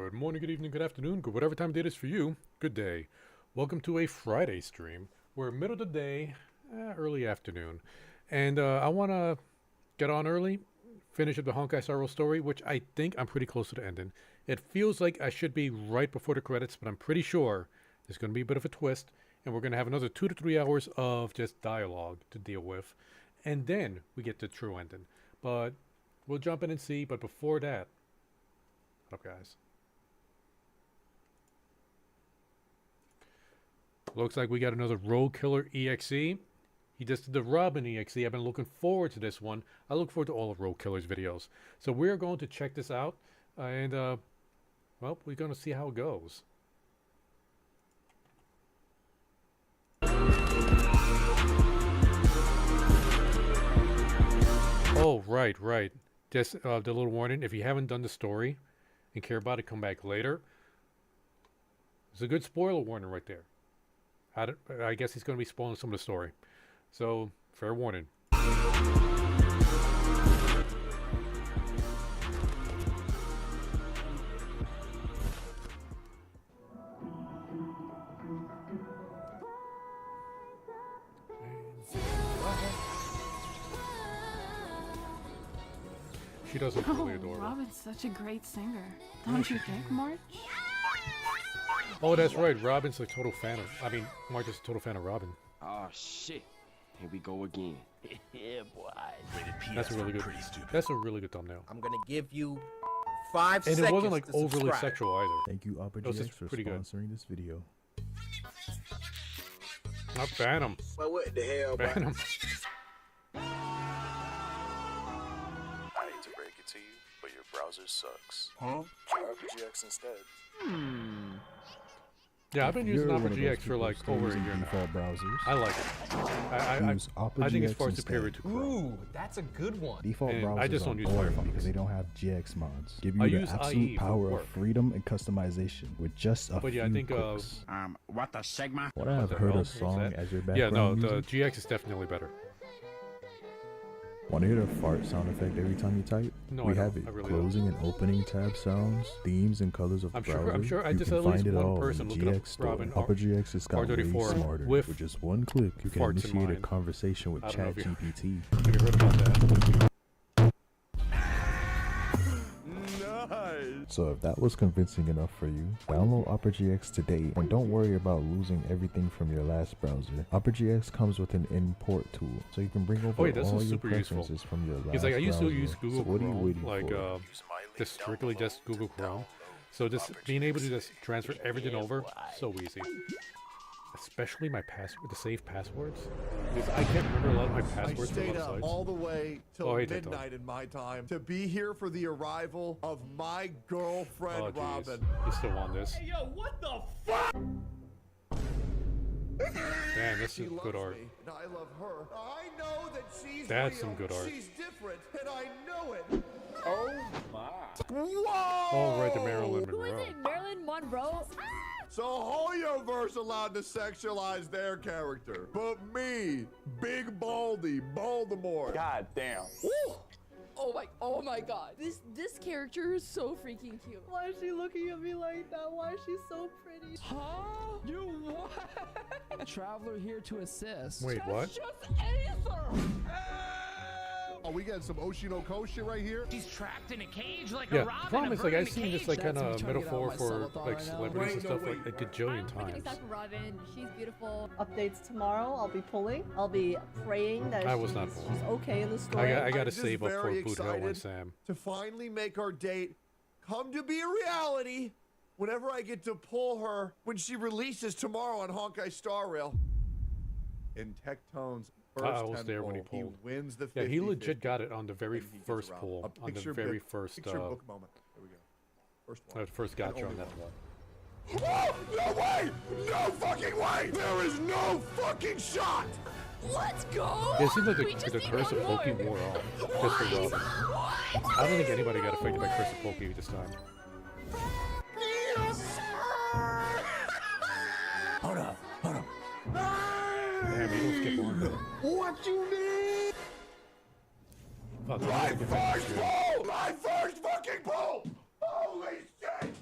Good morning, good evening, good afternoon, good whatever time of day it is for you. Good day. Welcome to a Friday stream. We're middle of the day, early afternoon. And I want to get on early, finish up the Honkai Star story, which I think I'm pretty close to the ending. It feels like I should be right before the credits, but I'm pretty sure there's going to be a bit of a twist. And we're going to have another 2 to 3 hours of just dialogue to deal with. And then we get the true ending. But we'll jump in and see. But before that, what up, guys? Looks like we got another Rogue Killer EXE. He just did the Robin EXE. I've been looking forward to this one. I look forward to all of Rogue Killer's videos. So we're going to check this out. And, well, we're going to see how it goes. Oh, right. Just the little warning. If you haven't done the story and care about it, come back later. There's a good spoiler warning right there. I guess he's going to be spoiling some of the story. So, fair warning. She does look really adorable. Robin's such a great singer. Don't you think, March? Oh, that's right. Robin's a total fan of... March is a total fan of Robin. Oh, shit. Here we go again. Yeah, boy. That's a really good... That's a really good thumbnail. I'm gonna give you 5 seconds. And it wasn't like to overly subscribe. sexual either. Thank you, OperaGX, for sponsoring this video. Not ban him. Well, what the hell, Ban him. I hate to break it to you, but your browser sucks. Huh? Try RPGX instead. Yeah, I've been using OperaGX for like over a year now. Default browsers. I like it. Use I think it's OperaGX far instead. superior to Chrome. Ooh, that's a good one. Default And browsers I just don't are use boring Firefox. because they don't have GX mods. Give I you use the absolute IE power work. of freedom and customization with just a But few yeah, I think clicks. What the Sigma? What I have the heard hell? a What's song that? as your Yeah, background no, the music. GX is definitely better. Want to hear the fart sound effect every time you type? No, we I don't. have it. I really Closing and opening tab sounds, themes and colors of the I'm browser. sure I you just can at least find it one all person in the looking up GX store. Robin OperaGX has got way R34 smarter. with just one click, you can farts in initiate a mind. conversation with I don't know if you- ChatGPT. Have you heard about that? So if that was convincing enough for you, download OperaGX today and don't worry about losing everything from your last browser. OperaGX comes with an import tool, so you can bring over Oh, yeah, this all is your super useful. preferences from your last Because like I used to browser. use Google so what are you Chrome, waiting like for? Use my link just down strictly below just Google to Chrome. download So just OperaGX. being able to just transfer everything over, so easy. Especially my password, the saved passwords. Because I can't remember a lot of my I passwords for a stayed lot of up sites. all the way till Oh, I did, midnight in my time to be here for the arrival of my girlfriend, Oh, jeez. Robin. You still on this? Yo, what the fuck? Damn, this She is loves good art. me, and I love her. I know that she's That's real. some good art. She's different, and I know it. Oh, my. Whoa! Oh, right, the Marilyn Who is Monroe. it? Marilyn Monroe? So Hoyoverse allowed to sexualize their character, but me, Big Baldy, Baltimore. God damn. Oh my god. This character is so freaking cute. Why is she looking at me like that? Why is she so pretty? Huh? You what? Traveler here to assist. Wait, what? Just Aether! Oh, we got some Oshinoko shit right here. She's trapped in a cage like Yeah, a the robin. problem is like I've a seen this cage. like kind That's of me trying to get out metaphor my for cellophane like right now. celebrities and stuff like a gajillion I'm picking times. aside for Robin. She's beautiful. Updates tomorrow. I'll be pulling. I'll be praying that I was not she's pulling. okay in the story. I got to I'm just save up for very Boot Hell and excited Sam. to finally make our date come to be a reality whenever I get to pull her when she releases tomorrow on Honkai Star Rail. In Tectone's first I was there when he pull, pulled. wins the 50-50. Yeah, he legit got it on the very and he gets first around. pull, A on the picture very book- first, picture book moment. There we go. First one. first gotcha on only that one. one. Oh, no way! No fucking way! There is no fucking shot! Let's go! Yeah, it seems like We just the need curse of one Pokey more. wore off just for Robin. What? I don't think anybody got affected by Curse of Pokey this time. Hold up. Damn, you don't skip one. What you need? Fuck, My look at that first shit. pull! My first fucking pull! Holy shit!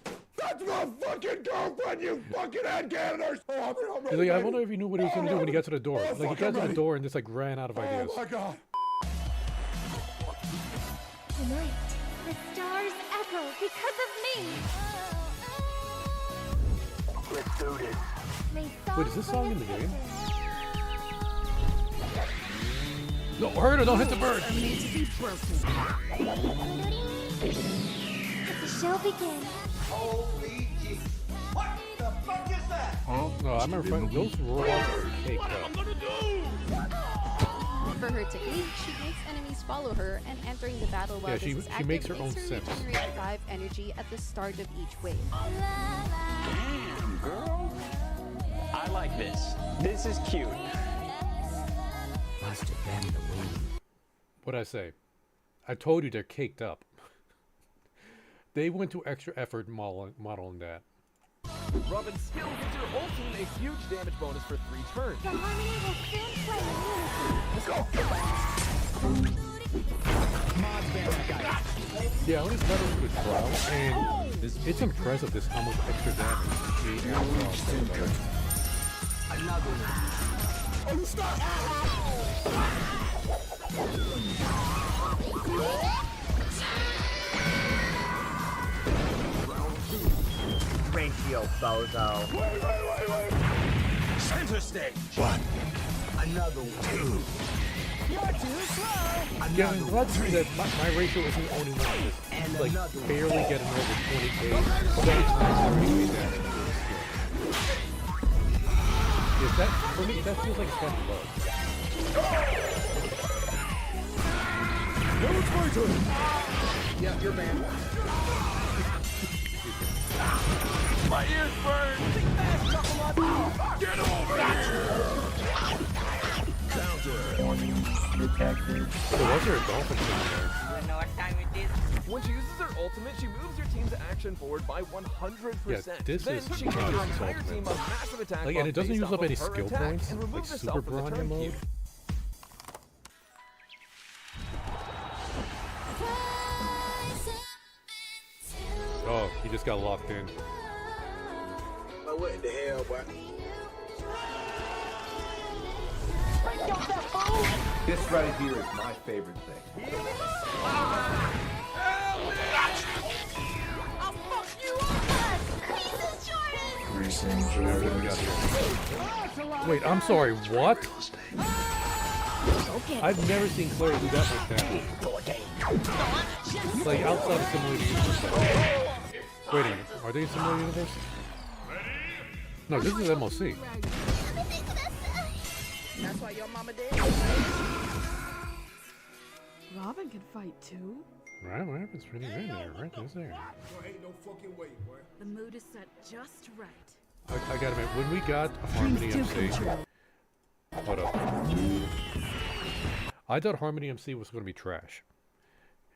the fucking girlfriend, you fucking headcanoners! Oh, I'm He's like, I wonder if he knew what he was gonna do when he got to the door. Oh, Like he got to the door and just like ran out of ideas. Oh my god. Tonight, the stars echo because of me. Let's do this. Wait, is this song in the game? No, hurt her! Don't hit the bird! Let the show begin. Holy G. What the fuck is that? No, I remember finding those robots are caked up. For her technique, she makes enemies follow her, and entering the battle while Yeah, this is she active makes her lets own sims. regenerate 5 energy at the start of each wave. Damn, girl. I like this. This is cute. Must have been the wind. What'd I say? I told you they're caked up. They went to extra effort modeling that. Robin's skill gives her whole team a huge damage bonus for 3 turns. The harmony will soon play in unity. Let's go! Yeah, I only got over the trial, and it's impressive this how much extra damage she adds. Another one. Oh, stop! Ratio, bozo. Wait. Center stage. One. Another one. You're too slow. Yeah, I'm glad to see that my ratio isn't the only one of this. It's like barely getting over 20k, 20 times 30k damage for this skill. Is that, for me, that feels like it's kind of low. No, it's my turn. Yeah, you're banned. My ears burn. Get over here. Detected. So was there a dolphin thing there? You know what time it is? When she uses her ultimate, she moves your team's action forward by 100%. Yeah, this then is she gives her Bronze's entire ultimate. team a massive attack Like, and it buff doesn't based use off up of any her skill attack points, and remove like herself Super from the Bronze turn mode. queue. Oh, he just got locked in. But what the hell, boy? This right here is my favorite thing. Wait, I'm sorry, what? I've never seen Claire do that much damage. Like, outside of Similar Universe. Wait a minute, are they in Similar Universe? No, this is MOC. That's why your mama did. Robin can fight too. Right, what happens pretty good there, right? That's there. Ain't no fucking way, boy. The mood is set just right. I gotta admit, when we got Harmony MC, hold up. I thought Harmony MC was gonna be trash.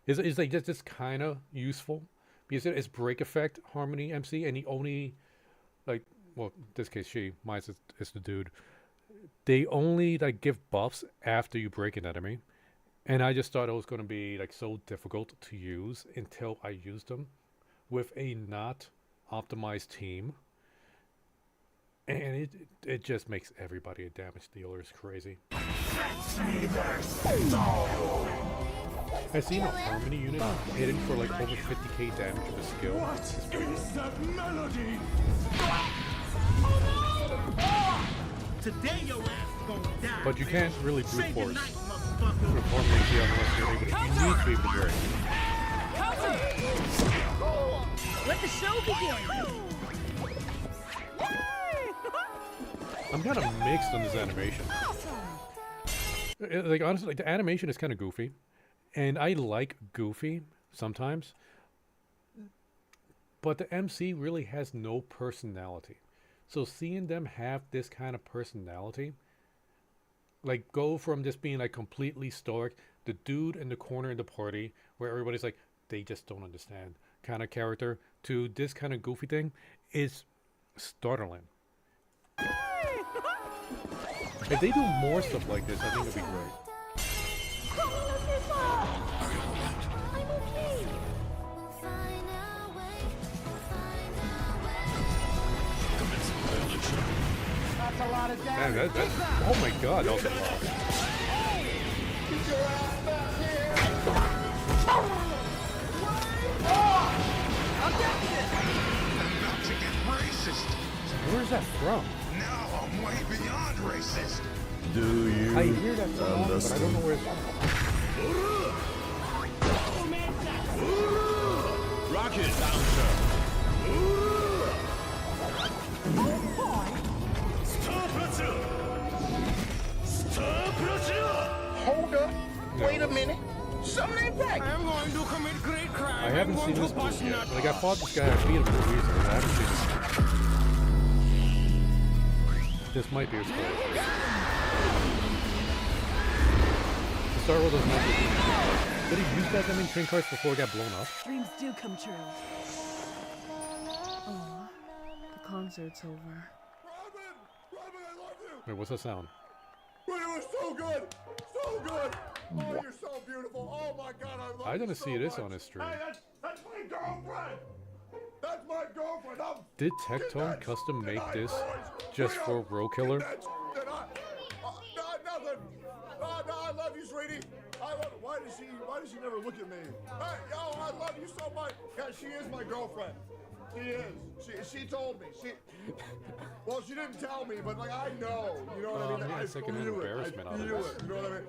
It's like just kind of useful because it's break effect Harmony MC, and he only, like, well, in this case mine is the dude. They only like give buffs after you break an enemy, and I just thought it was gonna be like so difficult to use until I used them with a not optimized team. And it just makes everybody a damage dealer. It's crazy. I've seen a Harmony unit hitting for like over 50k damage with a skill. It's pretty cool. But you can't really brute force with Harmony MC unless you're able to. You need to be able to break. Let the show begin. I'm kind of mixed on this animation. Like, honestly, like, the animation is kind of goofy, and I like goofy sometimes, but the MC really has no personality. So seeing them have this kind of personality, like, go from just being like completely stoic, the dude in the corner of the party where everybody's like, they just don't understand kind of character, to this kind of goofy thing, is startling. If they do more stuff like this, I think it'd be great. a lot of Man, damage. oh my god, that was a lot. Get your ass back here. About to get racist. Where's that from? Now I'm way beyond racist. Do you I hear that song, but I don't know where it's from. Rocket launcher. Hold up. Wait a minute. Something ain't right. I'm going to commit great crime. I haven't seen this movie yet. Like, I fought this guy, I beat him for a reason, but I haven't seen it. This might be a spoiler. The Star Wars doesn't have to. Did he use that many train cars before it got blown up? Dreams do come true. Oh, the concert's over. Robin, I love you. Wait, what's that sound? But it was so good. So good. Oh, you're so beautiful. Oh my God, I love you. I didn't so see this much. on his stream. Hey, that's my girlfriend. That's my girlfriend. Did Tectone custom make this just for Row Killer? Nothing. No, I love you, sweetie. Why does she never look at me? Hey, yo, I love you so much. Yeah, she is my girlfriend. She is. She told me. Well, she didn't tell me, but like I know. You know what I mean? Yeah, I secondhand feel it. embarrassment I out of feel this. it. You know what I mean?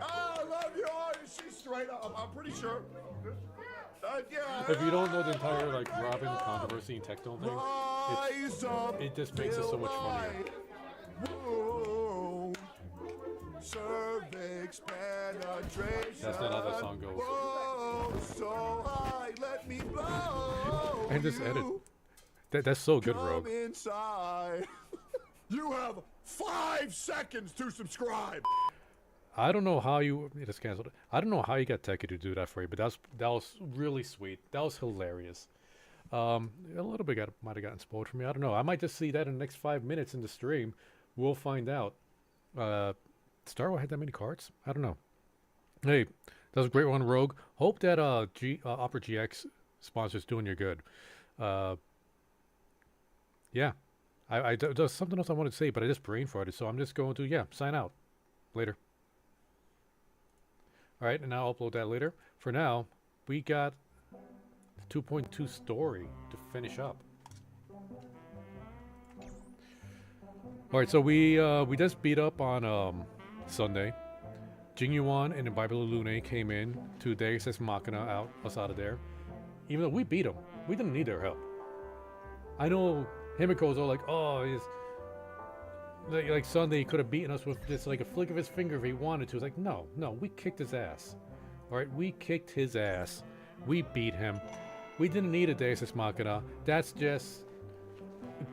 Oh, I love you. Oh, she's straight up. I'm pretty sure. Yeah. If you don't know the entire like Robin controversy and Tectone thing, it just makes it so much funnier. Whoa. Cervix penetration. That's not how that song goes. Whoa, so high, let me blow. And this edit. That's so good, Rogue. Come inside. You have 5 seconds to subscribe. I don't know how you it is canceled. I don't know how you got Techie to do that for you, but that was really sweet. That was hilarious. A little bit might have gotten spoiled for me. I don't know. I might just see that in the next 5 minutes in the stream. We'll find out. Star Wars had that many cards? I don't know. Hey, that was a great one, Rogue. Hope that Opera GX sponsor's doing you good. Yeah. There's something else I wanted to say, but I just brain farted, so I'm just going to, sign out. Later. Alright, and I'll upload that later. For now, we got the 2.2 story to finish up. Alright, so we just beat up on Sunday. Jing Yuan and the Bible Lune came in to Deus Ex Machina us out of there. Even though we beat them. We didn't need their help. I know Himiko's all like, oh, he's like Sunday he could have beaten us with just like a flick of his finger if he wanted to. It's like, no, we kicked his ass. Alright, we kicked his ass. We beat him. We didn't need a Deus Ex Machina. That's just...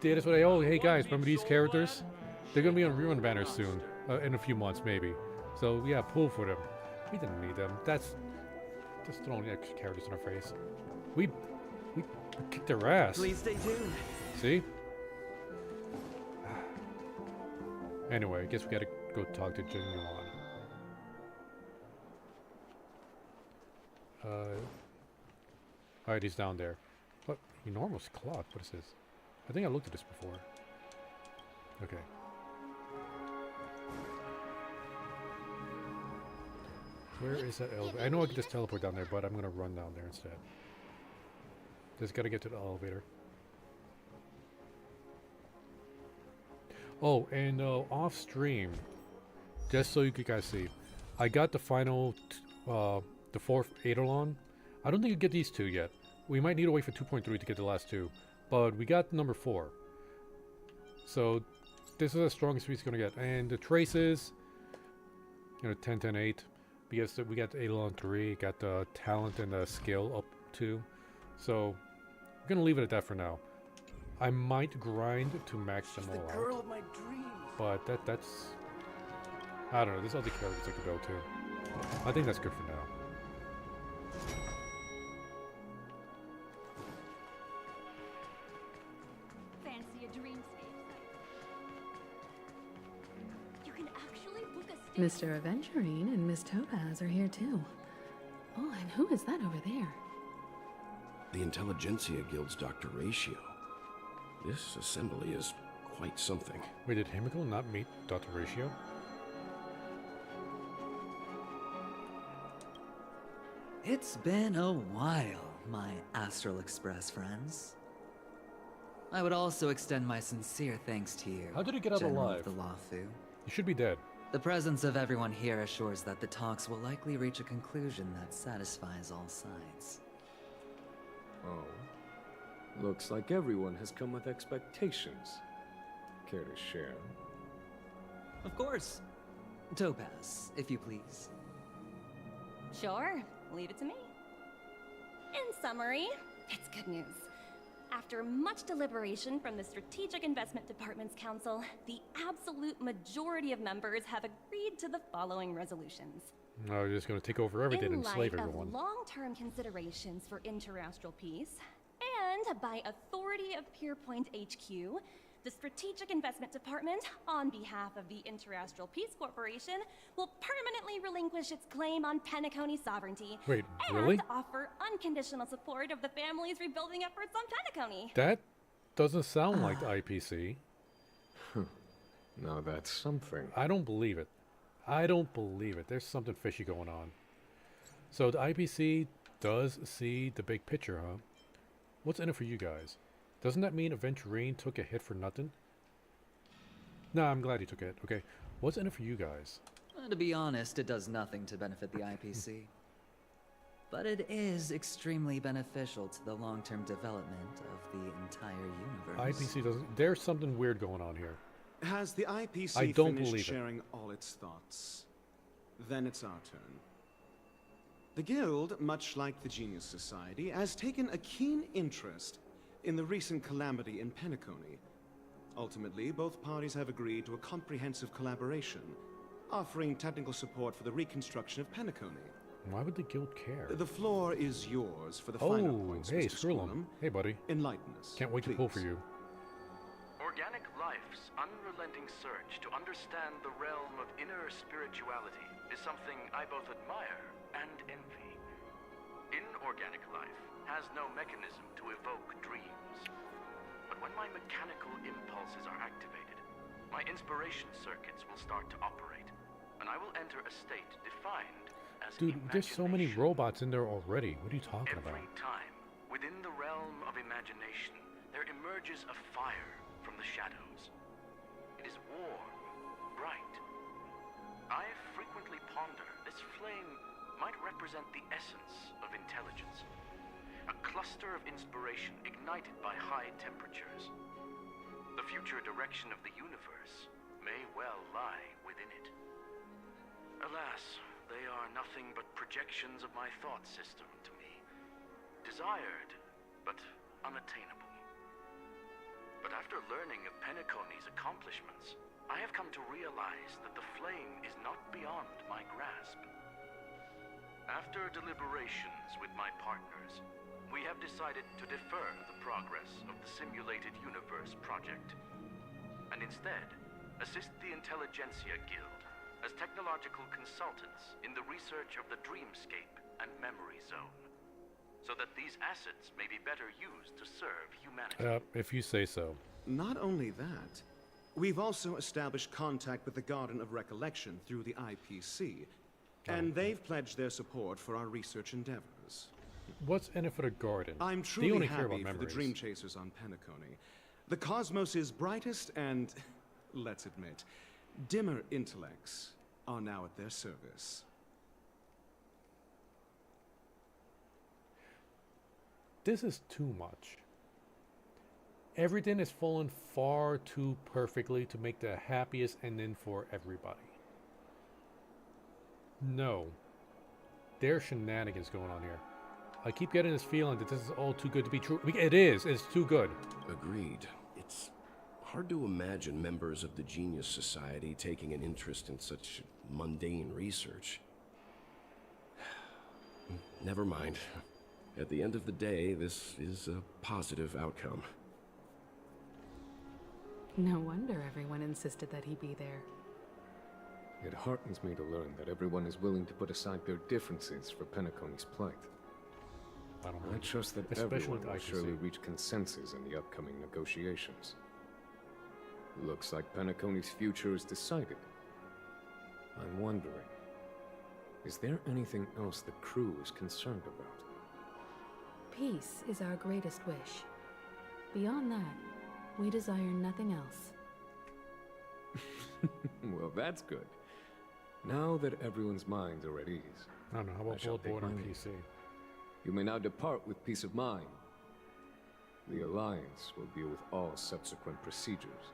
That's what hey guys, remember these characters? They're gonna be on Ruin Banner soon. In a few months, maybe. So, yeah, pull for them. We didn't need them. That's... just throwing extra characters in our face. We kicked their ass. Please stay tuned. See? Anyway, I guess we gotta go talk to Jing Yuan. Alright, he's down there. What? Enormous clock? What is this? I think I looked at this before. Okay. Where is that elevator? I know I can just teleport down there, but I'm gonna run down there instead. Just gotta get to the elevator. Oh, and off stream, just so you guys see, I got the final, the 4th Eidolon. I don't think you get these 2 yet. We might need to wait for 2.3 to get the last 2, but we got number 4. So this is the strongest we're gonna get, and the traces, 10, 10, 8, because we got the Eidolon 3, got the talent and the skill up 2. So we're gonna leave it at that for now. I might grind to max them all Girl out. of my dreams. But that's... I don't know, there's other characters I could go to. I think that's good for now. Fancy a dreamscape. You can actually book a Mr. Aventurine and Miss Topaz are here too. Oh, and who is that over there? The Intelligentsia Guild's Dr. Ratio. This assembly is quite something. Wait, did Himiko not meet Dr. Ratio? It's been a while, my Astral Express friends. I would also extend my sincere thanks to you. How did he get out General alive? of the Lafu. He should be dead. The presence of everyone here assures that the talks will likely reach a conclusion that satisfies all sides. Oh. Looks like everyone has come with expectations. Care to share? Of course. Topaz, if you please. Sure, leave it to me. In summary, it's good news. After much deliberation from the Strategic Investment Department's Council, the absolute majority of members have agreed to the following resolutions. No, you're just going to take over everything and In enslave light everyone. of long-term considerations for interastral peace, and by authority of Pierpoint HQ, the Strategic Investment Department, on behalf of the Interastral Peace Corporation, will permanently relinquish its claim on Penacony sovereignty. Wait, and really? offer unconditional support of the family's rebuilding efforts on Penacony. That doesn't sound like the IPC. Now that's something. I don't believe it. I don't believe it. There's something fishy going on. So the IPC does see the big picture, huh? What's in it for you guys? Doesn't that mean Aventurine took a hit for nothing? Nah, I'm glad he took a hit. Okay, what's in it for you guys? To be honest, it does nothing to benefit the IPC. But it is extremely beneficial to the long-term development of the entire universe. IPC doesn't... There's something weird going on here. Has the IPC I don't finished believe it. sharing all its thoughts? Then it's our turn. The Guild, much like the Genius Society, has taken a keen interest in the recent calamity in Penacony. Ultimately, both parties have agreed to a comprehensive collaboration, offering technical support for the reconstruction of Penacony. Why would the guild care? The floor is yours for the final points, hey, Mr. Skrillum. Squirrem. Hey, buddy. Enlighten us, Can't wait to pull for you. Organic life's unrelenting search to understand the realm of inner spirituality is something I both admire and envy. Inorganic life has no mechanism to evoke dreams. But when my mechanical impulses are activated, my inspiration circuits will start to operate, and I will enter a state defined as Dude, there's so many robots in there already. What are you talking about? Every time, within the realm of imagination, there emerges a fire from the shadows. It is warm, bright. I frequently ponder this flame might represent the essence of intelligence. A cluster of inspiration ignited by high temperatures. The future direction of the universe may well lie within it. Alas, they are nothing but projections of my thought system to me. Desired, but unattainable. But after learning of Penacony's accomplishments, I have come to realize that the flame is not beyond my grasp. After deliberations with my partners, we have decided to defer the progress of the Simulated Universe project, and instead assist the Intelligentsia Guild as technological consultants in the research of the Dreamscape and Memory Zone, so that these assets may be better used to serve humanity. If you say so. Not only that, we've also established contact with the Garden of Recollection through the IPC, and they've pledged their support for our research endeavors. What's in it for the Garden? I'm They truly only care about happy for the memories. Dream Chasers on Penacony. The cosmos' brightest and, let's admit, dimmer intellects are now at their service. This is too much. Everything is fallen far too perfectly to make the happiest ending for everybody. No. There's shenanigans going on here. I keep getting this feeling that this is all too good to be true. It is. It's too good. Agreed. It's hard to imagine members of the Genius Society taking an interest in such mundane research. Never mind. At the end of the day, this is a positive outcome. No wonder everyone insisted that he be there. It heartens me to learn that everyone is willing to put aside their differences for Penacony's plight. I trust that Especially everyone with will ICC. surely reach consensus in the upcoming negotiations. Looks like Penacony's future is decided. I'm wondering, is there anything else the crew is concerned about? Peace is our greatest wish. Beyond that, we desire nothing else. Well, that's good. Now that everyone's minds are at ease. I don't know, how about shall Bloodborne take on my leave. PC? You may now depart with peace of mind. The Alliance will deal with all subsequent procedures.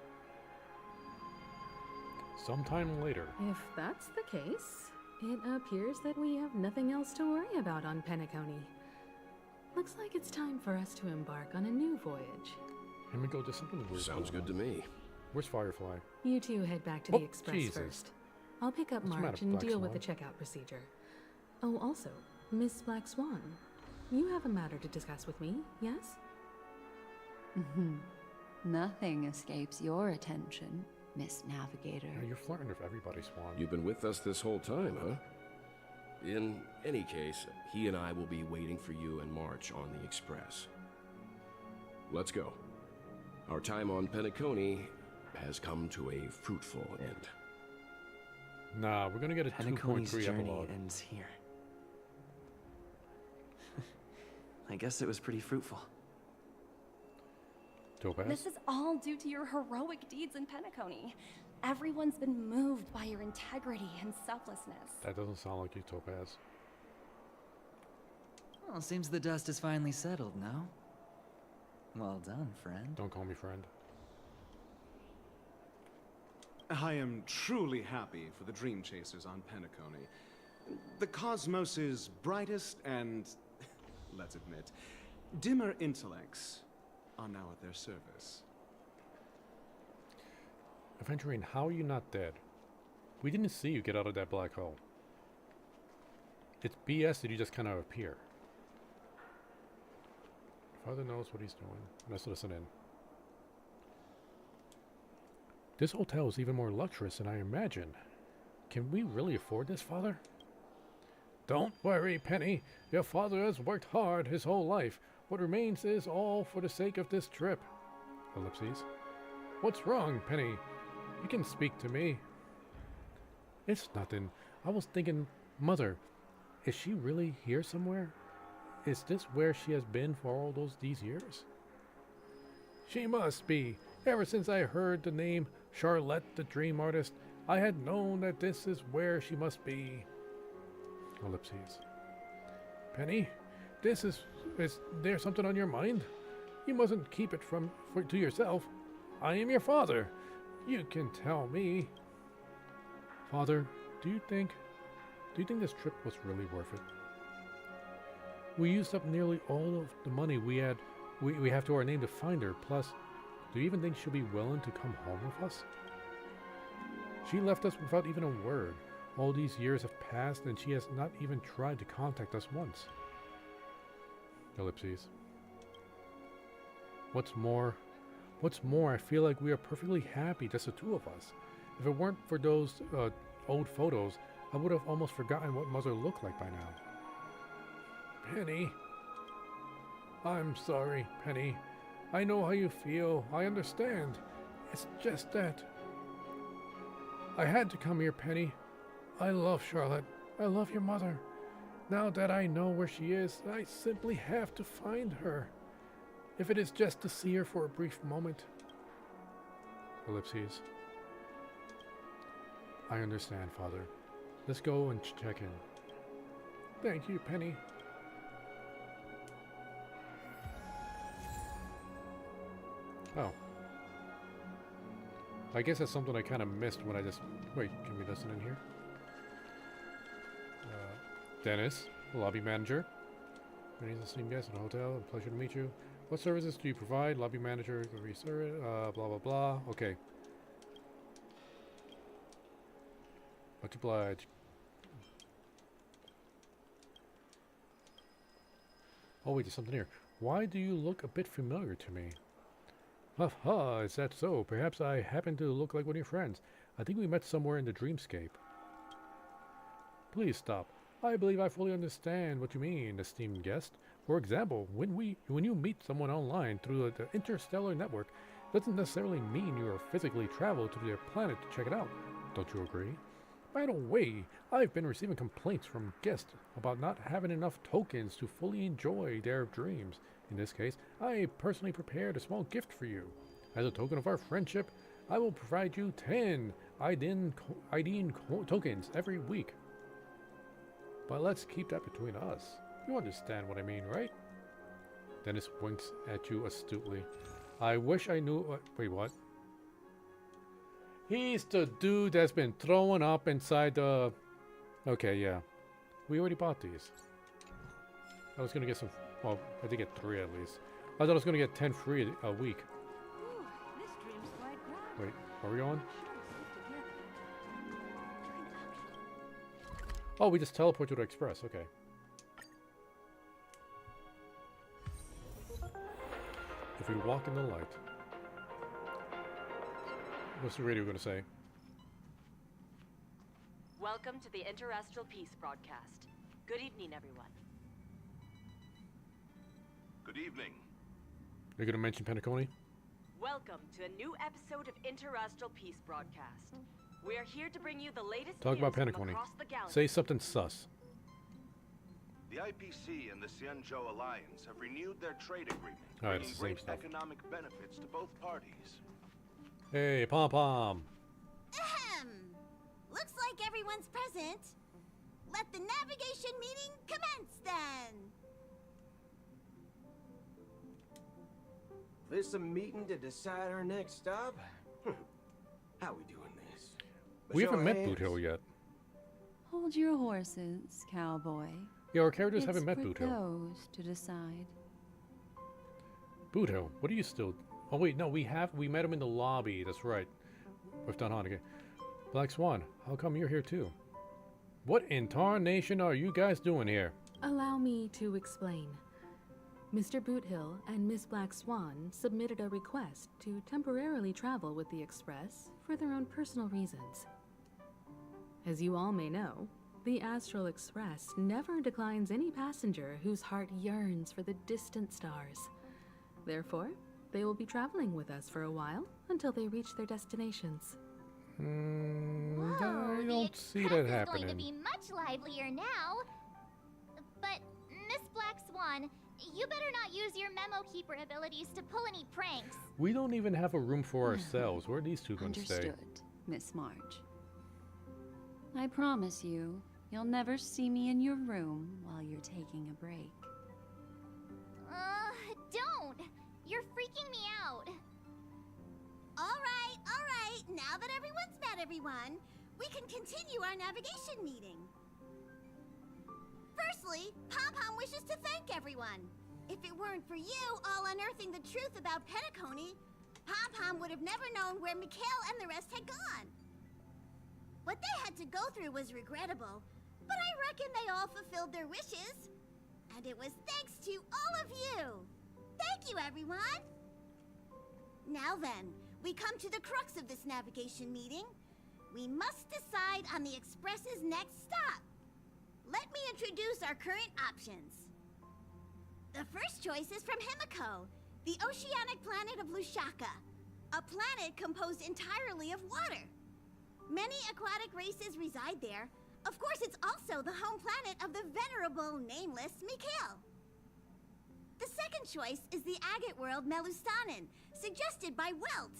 Sometime later. If that's the case, it appears that we have nothing else to worry about on Penacony. Looks like it's time for us to embark on a new voyage. Here we go, just something weird. Sounds good to me. Where's Firefly? You two head back to the Express Jesus. first. I'll pick up What's the March matter, and Black deal with the Swan? checkout procedure. Oh, also, Miss Black Swan, you have a matter to discuss with me, yes? Nothing escapes your attention, Miss Navigator. Yeah, you're flirting with everybody, Swan. You've been with us this whole time, huh? In any case, he and I will be waiting for you in March on the Express. Let's go. Our time on Penacony has come to a fruitful end. Nah, we're gonna get a Penacony's 2.3 journey epilogue. ends here. I guess it was pretty fruitful. Topaz? This is all due to your heroic deeds in Penacony. Everyone's been moved by your integrity and selflessness. That doesn't sound like you, Topaz. Well, seems the dust is finally settled, no? Well done, friend. Don't call me friend. I am truly happy for the Dream Chasers on Penacony. The cosmos's brightest and, let's admit, dimmer intellects are now at their service. Aventurine, how are you not dead? We didn't see you get out of that black hole. It's BS that you just kind of appear. Father knows what he's doing. Let's listen in. This hotel is even more luxurious than I imagined. Can we really afford this, Father? Don't worry, Penny. Your father has worked hard his whole life. What remains is all for the sake of this trip. Ellipses. What's wrong, Penny? You can speak to me. It's nothing. I was thinking, Mother, is she really here somewhere? Is this where she has been for all these years? She must be. Ever since I heard the name Charlotte the Dream Artist, I had known that this is where she must be. Ellipses. Penny, is there something on your mind? You mustn't keep it to yourself. I am your father. You can tell me. Father, do you think this trip was really worth it? We used up nearly all of the money we have to our name to find her. Plus, do you even think she'll be willing to come home with us? She left us without even a word. All these years have passed and she has not even tried to contact us once. Ellipses. What's more, I feel like we are perfectly happy, just the two of us. If it weren't for those old photos, I would have almost forgotten what Mother looked like by now. Penny. I'm sorry, Penny. I know how you feel. I understand. It's just that I had to come here, Penny. I love Charlotte. I love your mother. Now that I know where she is, I simply have to find her. If it is just to see her for a brief moment. Ellipses. I understand, Father. Let's go and check in. Thank you, Penny. Oh. I guess that's something I kind of missed when I just... Wait, can we listen in here? Dennis, lobby manager. My name is the same guest in a hotel. Pleasure to meet you. What services do you provide? Lobby manager, blah, blah, blah. Okay. Much obliged. Oh wait, there's something here. Why do you look a bit familiar to me? Ha, is that so? Perhaps I happen to look like one of your friends. I think we met somewhere in the dreamscape. Please stop. I believe I fully understand what you mean, esteemed guest. For example, when you meet someone online through the interstellar network, doesn't necessarily mean you are physically traveled to their planet to check it out. Don't you agree? By the way, I've been receiving complaints from guests about not having enough tokens to fully enjoy their dreams. In this case, I personally prepared a small gift for you. As a token of our friendship, I will provide you 10 ID tokens every week. But let's keep that between us. You understand what I mean, right? Dennis winks at you astutely. I wish I knew... wait, what? He's the dude that's been throwing up inside the... Okay, yeah. We already bought these. I was gonna get some... Well, I did get 3 at least. I thought I was gonna get 10 free a week. Wait, are we going? Oh, we just teleport to the Express. Okay. If we walk in the light... What's the radio going to say? Welcome to the Interastral Peace broadcast. Good evening, everyone. Good evening. You're going to mention Penacony? Welcome to a new episode of Interastral Peace broadcast. We are here to bring you the latest Talk news about from Penacony. across the galaxy. Say something sus. The IPC and the Xianzhou Alliance have renewed their trade agreement, All right, bringing it's the same great stuff. economic benefits to both parties. Hey, Pom Pom. Ahem. Looks like everyone's present. Let the navigation meeting commence then. This a meeting to decide our next stop? How we doing this? We Show haven't of met hands? Boot Hill yet. Hold your horses, cowboy. Yeah, our characters It's haven't met for Boot Hill. those to decide. Boot Hill, what are you still... Oh wait, no, we met him in the lobby, that's right. With Don Haneke. Black Swan, how come you're here too? What in tarnation are you guys doing here? Allow me to explain. Mr. Boothill and Miss Black Swan submitted a request to temporarily travel with the Express for their own personal reasons. As you all may know, the Astral Express never declines any passenger whose heart yearns for the distant stars. Therefore, they will be traveling with us for a while until they reach their destinations. Whoa, I the don't see Express that is going to happening. be much livelier now. But, Miss Black Swan, you better not use your memo keeper abilities to pull any pranks. We don't even have a room for ourselves. Where are these two going to stay? Understood, Miss March. I promise you, you'll never see me in your room while you're taking a break. Don't! You're freaking me out. All right. Now that everyone's met everyone, we can continue our navigation meeting. Firstly, Pom-Pom wishes to thank everyone. If it weren't for you all unearthing the truth about Penacony, Pom-Pom would have never known where Mikhail and the rest had gone. What they had to go through was regrettable, but I reckon they all fulfilled their wishes. And it was thanks to all of you. Thank you, everyone. Now then, we come to the crux of this navigation meeting. We must decide on the Express's next stop. Let me introduce our current options. The first choice is from Himiko, the oceanic planet of Lushaka, a planet composed entirely of water. Many aquatic races reside there. Of course, it's also the home planet of the venerable, nameless Mikhail. The second choice is the agate world Melustanen, suggested by Welt.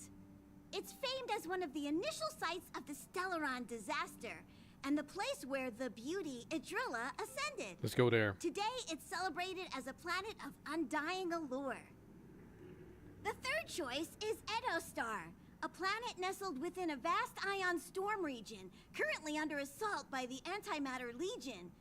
It's famed as one of the initial sites of the Stellaron disaster, and the place where the beauty Idrilla ascended. Let's go there. Today, it's celebrated as a planet of undying allure. The third choice is Edo Star, a planet nestled within a vast ion storm region, currently under assault by the Antimatter Legion.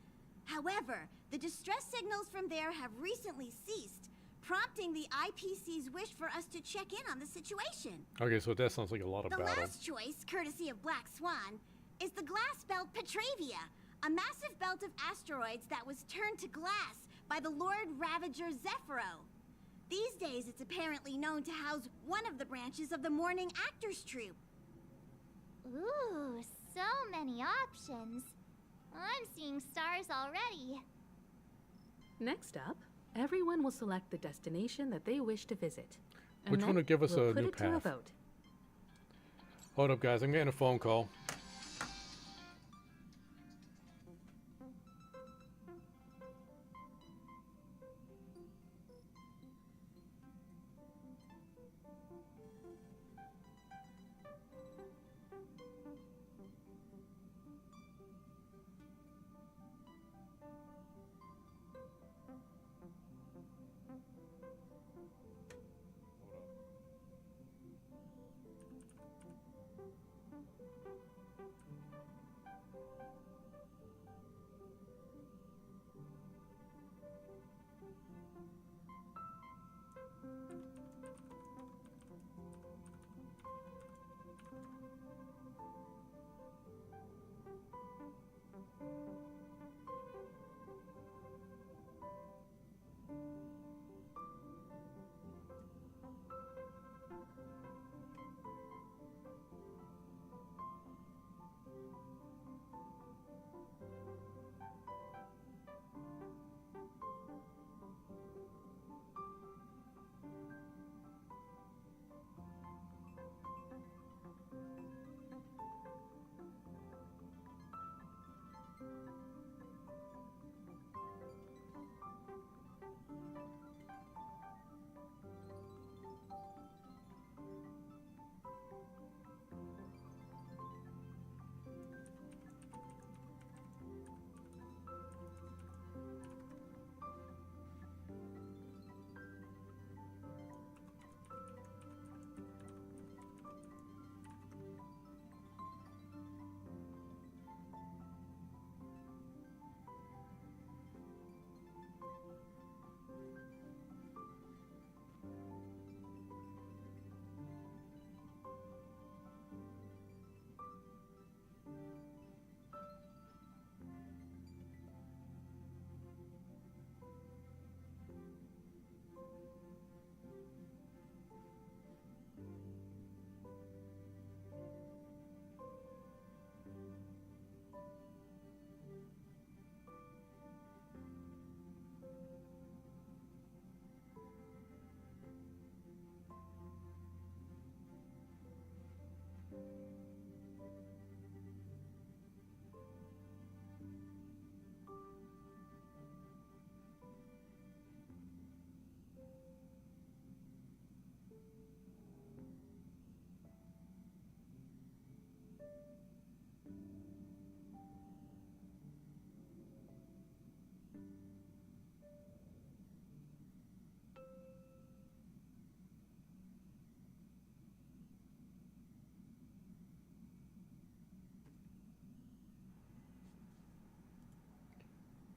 However, the distress signals from there have recently ceased, prompting the IPC's wish for us to check in on the situation. Okay, so that sounds like a lot of The battle. last choice, courtesy of Black Swan, is the glass belt Petravia, a massive belt of asteroids that was turned to glass by the Lord Ravager Zephyro. These days, it's apparently known to house one of the branches of the Morning Actors Troupe. Ooh, so many options. I'm seeing stars already. Next up, everyone will select the destination that they wish to visit. Which one would give us we'll a put new it to a path? vote. Hold up, guys. I'm getting a phone call.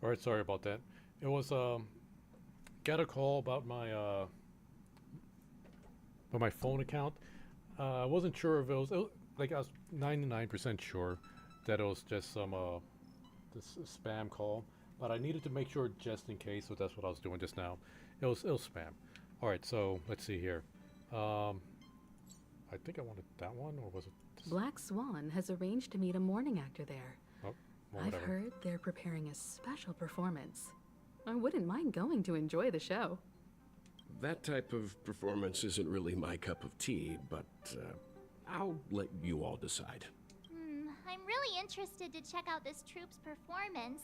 All right, sorry about that. It was got a call about my phone account. I wasn't sure if it was like I was 99% sure that it was just some this spam call, but I needed to make sure just in case. So that's what I was doing just now. It was spam. All right, so let's see here. I think I wanted that one, or was it? Black Swan has arranged to meet a morning actor there. Oh, well, I've whatever. heard they're preparing a special performance. I wouldn't mind going to enjoy the show. That type of performance isn't really my cup of tea, but I'll let you all decide. I'm really interested to check out this troupe's performance,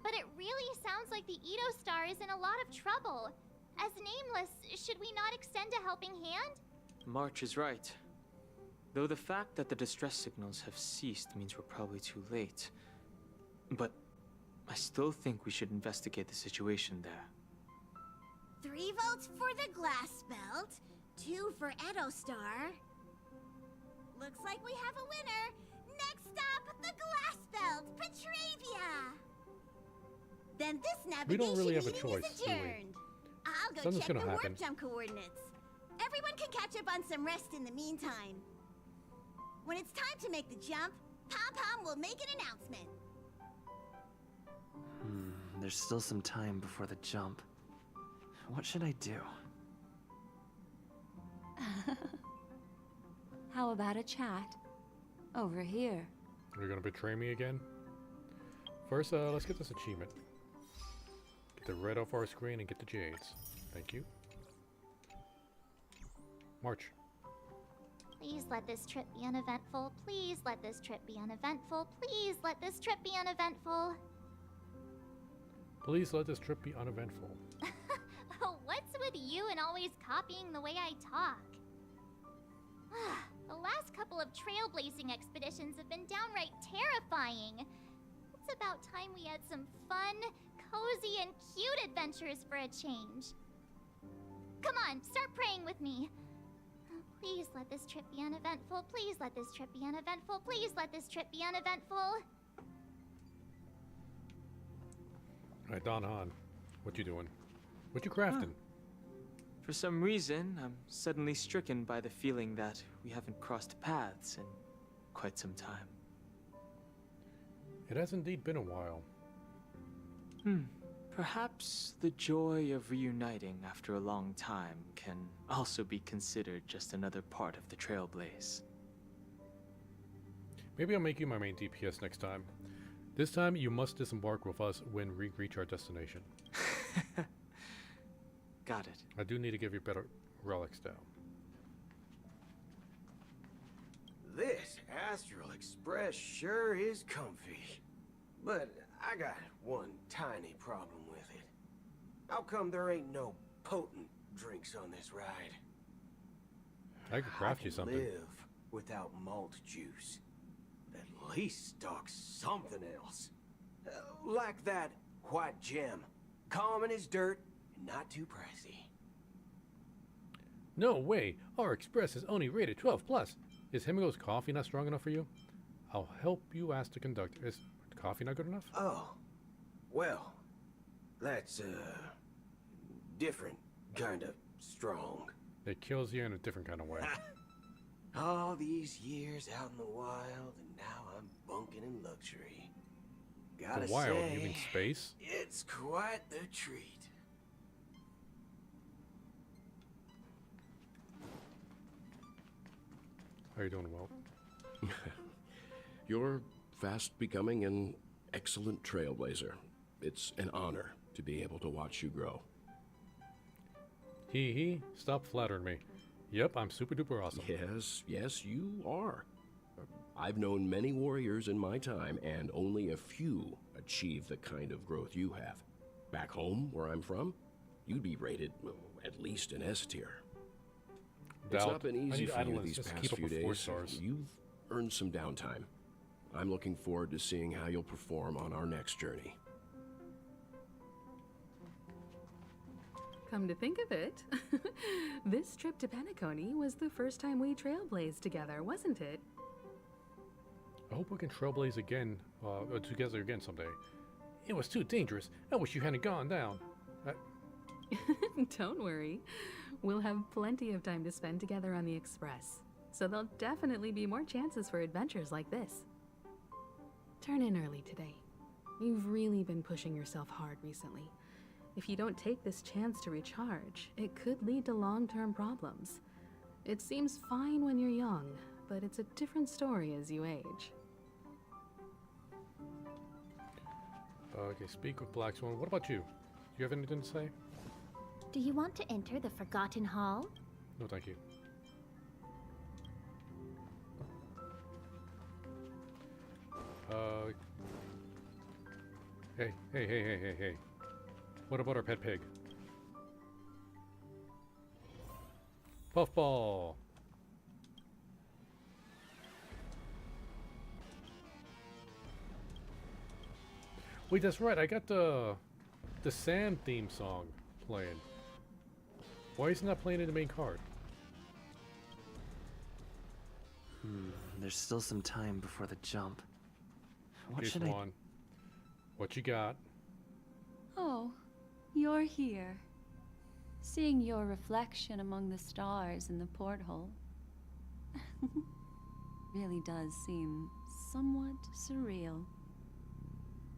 but it really sounds like the Edo Star is in a lot of trouble. As Nameless, should we not extend a helping hand? March is right. Though the fact that the distress signals have ceased means we're probably too late. But I still think we should investigate the situation there. 3 votes for the glass belt, 2 for Edo Star. Looks like we have a winner. Next stop, the glass belt, Petravia. Then this We navigation don't really have a meeting choice, is do we? adjourned. I'll go Something's check gonna the happen. warp jump coordinates. Everyone can catch up on some rest in the meantime. When it's time to make the jump, Pom Pom will make an announcement. There's still some time before the jump. What should I do? How about a chat? Over here. Are you gonna betray me again? First, let's get this achievement. Get the red off our screen and get the jades. Thank you. March. Please let this trip be uneventful. Please let this trip be uneventful. Please let this trip be uneventful. Please let this trip be uneventful. What's with you and always copying the way I talk? The last couple of trailblazing expeditions have been downright terrifying. It's about time we had some fun, cozy, and cute adventures for a change. Come on, start praying with me. Please let this trip be uneventful. Please let this trip be uneventful. Please let this trip be uneventful. Alright, Don Han, what you doing? What you crafting? For some reason, I'm suddenly stricken by the feeling that we haven't crossed paths in quite some time. It has indeed been a while. Perhaps the joy of reuniting after a long time can also be considered just another part of the Trailblaze. Maybe I'll make you my main DPS next time. This time, you must disembark with us when we reach our destination. Got it. I do need to give you better relics down. This Astral Express sure is comfy. But I got one tiny problem with it. How come there ain't no potent drinks on this ride? I could craft you something. Live without malt juice. At least stock something else. Like that white gem. Common as dirt and not too pricey. No way! Our express is only rated 12 plus. Is Hemigo's coffee not strong enough for you? I'll help you ask the conductor. Is coffee not good enough? Oh, well, that's different kind of strong. It kills you in a different kind of way. All these years out in the wild, and now I'm bunking in luxury. Gotta The wild, say, you mean space? it's quite the treat. How are you doing, Will? You're fast becoming an excellent trailblazer. It's an honor to be able to watch you grow. Hee. Stop flattering me. Yep, I'm super duper awesome. Yes, you are. I've known many warriors in my time, and only a few achieve the kind of growth you have. Back home, where I'm from, you'd be rated at least an S tier. It's not been easy for you these past few days. You've earned some downtime. I'm looking forward to seeing how you'll perform on our next journey. Come to think of it, this trip to Penacony was the first time we trailblazed together, wasn't it? I hope we can trailblaze again, together again someday. It was too dangerous. I wish you hadn't gone down. Don't worry. We'll have plenty of time to spend together on the Express, so there'll definitely be more chances for adventures like this. Turn in early today. You've really been pushing yourself hard recently. If you don't take this chance to recharge, it could lead to long-term problems. It seems fine when you're young, but it's a different story as you age. Okay, speak with Black Swan. What about you? Do you have anything to say? Do you want to enter the Forgotten Hall? No, thank you. Hey. What about our pet pig? Puffball! Wait, that's right. I got the Sam theme song playing. Why isn't that playing in the main card? There's still some time before the jump. What Here's should I... one. What you got? Oh, you're here. Seeing your reflection among the stars in the porthole really does seem somewhat surreal.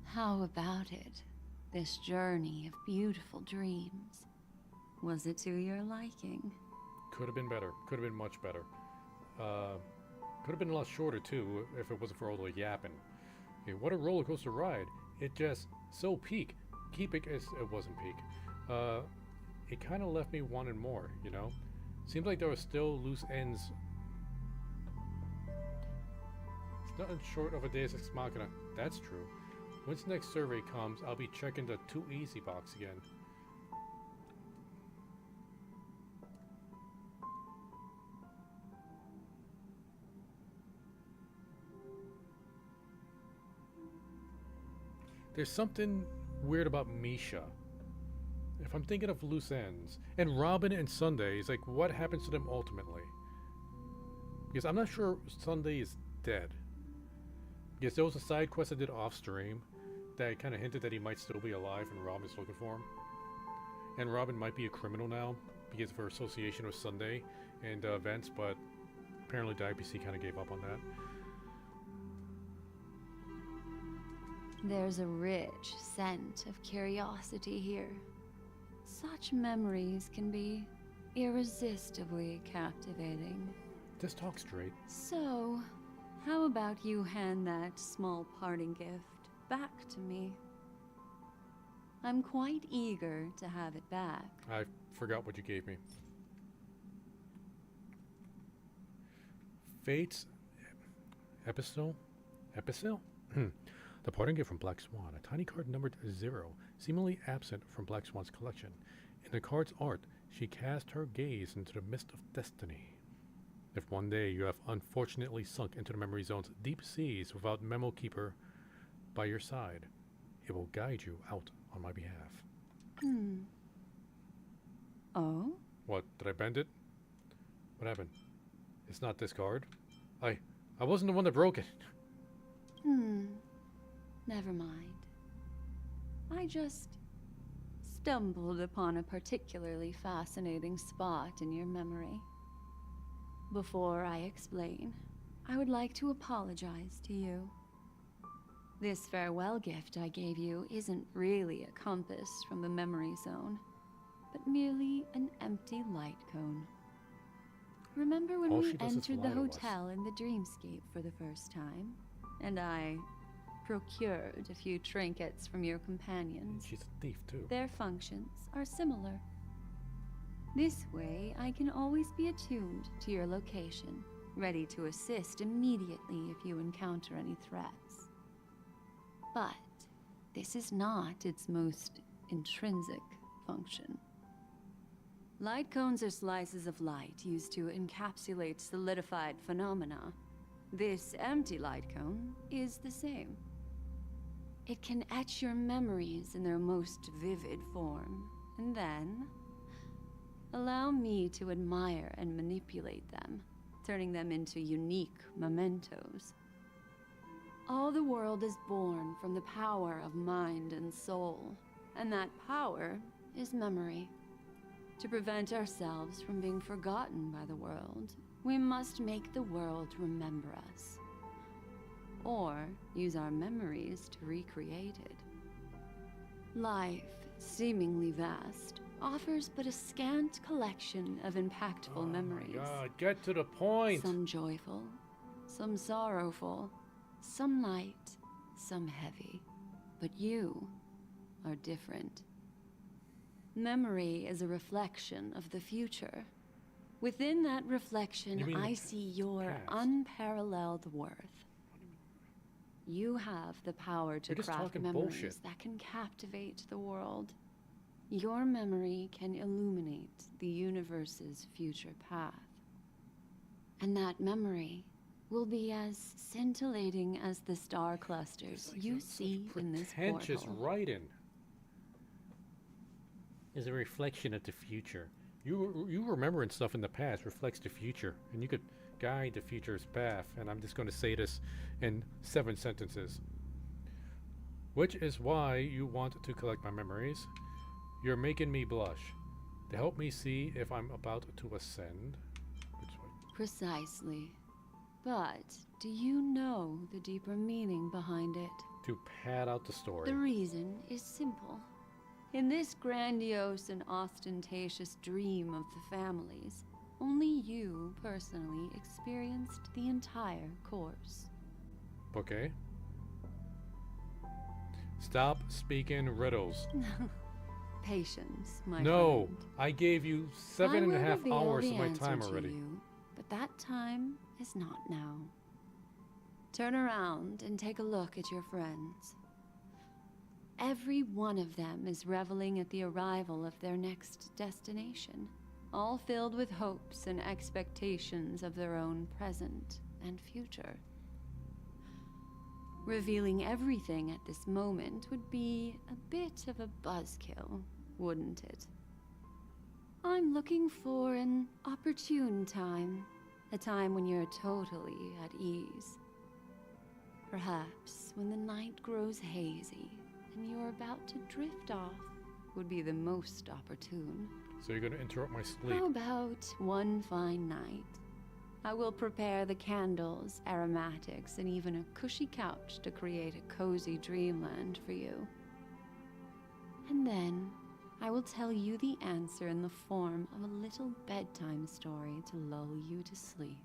How about it? This journey of beautiful dreams. Was it to your liking? Could have been better. Could have been much better. Could have been a lot shorter too if it wasn't for all the yapping. Okay, what a roller coaster ride! It just so peak. It wasn't peak. It kind of left me wanting more. You know, Seems like there are still loose ends. It's nothing short of a Deus Ex Machina. That's true. Once the next survey comes, I'll be checking the Too Easy box again. There's something weird about Misha. If I'm thinking of loose ends, and Robin and Sunday is like, what happens to them ultimately? Because I'm not sure Sunday is dead. Because there was a side quest I did off stream that kind of hinted that he might still be alive and Robin is looking for him. And Robin might be a criminal now because of her association with Sunday and events, but apparently the IPC kind of gave up on that. There's a rich scent of curiosity here. Such memories can be irresistibly captivating. Just talk straight. So, how about you hand that small parting gift back to me? I'm quite eager to have it back. I forgot what you gave me. Fate's epistle? Epistle? The parting gift from Black Swan, a tiny card numbered 0, seemingly absent from Black Swan's collection. In the card's art, she cast her gaze into the mist of destiny. If one day you have unfortunately sunk into the memory zone's deep seas without Memo Keeper by your side, it will guide you out on my behalf. Oh? What, did I bend it? What happened? It's not this card. I wasn't the one that broke it. Never mind. I just stumbled upon a particularly fascinating spot in your memory. Before I explain, I would like to apologize to you. This farewell gift I gave you isn't really a compass from the memory zone, but merely an empty light cone. Remember when we entered the hotel in the dreamscape for the first time, and I procured a few trinkets from your companions? She's a thief too. Their functions are similar. This way, I can always be attuned to your location, ready to assist immediately if you encounter any threats. But this is not its most intrinsic function. Light cones are slices of light used to encapsulate solidified phenomena. This empty light cone is the same. It can etch your memories in their most vivid form, and then allow me to admire and manipulate them, turning them into unique mementos. All the world is born from the power of mind and soul, and that power is memory. To prevent ourselves from being forgotten by the world, we must make the world remember us, or use our memories to recreate it. Life, seemingly vast, offers but a scant collection of impactful memories. God, get to the point. Some joyful, some sorrowful, some light, some heavy. But you are different. Memory is a reflection of the future. Within that reflection, I see your unparalleled worth. You have the power to craft memories that can captivate the world. Your memory can illuminate the universe's future path. And that memory will be as scintillating as the star clusters you see in this portal. Pretentious writing. Is a reflection of the future. You remembering stuff in the past reflects the future, and you could guide the future's path. And I'm just going to say this in 7 sentences. Which is why you want to collect my memories. You're making me blush. To help me see if I'm about to ascend. Precisely. But do you know the deeper meaning behind it? To pad out the story. The reason is simple. In this grandiose and ostentatious dream of the families, only you personally experienced the entire course. Okay. Stop speaking riddles. Patience, my No, friend. I gave you I 7.5 will hours reveal of my the time answer to already. you, but that time is not now. Turn around and take a look at your friends. Every one of them is reveling at the arrival of their next destination, all filled with hopes and expectations of their own present and future. Revealing everything at this moment would be a bit of a buzzkill, wouldn't it? I'm looking for an opportune time, a time when you're totally at ease. Perhaps when the night grows hazy and you're about to drift off would be the most opportune. So you're going to interrupt my sleep. How about one fine night? I will prepare the candles, aromatics, and even a cushy couch to create a cozy dreamland for you. And then I will tell you the answer in the form of a little bedtime story to lull you to sleep.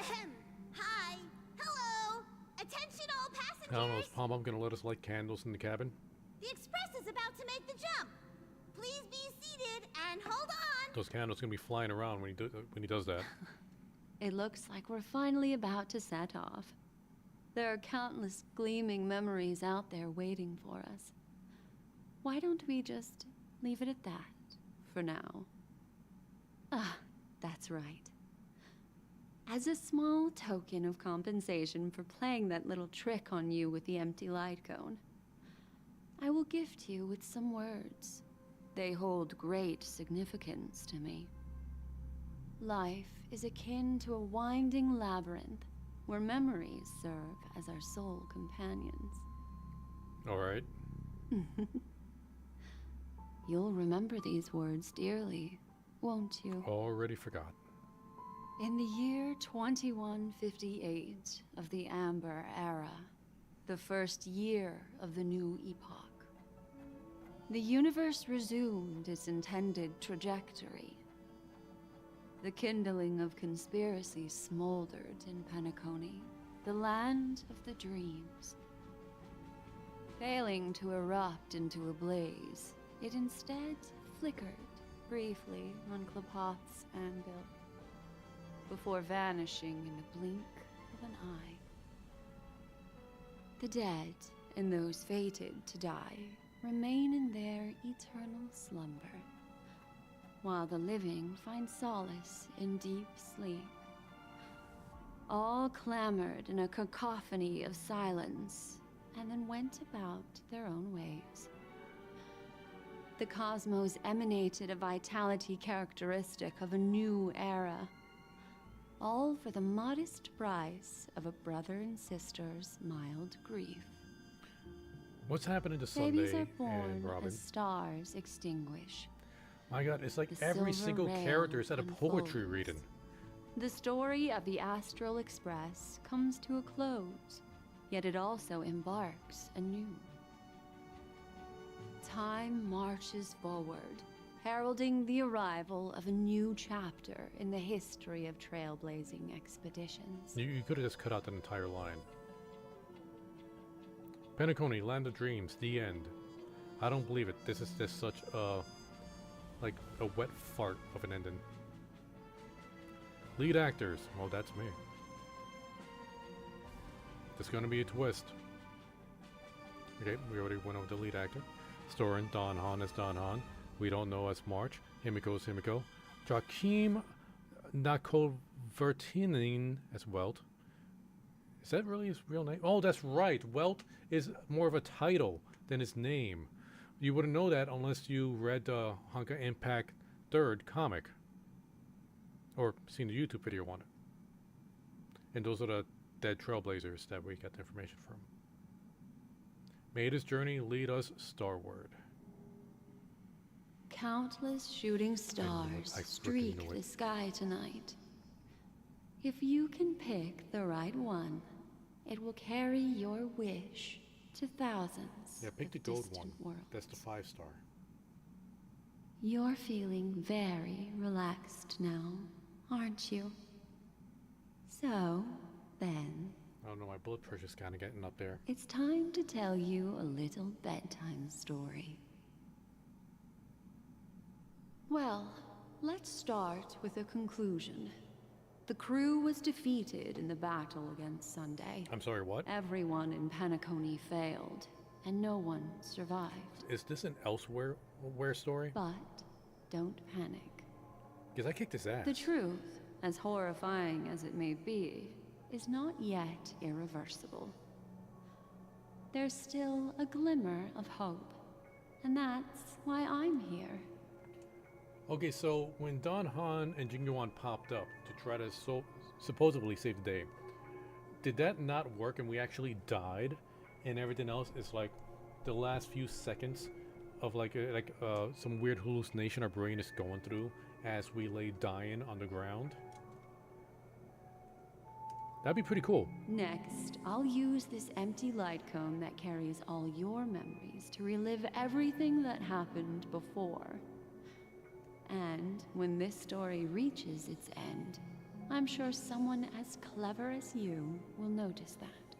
Hi. Hello. Attention all passengers. I don't know, is Pom Pom going to let us light candles in the cabin? The express is about to make the jump. Please be seated and hold on. Those candles going to be flying around when he does that. It looks like we're finally about to set off. There are countless gleaming memories out there waiting for us. Why don't we just leave it at that for now? Ah, that's right. As a small token of compensation for playing that little trick on you with the empty light cone, I will gift you with some words. They hold great significance to me. Life is akin to a winding labyrinth where memories serve as our sole companions. All right. You'll remember these words dearly, won't you? Already forgot. In the year 2158 of the Amber Era, the first year of the new epoch, the universe resumed its intended trajectory. The kindling of conspiracy smoldered in Penacony, the land of the dreams. Failing to erupt into a blaze, it instead flickered briefly on Klapoth's anvil, before vanishing in the blink of an eye. The dead and those fated to die remain in their eternal slumber, while the living find solace in deep sleep. All clamored in a cacophony of silence, and then went about their own ways. The cosmos emanated a vitality characteristic of a new era, all for the modest price of a brother and sister's mild grief. What's happening to Babies Sunday are born and Robin? as stars extinguish. My God, it's like The every silver single rail character is at a poetry unfolds. reading. The story of the Astral Express comes to a close, yet it also embarks anew. Time marches forward, heralding the arrival of a new chapter in the history of trailblazing expeditions. You could have just cut out that entire line. Penacony, Land of Dreams, the end. I don't believe it. This is just such a, like, a wet fart of an ending. Lead actors. Well, that's me. There's going to be a twist. Okay, we already went over the lead actor. Starring Don Hahn as Don Hahn. We don't know as March. Himiko as Himiko. Joachim Nakovertinin as Welt. Is that really his real name? Oh, that's right. Welt is more of a title than his name. You wouldn't know that unless you read Honkai Impact 3rd comic. Or seen the YouTube video on it. And those are the dead trailblazers that we got the information from. Made his journey lead us starward. Countless shooting stars I freaking streak knew the it. sky tonight. If you can pick the right one, it will carry your wish to thousands Yeah, pick of the gold distant one. worlds. That's the 5-star. You're feeling very relaxed now, aren't you? So, then, I don't know, my blood pressure's kind of getting up there. it's time to tell you a little bedtime story. Well, let's start with a conclusion. The crew was defeated in the battle against Sunday. I'm sorry, what? Everyone in Penacony failed, and no one survived. Is this an elsewhere story? But don't panic. Because I kicked his ass. The truth, as horrifying as it may be, is not yet irreversible. There's still a glimmer of hope, and that's why I'm here. Okay, so when Don Han and Jing Yuan popped up to try to supposedly save the day, did that not work and we actually died? And everything else is like the last few seconds of some weird hallucination our brain is going through as we lay dying on the ground? That'd be pretty cool. Next, I'll use this empty light cone that carries all your memories to relive everything that happened before. And when this story reaches its end, I'm sure someone as clever as you will notice that.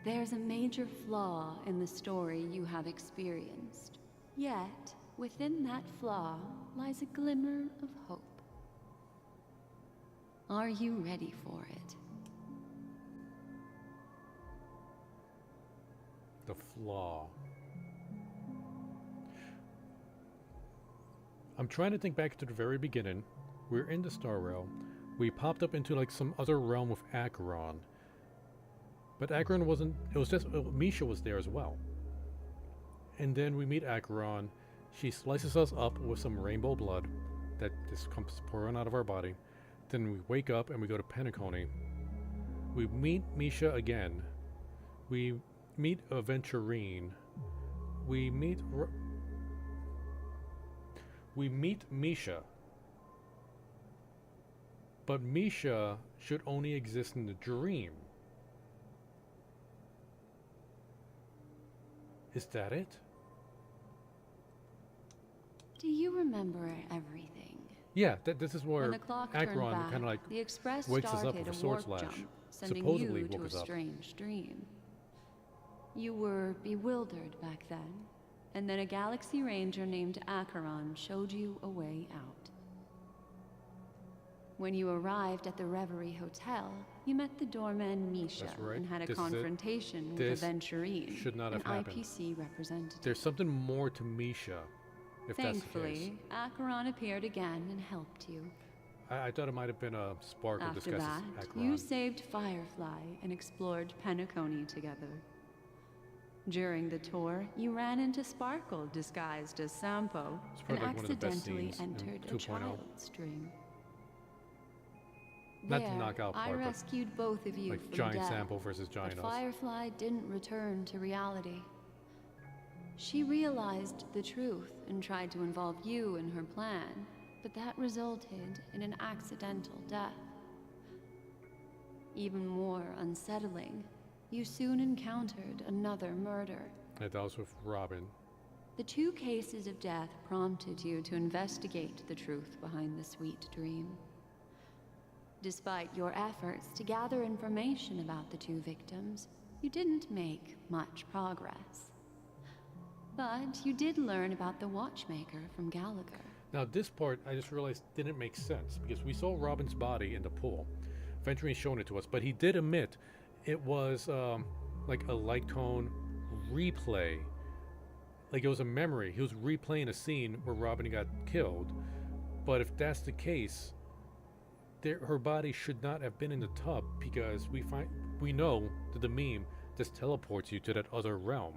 There's a major flaw in the story you have experienced. Yet, within that flaw lies a glimmer of hope. Are you ready for it? The flaw. I'm trying to think back to the very beginning. We're in the Star Realm. We popped up into like some other realm with Acheron. But Acheron wasn't... It was just... Misha was there as well. And then we meet Acheron. She slices us up with some rainbow blood that just comes pouring out of our body. Then we wake up and we go to Penacony. We meet Misha again. We meet Aventurine. We meet Misha. But Misha should only exist in the dream. Is that it? Do you remember everything? Yeah, this is where When the clock turned Acheron back, kind of like the Express wakes us up started with a a sword warp slash. jump, sending Supposedly you to woke a us up. strange dream. You were bewildered back then, and then a Galaxy Ranger named Acheron showed you a way out. When you arrived at the Reverie Hotel, you met the doorman Misha That's right. and had a This is it. confrontation with This Aventurine, should not an have happened. IPC representative. There's something more to Misha, if that's the case. Thankfully, Acheron appeared again and helped you. I thought it might have been a spark of After disguise that, as Acheron. you saved Firefly and explored Penacony together. During the tour, you ran into Sparkle disguised as Sampo It's and probably like one of the best accidentally scenes in entered a 2.0. child's dream. Not the There, knockout I part, but rescued both of you like from giant death, Sampo versus giant but us. Firefly didn't return to reality. She realized the truth and tried to involve you in her plan, but that resulted in an accidental death. Even more unsettling, you soon encountered another murder. Yeah, that was with Robin. The two cases of death prompted you to investigate the truth behind the sweet dream. Despite your efforts to gather information about the two victims, you didn't make much progress. But you did learn about the watchmaker from Gallagher. Now this part, I just realized didn't make sense, because we saw Robin's body in the pool. Venturing showing it to us, but he did admit it was like a light cone replay. Like it was a memory. He was replaying a scene where Robin got killed. But if that's the case, her body should not have been in the tub, because we know that the meme just teleports you to that other realm.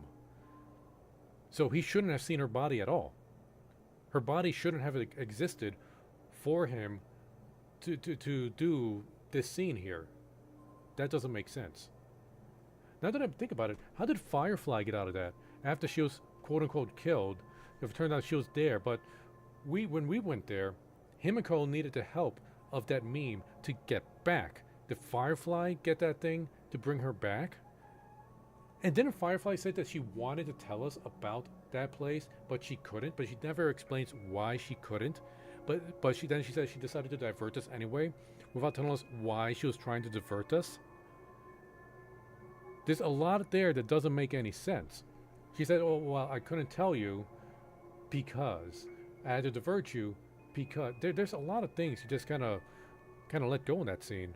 So he shouldn't have seen her body at all. Her body shouldn't have existed for him to do this scene here. That doesn't make sense. Now that I think about it, how did Firefly get out of that after she was quote-unquote killed? If it turned out she was there, but when we went there, Himiko needed the help of that meme to get back. Did Firefly get that thing to bring her back? And didn't Firefly say that she wanted to tell us about that place, but she couldn't? But she never explains why she couldn't. But she said she decided to divert us anyway, without telling us why she was trying to divert us. There's a lot there that doesn't make any sense. She said, "Oh well, I couldn't tell you because added the virtue, because there's a lot of things you just kind of let go in that scene.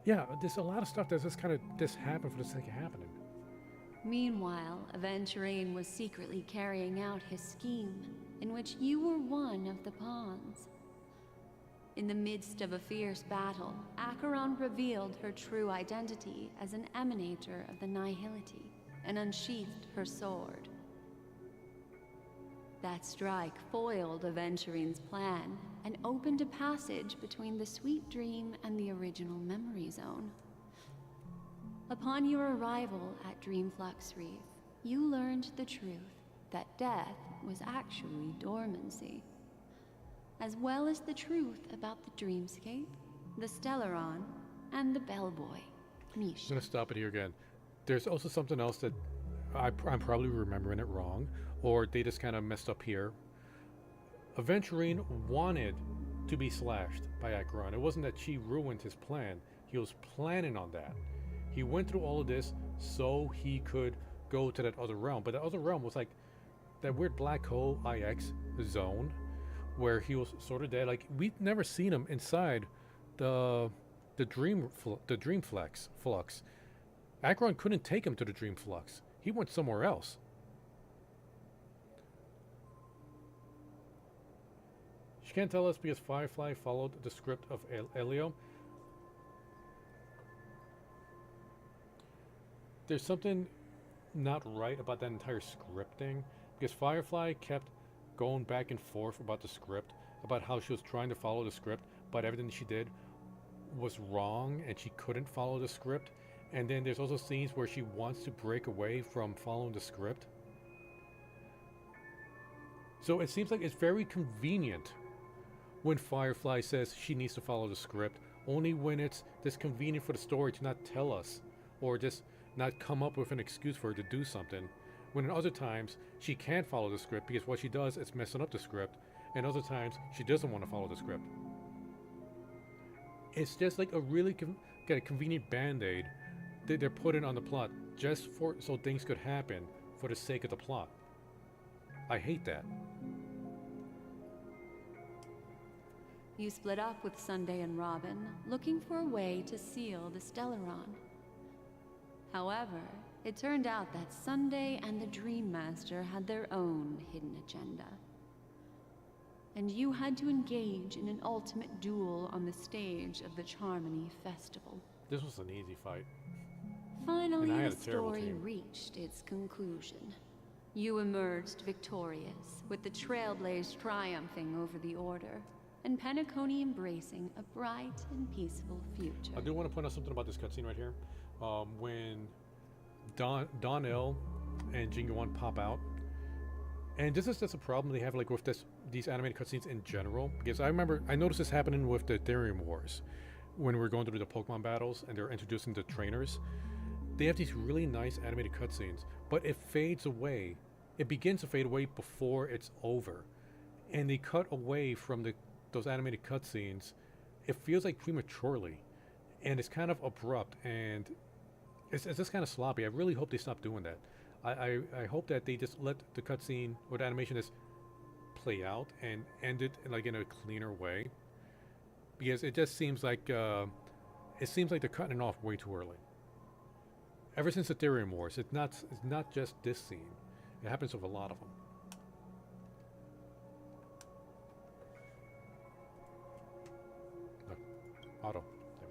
Yeah, there's a lot of stuff that's just kind of just happened for the sake of happening. Meanwhile, Aventurine was secretly carrying out his scheme, in which you were one of the pawns. In the midst of a fierce battle, Acheron revealed her true identity as an emanator of the Nihility and unsheathed her sword. That strike foiled Aventurine's plan and opened a passage between the Sweet Dream and the original Memory Zone. Upon your arrival at Dreamflux Reef, you learned the truth that death was actually dormancy, as well as the truth about the dreamscape, the Stellaron, and the bellboy, Misha. I'm gonna stop it here again. There's also something else that I'm probably remembering it wrong, or they just kind of messed up here. Aventurine wanted to be slashed by Acheron. It wasn't that she ruined his plan. He was planning on that. He went through all of this so he could go to that other realm. But the other realm was like that weird black hole IX zone where he was sort of dead. Like, we'd never seen him inside the dream flux. Acheron couldn't take him to the dream flux. He went somewhere else. She can't tell us because Firefly followed the script of Elio. There's something not right about that entire scripting, because Firefly kept going back and forth about the script, about how she was trying to follow the script, but everything she did was wrong and she couldn't follow the script. And then there's also scenes where she wants to break away from following the script. So it seems like it's very convenient when Firefly says she needs to follow the script, only when it's just convenient for the story to not tell us, or just not come up with an excuse for her to do something. When in other times, she can't follow the script because what she does is messing up the script, and other times, she doesn't want to follow the script. It's just like a really kind of convenient band-aid that they're putting on the plot just so things could happen for the sake of the plot. I hate that. You split up with Sunday and Robin, looking for a way to seal the Stellaron. However, it turned out that Sunday and the Dream Master had their own hidden agenda. And you had to engage in an ultimate duel on the stage of the Charmony Festival. This was an easy fight. Finally, And I had the a terrible story team. reached its conclusion. You emerged victorious, with the Trailblaze triumphing over the Order, and Penacony embracing a bright and peaceful future. I do want to point out something about this cutscene right here. When Donnell and Jingyuan pop out, and this is just a problem they have like with these animated cutscenes in general, because I noticed this happening with the Ethereum Wars when we were going through the Pokemon battles and they're introducing the trainers. They have these really nice animated cutscenes, but it fades away. It begins to fade away before it's over, and they cut away from those animated cutscenes. It feels like prematurely, and it's kind of abrupt, and it's just kind of sloppy. I really hope they stop doing that. I hope that they just let the cutscene or the animation just play out and end it in a cleaner way, because it just seems like they're cutting it off way too early. Ever since Ethereum Wars, it's not just this scene. It happens with a lot of them. Look, Otto.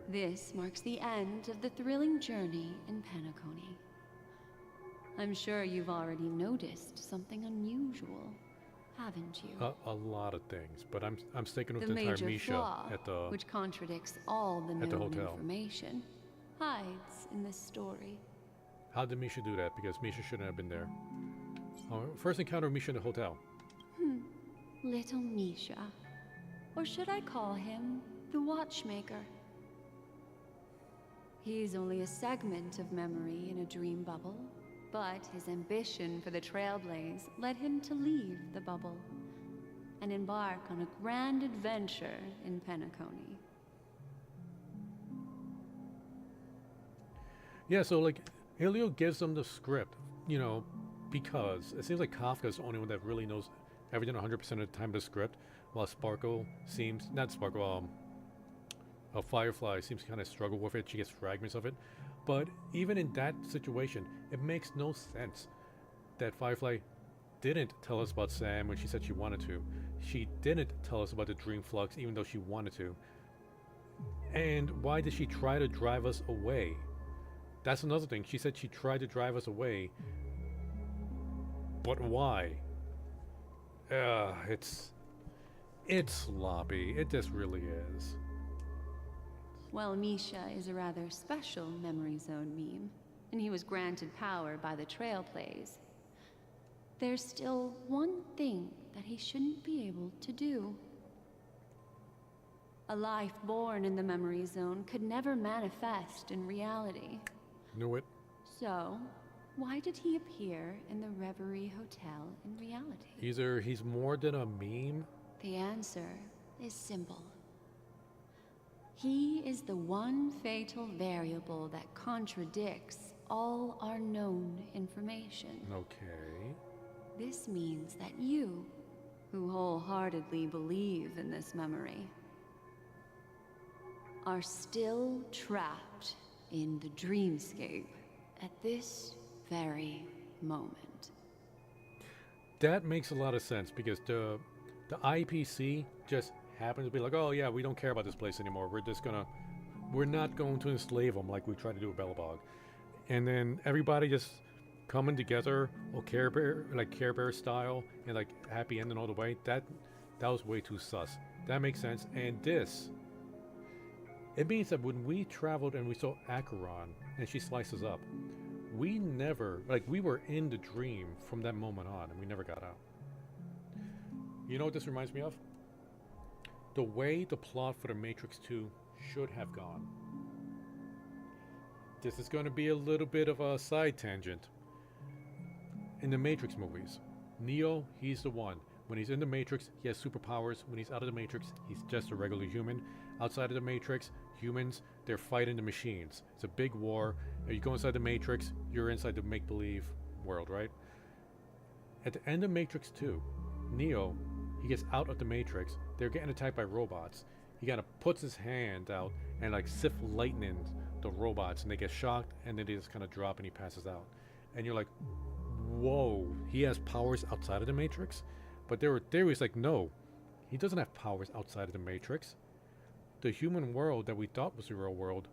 This marks the end of the thrilling journey in Penacony. I'm sure you've already noticed something unusual, haven't you? A lot of things, but I'm sticking with The the entire major Misha flaw, at the which contradicts all the at the known hotel. information, hides in this story. How did Misha do that? Because Misha shouldn't have been there. First encounter of Misha in the hotel. Little Misha. Or should I call him the Watchmaker? He's only a segment of memory in a dream bubble, but his ambition for the Trailblaze led him to leave the bubble and embark on a grand adventure in Penacony. Yeah, so like Helio gives them the script, because it seems like Kafka's the only one that really knows everything 100% of the time of the script, while Sparkle seems, not Sparkle, Firefly seems to kind of struggle with it. She gets fragments of it. But even in that situation, it makes no sense that Firefly didn't tell us about Sam when she said she wanted to. She didn't tell us about the Dream Flux even though she wanted to. And why did she try to drive us away? That's another thing. She said she tried to drive us away. But why? It's sloppy. It just really is. Well, Misha is a rather special Memory Zone meme, and he was granted power by the Trail Plays. There's still one thing that he shouldn't be able to do. A life born in the Memory Zone could never manifest in reality. Knew it. So, why did he appear in the Reverie Hotel in reality? Either he's more than a meme. The answer is simple. He is the one fatal variable that contradicts all our known information. Okay. This means that you, who wholeheartedly believe in this memory, are still trapped in the dreamscape at this very moment. That makes a lot of sense because the IPC just happens to be like, oh yeah, we don't care about this place anymore. We're not going to enslave them like we tried to do with Bellabog. And then everybody just coming together, Care Bear style, and like happy ending all the way. That was way too sus. That makes sense. And it means that when we traveled and we saw Acheron and she slices up, we were in the dream from that moment on, and we never got out. You know what this reminds me of? The way the plot for The Matrix 2 should have gone. This is going to be a little bit of a side tangent. In the Matrix movies, Neo, he's the one. When he's in the Matrix, he has superpowers. When he's out of the Matrix, he's just a regular human. Outside of the Matrix, humans, they're fighting the machines. It's a big war. You go inside the Matrix, you're inside the make-believe world, right? At the end of Matrix 2, Neo, he gets out of the Matrix. They're getting attacked by robots. He kind of puts his hand out and like Sith lightnings the robots, and they get shocked, and then they just kind of drop and he passes out. And you're like, whoa, he has powers outside of the Matrix? But there were theories like, no, he doesn't have powers outside of the Matrix. The human world that we thought was the real world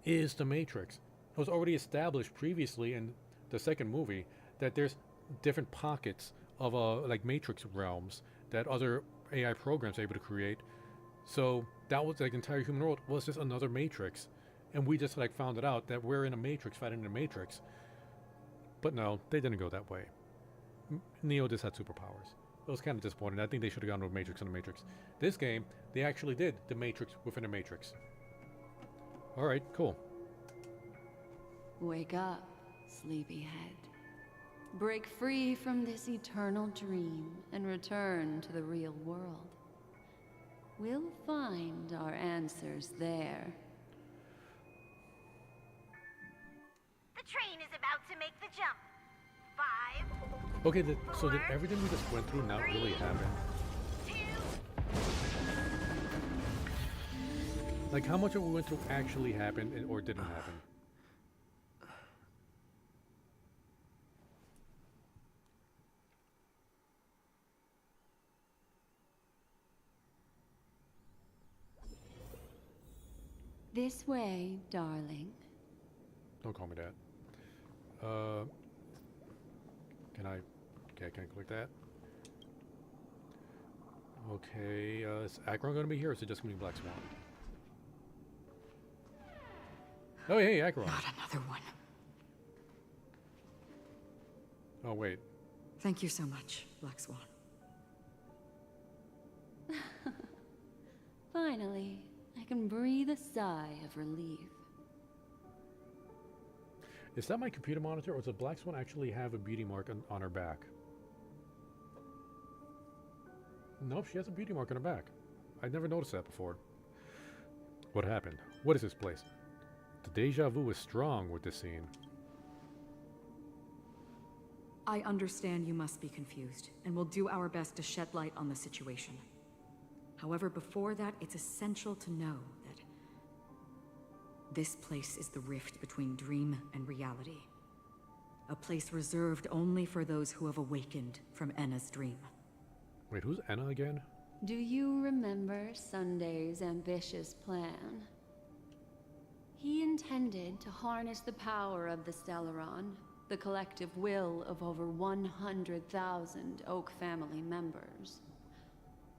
is the Matrix. It was already established previously in the second movie that there's different pockets of like Matrix realms that other AI programs are able to create. So that was like the entire human world was just another Matrix, and we just like found it out that we're in a Matrix fighting in a Matrix. But no, they didn't go that way. Neo just had superpowers. It was kind of disappointing. I think they should have gone with Matrix on the Matrix. This game, they actually did the Matrix within a Matrix. All right, cool. Wake up, sleepyhead. Break free from this eternal dream and return to the real world. We'll find our answers there. The train is about to make the jump. 5. Okay, so did everything we just went through not really happen? 2. Like, how much of what we went through actually happened or didn't happen? This way, darling. Don't call me that. Can I click that? Okay, is Acheron going to be here, or is it just going to be Black Swan? Oh, hey, Acheron. Not another one. Oh, wait. Thank you so much, Black Swan. Finally, I can breathe a sigh of relief. Is that my computer monitor, or does Black Swan actually have a beauty mark on her back? Nope, she has a beauty mark on her back. I'd never noticed that before. What happened? What is this place? The deja vu is strong with this scene. I understand you must be confused, and we'll do our best to shed light on the situation. However, before that, it's essential to know that this place is the rift between dream and reality. A place reserved only for those who have awakened from Enna's dream. Wait, who's Enna again? Do you remember Sunday's ambitious plan? He intended to harness the power of the Stellaron, the collective will of over 100,000 Oak family members,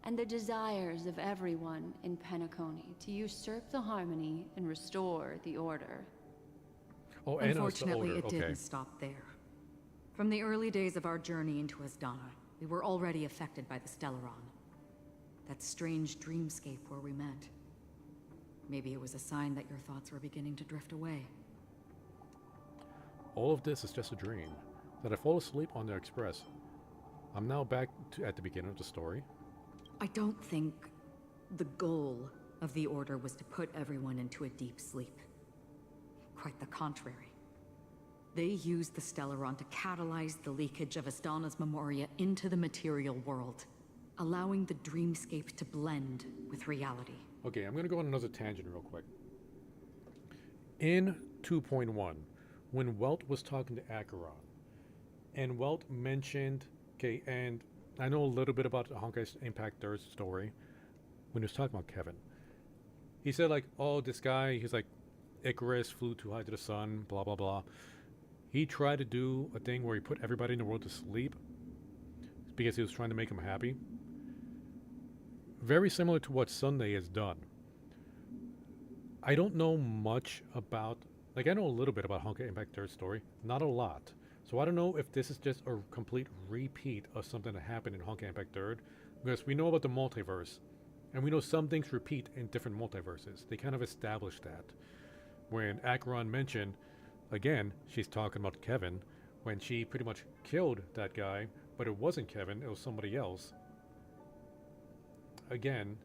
and the desires of everyone in Penacony to usurp the harmony and restore the order. Oh, Enna's the Unfortunately, older. it didn't stop there. From the early days of our journey into Asdana, we were already affected by the Stellaron. That strange dreamscape where we met. Maybe it was a sign that your thoughts were beginning to drift away. All of this is just a dream. That I fall asleep on the Express. I'm now back at the beginning of the story. I don't think the goal of the Order was to put everyone into a deep sleep. Quite the contrary. They used the Stellaron to catalyze the leakage of Asdana's Memoria into the material world, allowing the dreamscape to blend with reality. Okay, I'm gonna go on another tangent real quick. In 2.1, when Welt was talking to Acheron, and Welt mentioned, okay, and I know a little bit about the Honkai Impact Third story, when he was talking about Kevin. He said like, oh, this guy, he's like, Icarus flew too high to the sun, blah, blah, blah. He tried to do a thing where he put everybody in the world to sleep because he was trying to make them happy. Very similar to what Sunday has done. I don't know much about, like I know a little bit about Honkai Impact Third story, not a lot. So I don't know if this is just a complete repeat of something that happened in Honkai Impact Third, because we know about the multiverse, and we know some things repeat in different multiverses. They kind of established that. When Acheron mentioned, again, she's talking about Kevin, when she pretty much killed that guy, but it wasn't Kevin, it was somebody else. Again,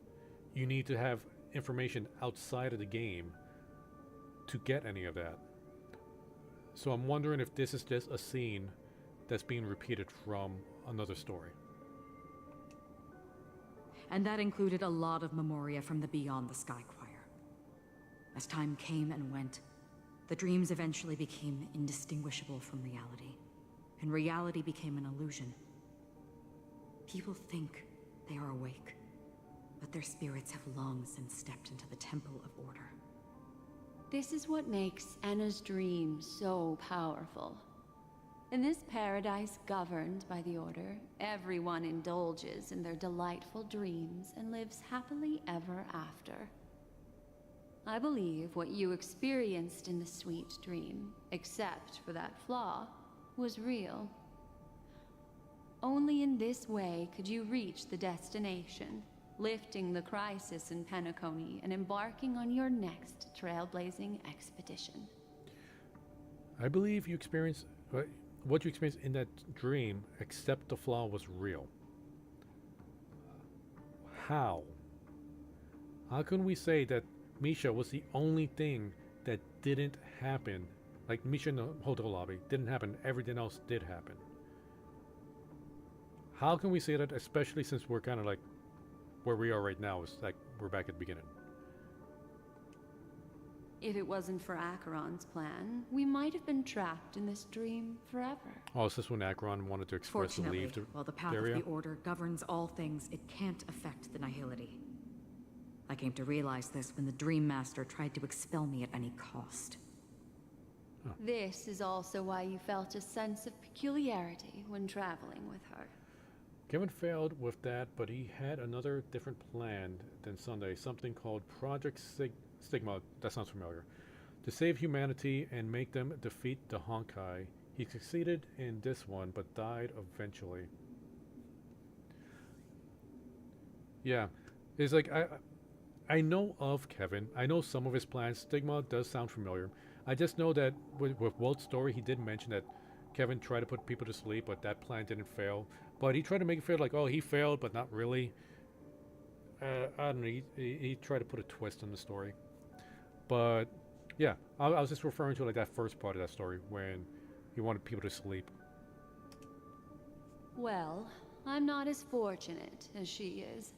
you need to have information outside of the game to get any of that. So I'm wondering if this is just a scene that's being repeated from another story. And that included a lot of Memoria from the Beyond the Sky Choir. As time came and went, the dreams eventually became indistinguishable from reality, and reality became an illusion. People think they are awake, but their spirits have long since stepped into the Temple of Order. This is what makes Enna's dream so powerful. In this paradise governed by the Order, everyone indulges in their delightful dreams and lives happily ever after. I believe what you experienced in the sweet dream, except for that flaw, was real. Only in this way could you reach the destination, lifting the crisis in Penacony and embarking on your next trailblazing expedition. I believe you experienced what you experienced in that dream, except the flaw was real. How? How can we say that Misha was the only thing that didn't happen? Like Misha in the hotel lobby didn't happen, everything else did happen. How can we say that, especially since we're kind of like where we are right now, is like we're back at the beginning? If it wasn't for Acheron's plan, we might have been trapped in this dream forever. Oh, is this when Acheron wanted to express the leave to while the path area? of the Order governs all things, it can't affect the Nihility. I came to realize this when the Dream Master tried to expel me at any cost. This is also why you felt a sense of peculiarity when traveling with her. Kevin failed with that, but he had another different plan than Sunday, something called Project Stigma, that sounds familiar, to save humanity and make them defeat the Honkai. He succeeded in this one, but died eventually. Yeah, it's like, I know of Kevin, I know some of his plans. Stigma does sound familiar. I just know that with Walt's story, he did mention that Kevin tried to put people to sleep, but that plan didn't fail. But he tried to make it feel like, oh, he failed, but not really. I don't know, he tried to put a twist in the story. But, yeah, I was just referring to like that first part of that story when he wanted people to sleep. Well, I'm not as fortunate as she is.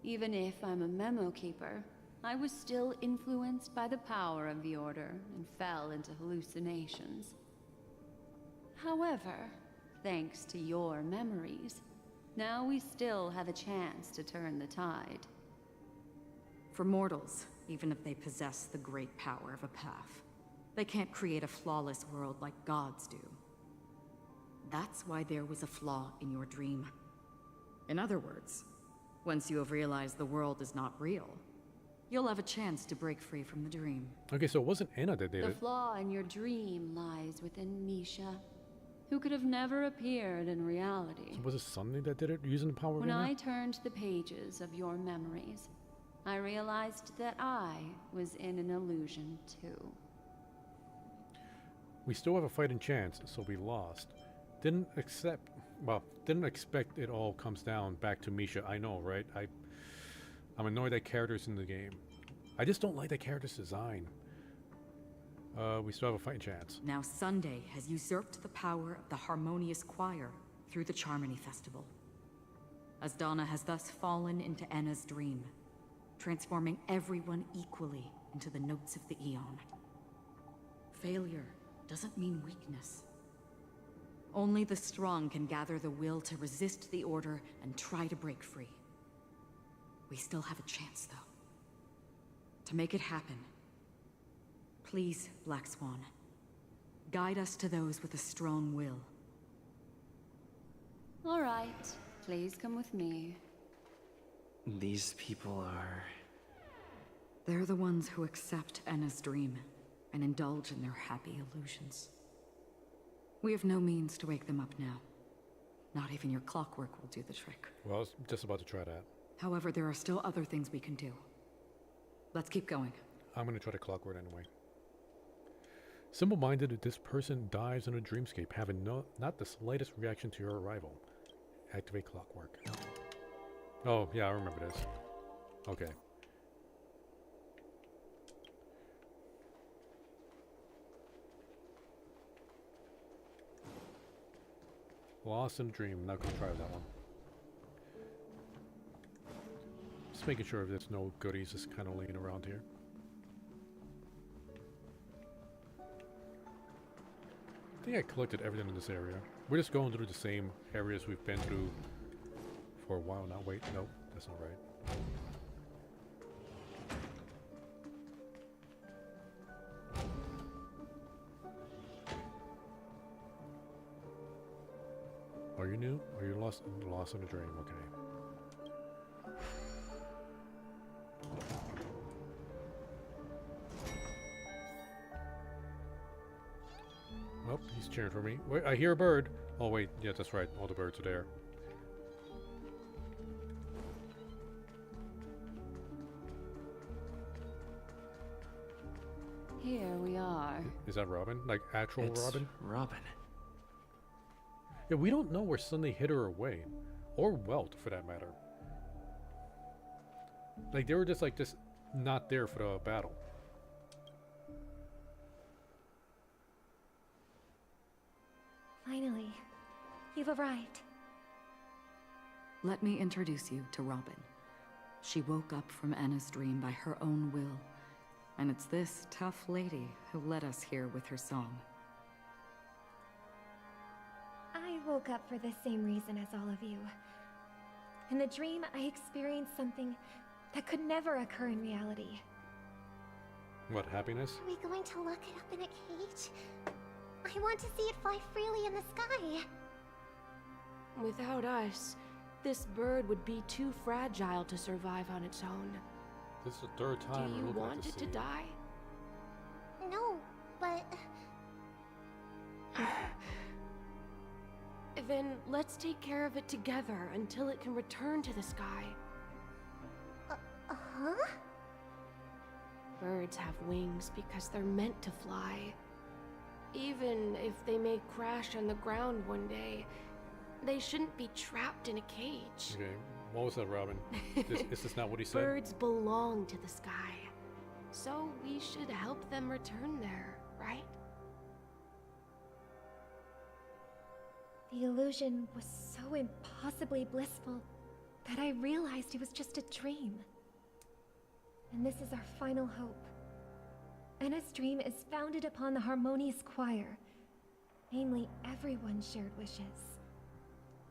Even if I'm a memo keeper, I was still influenced by the power of the Order and fell into hallucinations. However, thanks to your memories, now we still have a chance to turn the tide. For mortals, even if they possess the great power of a path, they can't create a flawless world like gods do. That's why there was a flaw in your dream. In other words, once you have realized the world is not real, you'll have a chance to break free from the dream. Okay, so it wasn't Anna that did The it. flaw in your dream lies within Misha, who could have never appeared in reality. So was it Sunday that did it using the power of When Anna? I turned the pages of your memories, I realized that I was in an illusion too. We still have a fighting chance, so we lost. Didn't expect it all comes down back to Misha. I know, right? I'm annoyed at characters in the game. I just don't like the character's design. We still have a fighting chance. Now Sunday has usurped the power of the Harmonious Choir through the Charmony Festival. Asdana has thus fallen into Enna's dream, transforming everyone equally into the notes of the Eon. Failure doesn't mean weakness. Only the strong can gather the will to resist the Order and try to break free. We still have a chance, though. To make it happen, please, Black Swan, guide us to those with a strong will. All right, please come with me. These people are... They're the ones who accept Enna's dream and indulge in their happy illusions. We have no means to wake them up now. Not even your clockwork will do the trick. Well, I was just about to try that. However, there are still other things we can do. Let's keep going. I'm going to try the clockwork anyway. Simple-minded that this person dives in a dreamscape, having not the slightest reaction to your arrival. Activate clockwork. Oh, yeah, I remember this. Okay. Lost in a dream. Not gonna try that one. Just making sure there's no goodies just kind of laying around here. I think I collected everything in this area. We're just going through the same areas we've been through for a while now. Wait, no, that's not right. Are you new? Are you lost in a dream? Okay. Oh, he's cheering for me. Wait, I hear a bird. Oh wait, yeah, that's right. All the birds are there. Here we are. Is that Robin? Like actual Robin? Robin. Yeah, we don't know where Sunday hid her away. Or Welt, for that matter. Like, they were just not there for the battle. Finally, you've arrived. Let me introduce you to Robin. She woke up from Anna's dream by her own will, and it's this tough lady who led us here with her song. I woke up for the same reason as all of you. In the dream, I experienced something that could never occur in reality. What, happiness? Are we going to lock it up in a cage? I want to see it fly freely in the sky. Without us, this bird would be too fragile to survive on its own. This is the third time Do you want it to die? No, but... Then let's take care of it together until it can return to the sky. Huh? Birds have wings because they're meant to fly. Even if they may crash on the ground one day, they shouldn't be trapped in a cage. Okay, what was that, Robin? Is this not what he said? Birds belong to the sky, so we should help them return there, right? The illusion was so impossibly blissful that I realized it was just a dream. And this is our final hope. Enna's dream is founded upon the harmonious choir, namely everyone's shared wishes.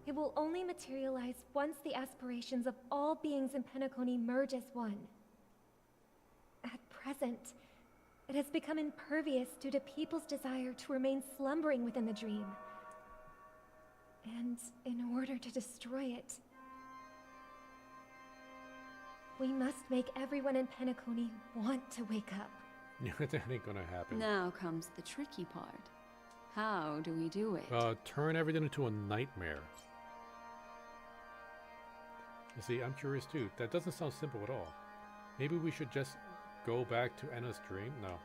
It will only materialize once the aspirations of all beings in Penacony merge as one. At present, it has become impervious due to people's desire to remain slumbering within the dream. And in order to destroy it, we must make everyone in Penacony want to wake up. That ain't gonna happen. Now comes the tricky part. How do we do it? Turn everything into a nightmare. You see, I'm curious too. That doesn't sound simple at all. Maybe we should just go back to Enna's dream? No.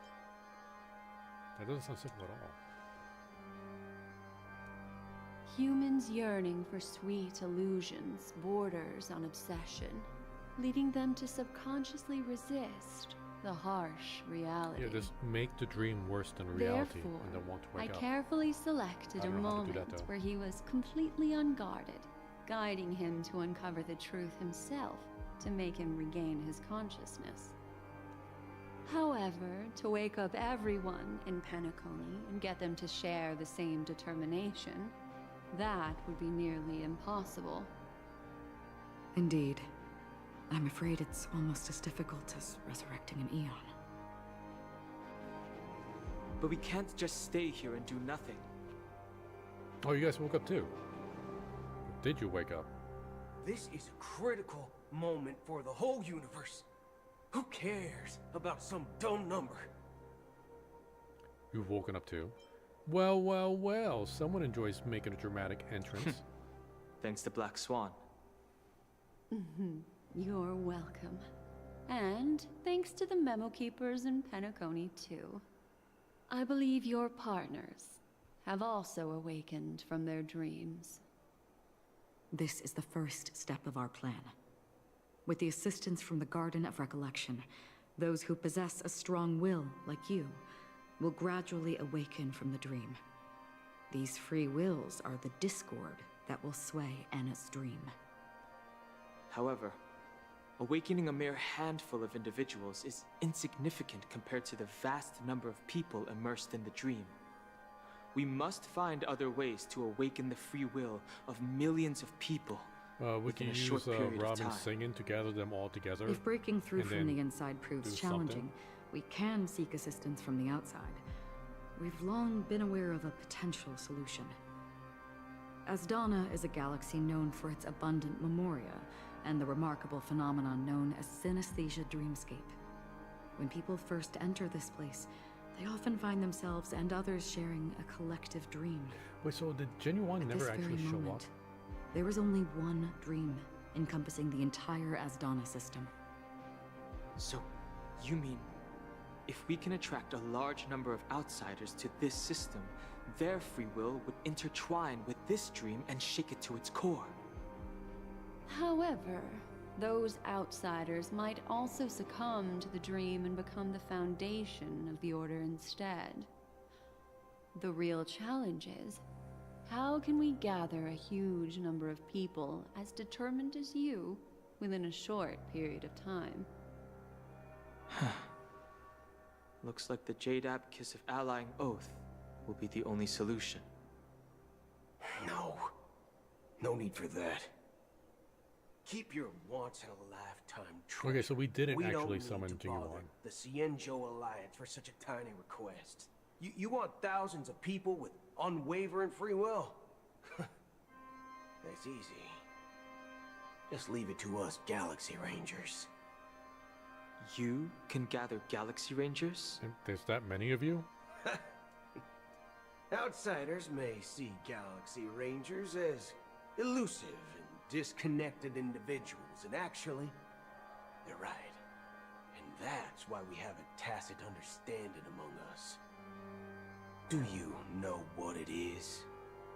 That doesn't sound simple at all. Humans yearning for sweet illusions borders on obsession, leading them to subconsciously resist the harsh reality. Yeah, just make the dream worse than reality Therefore, and then want to wake I up. carefully selected a I don't know how to do moment that, though. where he was completely unguarded, guiding him to uncover the truth himself to make him regain his consciousness. However, to wake up everyone in Penacony and get them to share the same determination, that would be nearly impossible. Indeed. I'm afraid it's almost as difficult as resurrecting an Eon. But we can't just stay here and do nothing. Oh, you guys woke up too? Did you wake up? This is a critical moment for the whole universe. Who cares about some dumb number? You've woken up too? Well, well, well. Someone enjoys making a dramatic entrance. Thanks to Black Swan. You're welcome. And thanks to the memo keepers in Penacony too. I believe your partners have also awakened from their dreams. This is the first step of our plan. With the assistance from the Garden of Recollection, those who possess a strong will, like you, will gradually awaken from the dream. These free wills are the discord that will sway Enna's dream. However, awakening a mere handful of individuals is insignificant compared to the vast number of people immersed in the dream. We must find other ways to awaken the free will of millions of people. We within can a short use period of Robin time. singing to gather them all together. If breaking through and from then the inside proves do challenging, something. we can seek assistance from the outside. We've long been aware of a potential solution. Asdana is a galaxy known for its abundant memoria and the remarkable phenomenon known as synesthesia dreamscape. When people first enter this place, they often find themselves and others sharing a collective dream. Wait, so did Genuine At never this actually very show up? moment, there is only one dream encompassing the entire Asdana system. So, you mean, if we can attract a large number of outsiders to this system, their free will would intertwine with this dream and shake it to its core? However, those outsiders might also succumb to the dream and become the foundation of the Order instead. The real challenge is, how can we gather a huge number of people as determined as you within a short period of time? Looks like the Jade Abacus of Allying Oath will be the only solution. No. No need for that. Keep your once-in-a-lifetime trip. Okay, so we didn't We don't actually need summon to Genuine. bother the Cienjo Alliance for such a tiny request. You want thousands of people with unwavering free will? That's easy. Just leave it to us Galaxy Rangers. You can gather Galaxy Rangers? And there's that many of you? Outsiders may see Galaxy Rangers as elusive and disconnected individuals, and actually, they're right. And that's why we have a tacit understanding among us. Do you know what it is,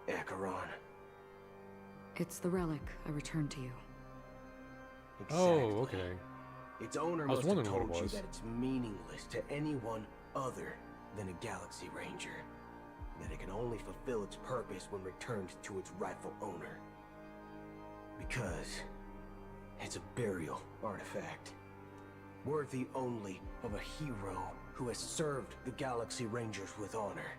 Acheron? It's the relic I returned to you. Oh, okay. Its owner I was must have wondering what it told you was. that it's meaningless to anyone other than a Galaxy Ranger. that it can only fulfill its purpose when returned to its rightful owner. Because it's a burial artifact, worthy only of a hero who has served the Galaxy Rangers with honor.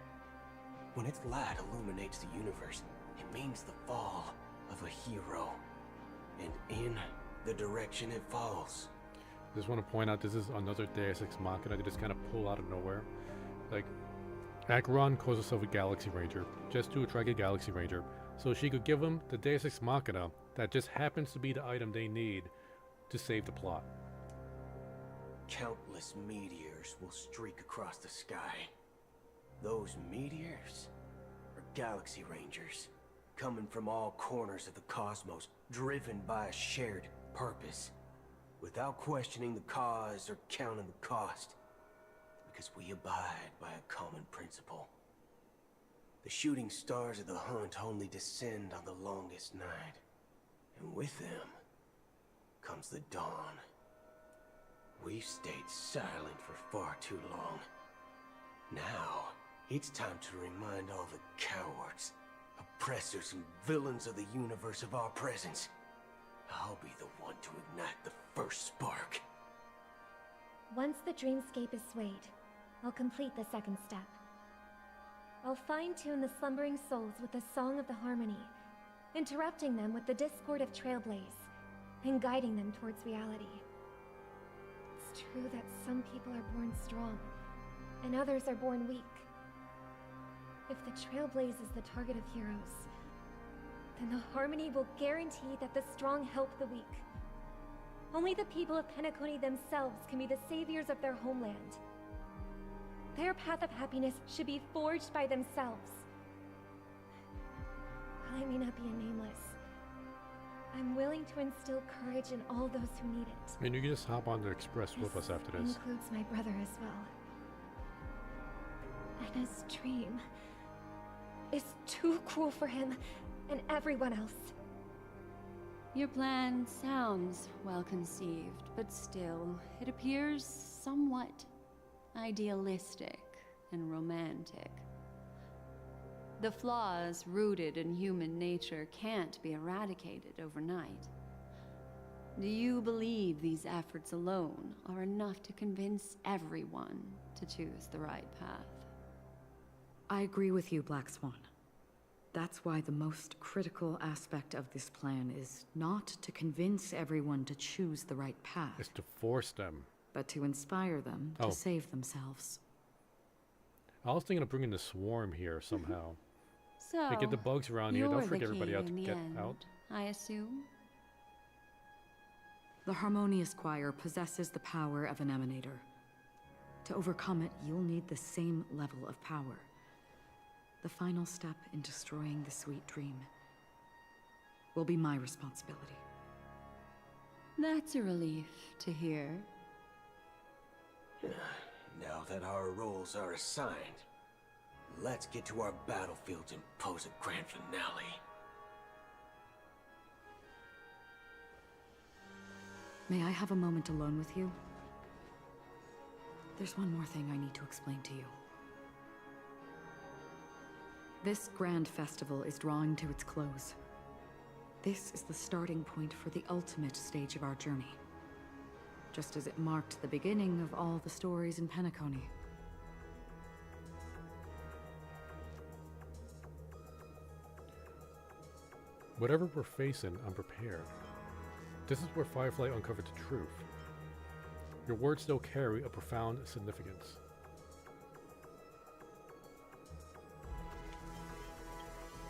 When its light illuminates the universe, it means the fall of a hero. And in the direction it falls. Just want to point out this is another Deus Ex Machina they just kind of pull out of nowhere. Like, Acheron calls herself a Galaxy Ranger just to attract a Galaxy Ranger, so she could give them the Deus Ex Machina that just happens to be the item they need to save the plot. Countless meteors will streak across the sky. Those meteors are Galaxy Rangers, coming from all corners of the cosmos, driven by a shared purpose, without questioning the cause or counting the cost, because we abide by a common principle. The shooting stars of the hunt only descend on the longest night, and with them comes the dawn. We've stayed silent for far too long. Now, it's time to remind all the cowards, oppressors and villains of the universe of our presence. I'll be the one to ignite the first spark. Once the dreamscape is swayed, I'll complete the second step. I'll fine-tune the slumbering souls with the Song of the Harmony, interrupting them with the discord of Trailblaze, and guiding them towards reality. It's true that some people are born strong, and others are born weak. If the Trailblaze is the target of heroes, then the Harmony will guarantee that the strong help the weak. Only the people of Penacony themselves can be the saviors of their homeland. Their path of happiness should be forged by themselves. While I may not be a nameless, I'm willing to instill courage in all those who need it. I mean, you can just hop on the express with us after this. Includes my brother as well. And his dream is too cruel for him and everyone else. Your plan sounds well conceived, but still, it appears somewhat idealistic and romantic. The flaws rooted in human nature can't be eradicated overnight. Do you believe these efforts alone are enough to convince everyone to choose the right path? I agree with you, Black Swan. That's why the most critical aspect of this plan is not to convince everyone to choose the right path. It's to force them. But to inspire them to save themselves. I was thinking of bringing the swarm here somehow. So, They get the bugs around here. They'll freak everybody out to get out. I assume? The Harmonious Choir possesses the power of an emanator. To overcome it, you'll need the same level of power. The final step in destroying the sweet dream will be my responsibility. That's a relief to hear. Now that our roles are assigned, let's get to our battlefields and pose a grand finale. May I have a moment alone with you? There's one more thing I need to explain to you. This grand festival is drawing to its close. This is the starting point for the ultimate stage of our journey. Just as it marked the beginning of all the stories in Penacony. Whatever we're facing, I'm prepared. This is where Firefly uncovered the truth. Your words still carry a profound significance.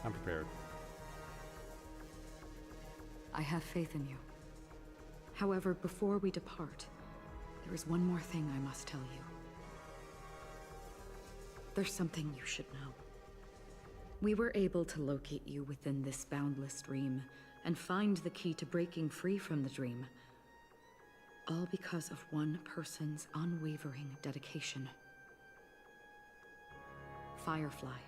I'm prepared. I have faith in you. However, before we depart, there is one more thing I must tell you. There's something you should know. We were able to locate you within this boundless dream and find the key to breaking free from the dream. All because of one person's unwavering dedication. Firefly.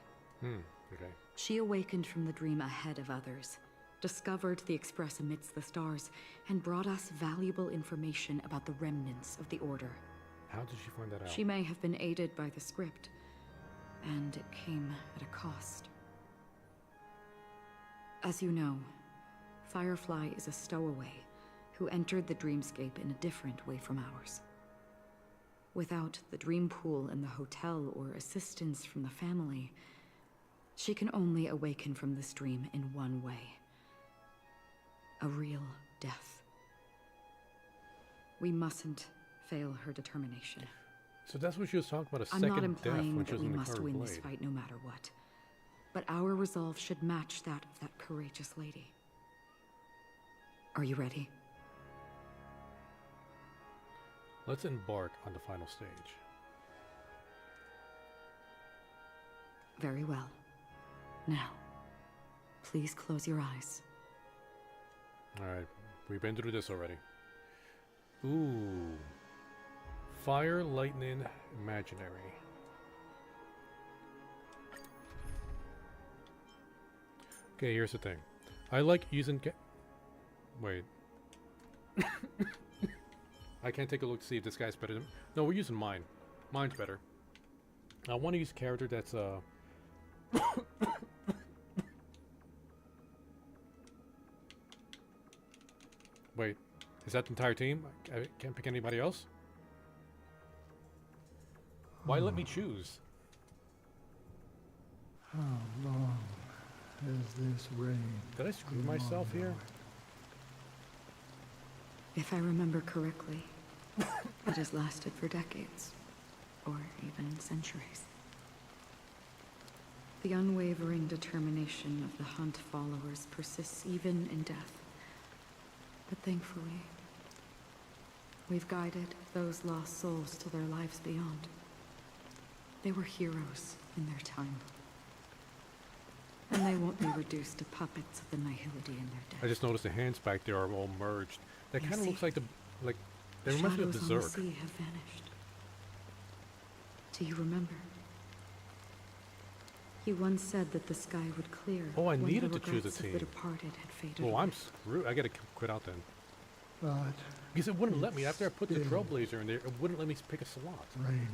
Okay. She awakened from the dream ahead of others, discovered the Express amidst the stars, and brought us valuable information about the remnants of the Order. How did she find that out? She may have been aided by the script, And it came at a cost. As you know, Firefly is a stowaway who entered the dreamscape in a different way from ours. Without the dream pool in the hotel or assistance from the family, she can only awaken from this dream in one way. A real death. We mustn't fail her determination. So that's what she was talking about, a I'm second not death implying when she that was we in the must curved win blade. this fight no matter what. But our resolve should match that of that courageous lady. Are you ready? Let's embark on the final stage. Very well. Now, please close your eyes. Alright, we've been through this already. Ooh. Fire, lightning, imaginary. Okay, here's the thing. I like using wait. I can't take a look to see if this guy's better than... No, we're using mine. Mine's better. I want to use a character that's, Wait, is that the entire team? I can't pick anybody else? Why let me choose? How long has this rain? Did I screw myself here? If I remember correctly, it has lasted for decades, or even centuries. The unwavering determination of the Hunt followers persists even in death. But thankfully, we've guided those lost souls to their lives beyond. They were heroes in their time. And they won't be reduced to puppets of the Nihility in their death. I just noticed the hands back there are all merged. That You kind of see, looks like they reminds me of shadows on the Berserk. sea have vanished. Do you remember? He once said that the sky would clear. Oh, I when needed the to choose a regrets of team. the departed had faded Well, away. I'm screwed. I gotta quit out then. But Because it wouldn't let me. After I put the it's Trailblazer in there, it wouldn't let me pick a slot. raining.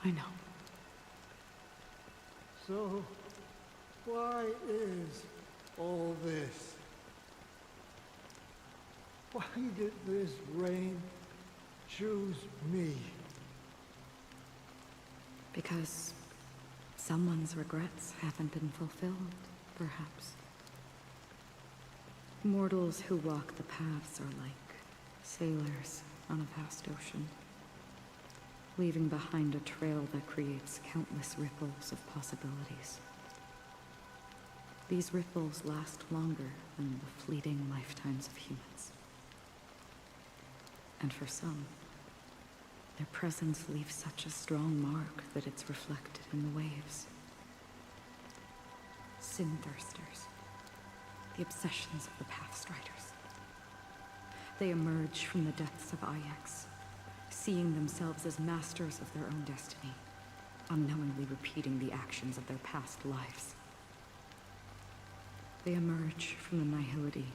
I know. So, why is all this? Why did this rain choose me? Because someone's regrets haven't been fulfilled, perhaps. Mortals who walk the paths are like sailors on a vast ocean, leaving behind a trail that creates countless ripples of possibilities. These ripples last longer than the fleeting lifetimes of humans. And for some, their presence leaves such a strong mark that it's reflected in the waves. Sin-thirsters, the obsessions of the Pathstriders. They emerge from the depths of Ix, seeing themselves as masters of their own destiny, unknowingly repeating the actions of their past lives. They emerge from the Nihility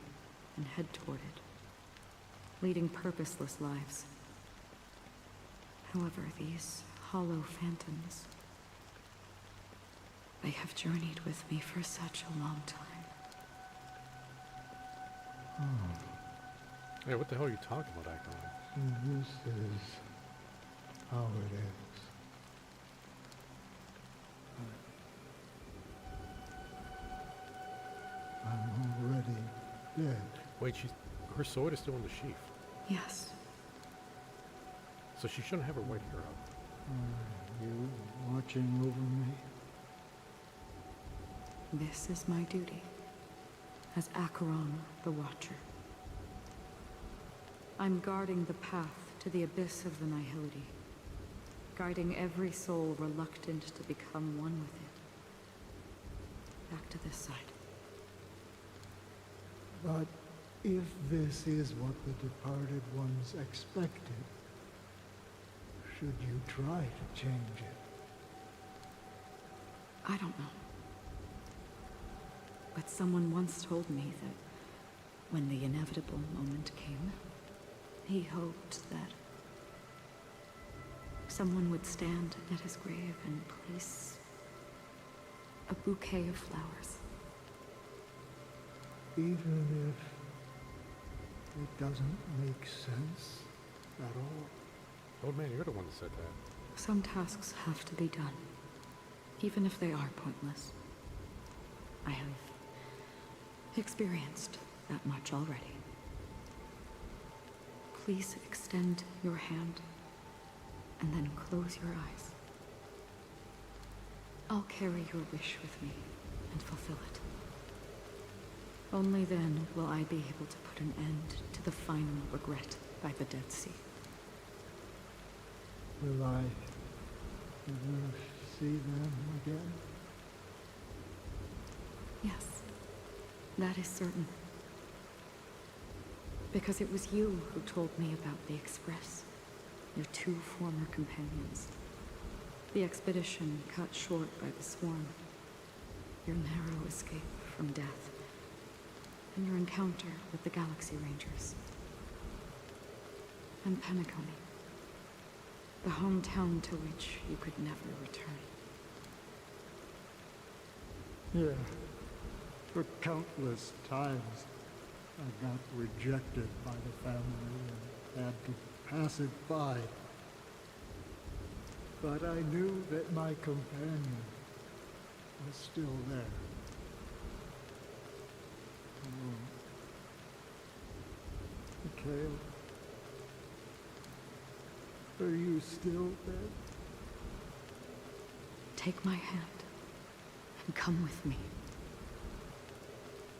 and head toward it, leading purposeless lives. However, these hollow phantoms, they have journeyed with me for such a long time. Hey, what the hell are you talking about, Acton? And this is how it is. I'm already dead. Wait, her sword is still in the sheath. Yes. So she shouldn't have her white hair up. Are you watching over me? This is my duty, as Acheron the Watcher. I'm guarding the path to the abyss of the Nihility, guiding every soul reluctant to become one with it. Back to this side. But if this is what the departed ones expected, should you try to change it? I don't know. But someone once told me that when the inevitable moment came, he hoped that someone would stand at his grave and place a bouquet of flowers. Even if it doesn't make sense at all. Old man, you're the one that said that. Some tasks have to be done, even if they are pointless. I have experienced that much already. Please extend your hand and then close your eyes. I'll carry your wish with me and fulfill it. Only then will I be able to put an end to the final regret by the Dead Sea. Will I ever see them again? Yes, that is certain. Because it was you who told me about the Express, your two former companions. The expedition cut short by the swarm, your narrow escape from death, and your encounter with the Galaxy Rangers. And Penacony, the hometown to which you could never return. Yeah. For countless times, I got rejected by the family and had to pass it by. But I knew that my companion was still there. Mikhail, are you still there? Take my hand and come with me.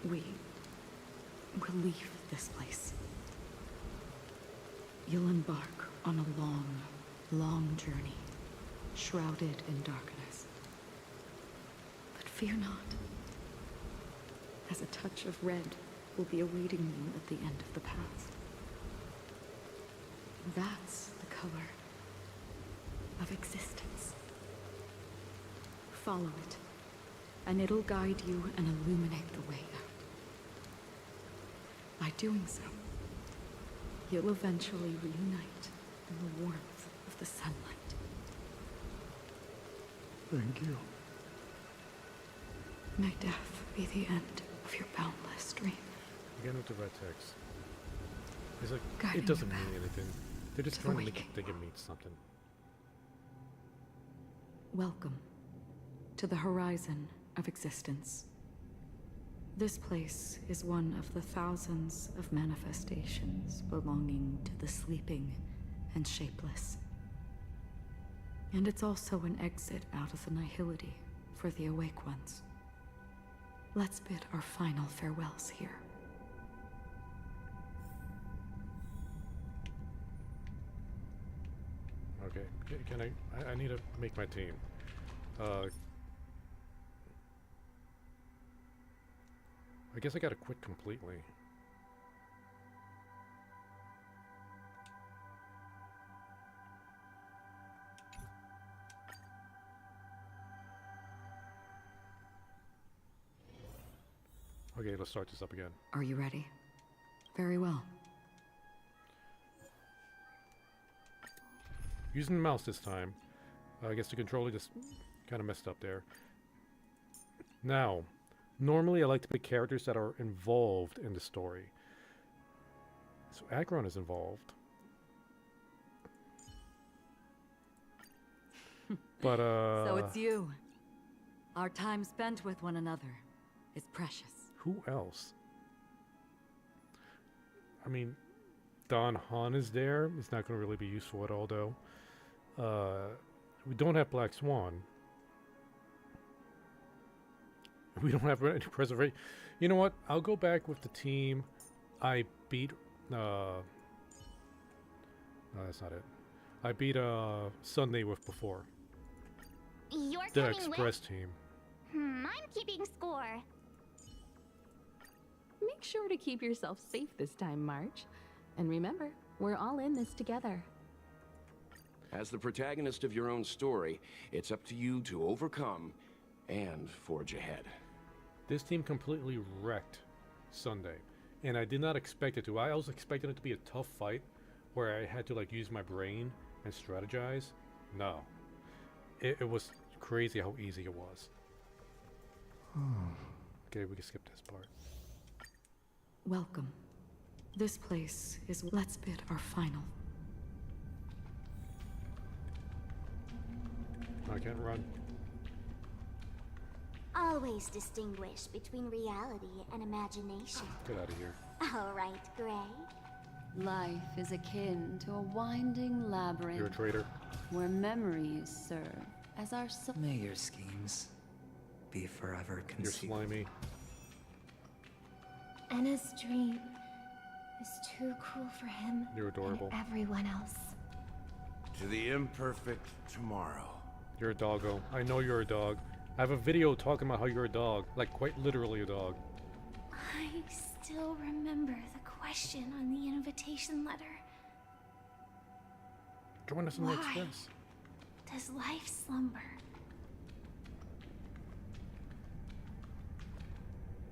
We will leave this place. You'll embark on a long, long journey, shrouded in darkness. But fear not, as a touch of red will be awaiting you at the end of the path. That's the color of existence. Follow it, and it'll guide you and illuminate the way out. By doing so, you'll eventually reunite in the warmth of the sunlight. Thank you. May death be the end of your boundless dream. Again with the red text. It's like, Guiding it doesn't your mean path anything. They're just to trying the to make you waking think it means something. Welcome to the horizon of existence. This place is one of the thousands of manifestations belonging to the sleeping and shapeless. And it's also an exit out of the nihility for the awake ones. Let's bid our final farewells here. Okay, can I need to make my team. I guess I gotta quit completely. Okay, let's start this up again. Are you ready? Very well. Using the mouse this time. I guess the controller just kind of messed up there. Now, normally I like to pick characters that are involved in the story. So Agron is involved. But So it's you. Our time spent with one another is precious. Who else? I mean, Don Han is there. It's not going to really be useful at all, though. We don't have Black Swan. We don't have any preservation. You know what? I'll go back with the team I beat. No, that's not it. I beat Sunday with before. You're The coming Express with? team. I'm keeping score. Make sure to keep yourself safe this time, March. And remember, we're all in this together. As the protagonist of your own story, it's up to you to overcome and forge ahead. This team completely wrecked Sunday, and I did not expect it to. I was expecting it to be a tough fight where I had to like use my brain and strategize, No. It was crazy how easy it was. Okay, we can skip this part. Welcome. This place is, let's bid, our final. I can't run. Always distinguish between reality and imagination. Get out of here. All right, Gray. Life is akin to a winding labyrinth. You're a traitor. Where memories serve as our May your schemes be forever You're concealed. slimy. Anna's dream is too cruel for him You're adorable. and everyone else. To the imperfect tomorrow. You're a doggo. I know you're a dog. I have a video talking about how you're a dog. Like, quite literally a dog. I still remember the question on the invitation letter. Join us in the Why Express. does life slumber?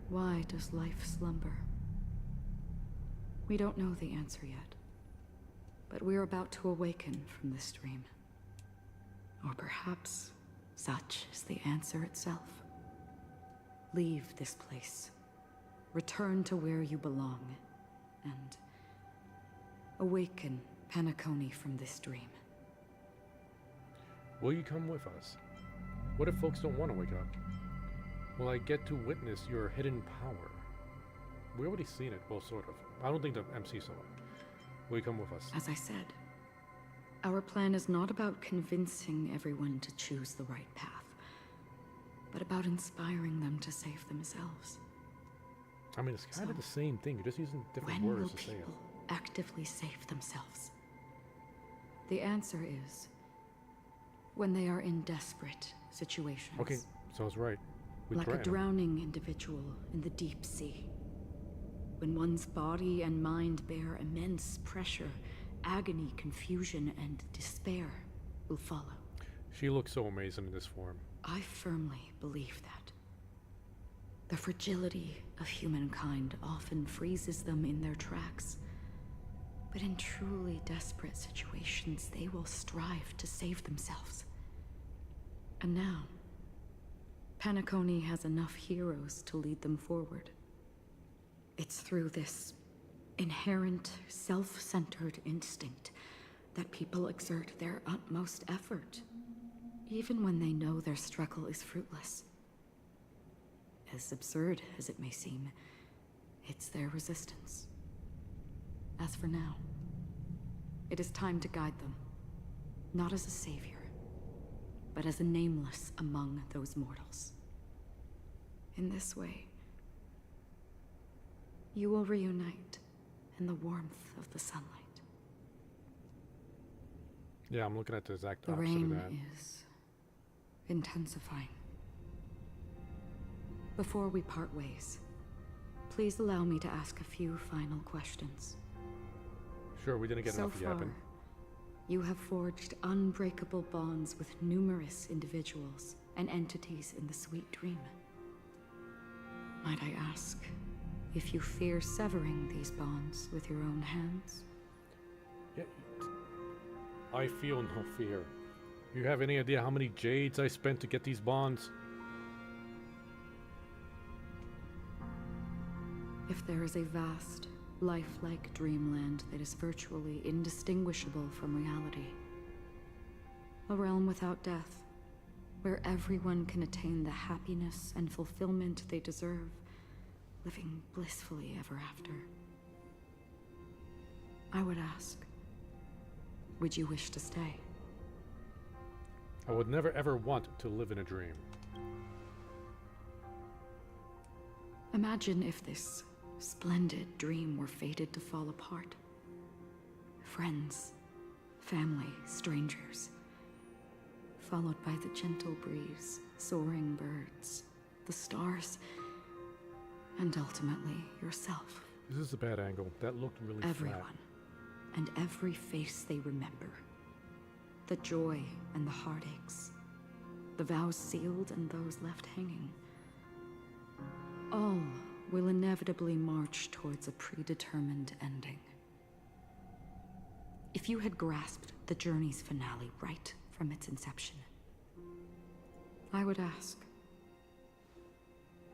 Why does life slumber? We don't know the answer yet, but we're about to awaken from this dream. Or perhaps such is the answer itself. Leave this place, return to where you belong, and awaken Penacony from this dream. Will you come with us? What if folks don't want to wake up? Will I get to witness your hidden power? We already seen it, well, sort of. I don't think the MC saw it. Will you come with us? As I said, our plan is not about convincing everyone to choose the right path, but about inspiring them to save themselves. I mean, it's kind of the same thing. You're just using different When will words to say it. people actively save themselves? The answer is when they are in desperate situations. Okay, so I was right. We Like a threaten 'em. drowning individual in the deep sea. When one's body and mind bear immense pressure, agony, confusion, and despair will follow. She looks so amazing in this form. I firmly believe that. The fragility of humankind often freezes them in their tracks. But in truly desperate situations, they will strive to save themselves. And now, Penacony has enough heroes to lead them forward. It's through this inherent, self-centered instinct that people exert their utmost effort, even when they know their struggle is fruitless. As absurd as it may seem, it's their resistance. As for now, it is time to guide them, not as a savior, but as a nameless among those mortals. In this way, you will reunite in the warmth of the sunlight. Yeah, I'm looking at the exact The opposite of rain that. is intensifying. Before we part ways, please allow me to ask a few final questions. Sure, we didn't get So enough far, yapping. you have forged unbreakable bonds with numerous individuals and entities in the sweet dream. Might I ask if you fear severing these bonds with your own hands? Yeah, I feel no fear. You have any idea how many jades I spent to get these bonds? If there is a vast, lifelike dreamland that is virtually indistinguishable from reality, a realm without death, where everyone can attain the happiness and fulfillment they deserve, living blissfully ever after, I would ask, would you wish to stay? I would never ever want to live in a dream. Imagine if this splendid dream were fated to fall apart. Friends, family, strangers, followed by the gentle breeze, soaring birds, the stars, and ultimately yourself. This is a bad angle. That looked really Everyone, flat. and every face they remember. The joy and the heartaches, the vows sealed and those left hanging. All will inevitably march towards a predetermined ending. If you had grasped the journey's finale right from its inception. I would ask,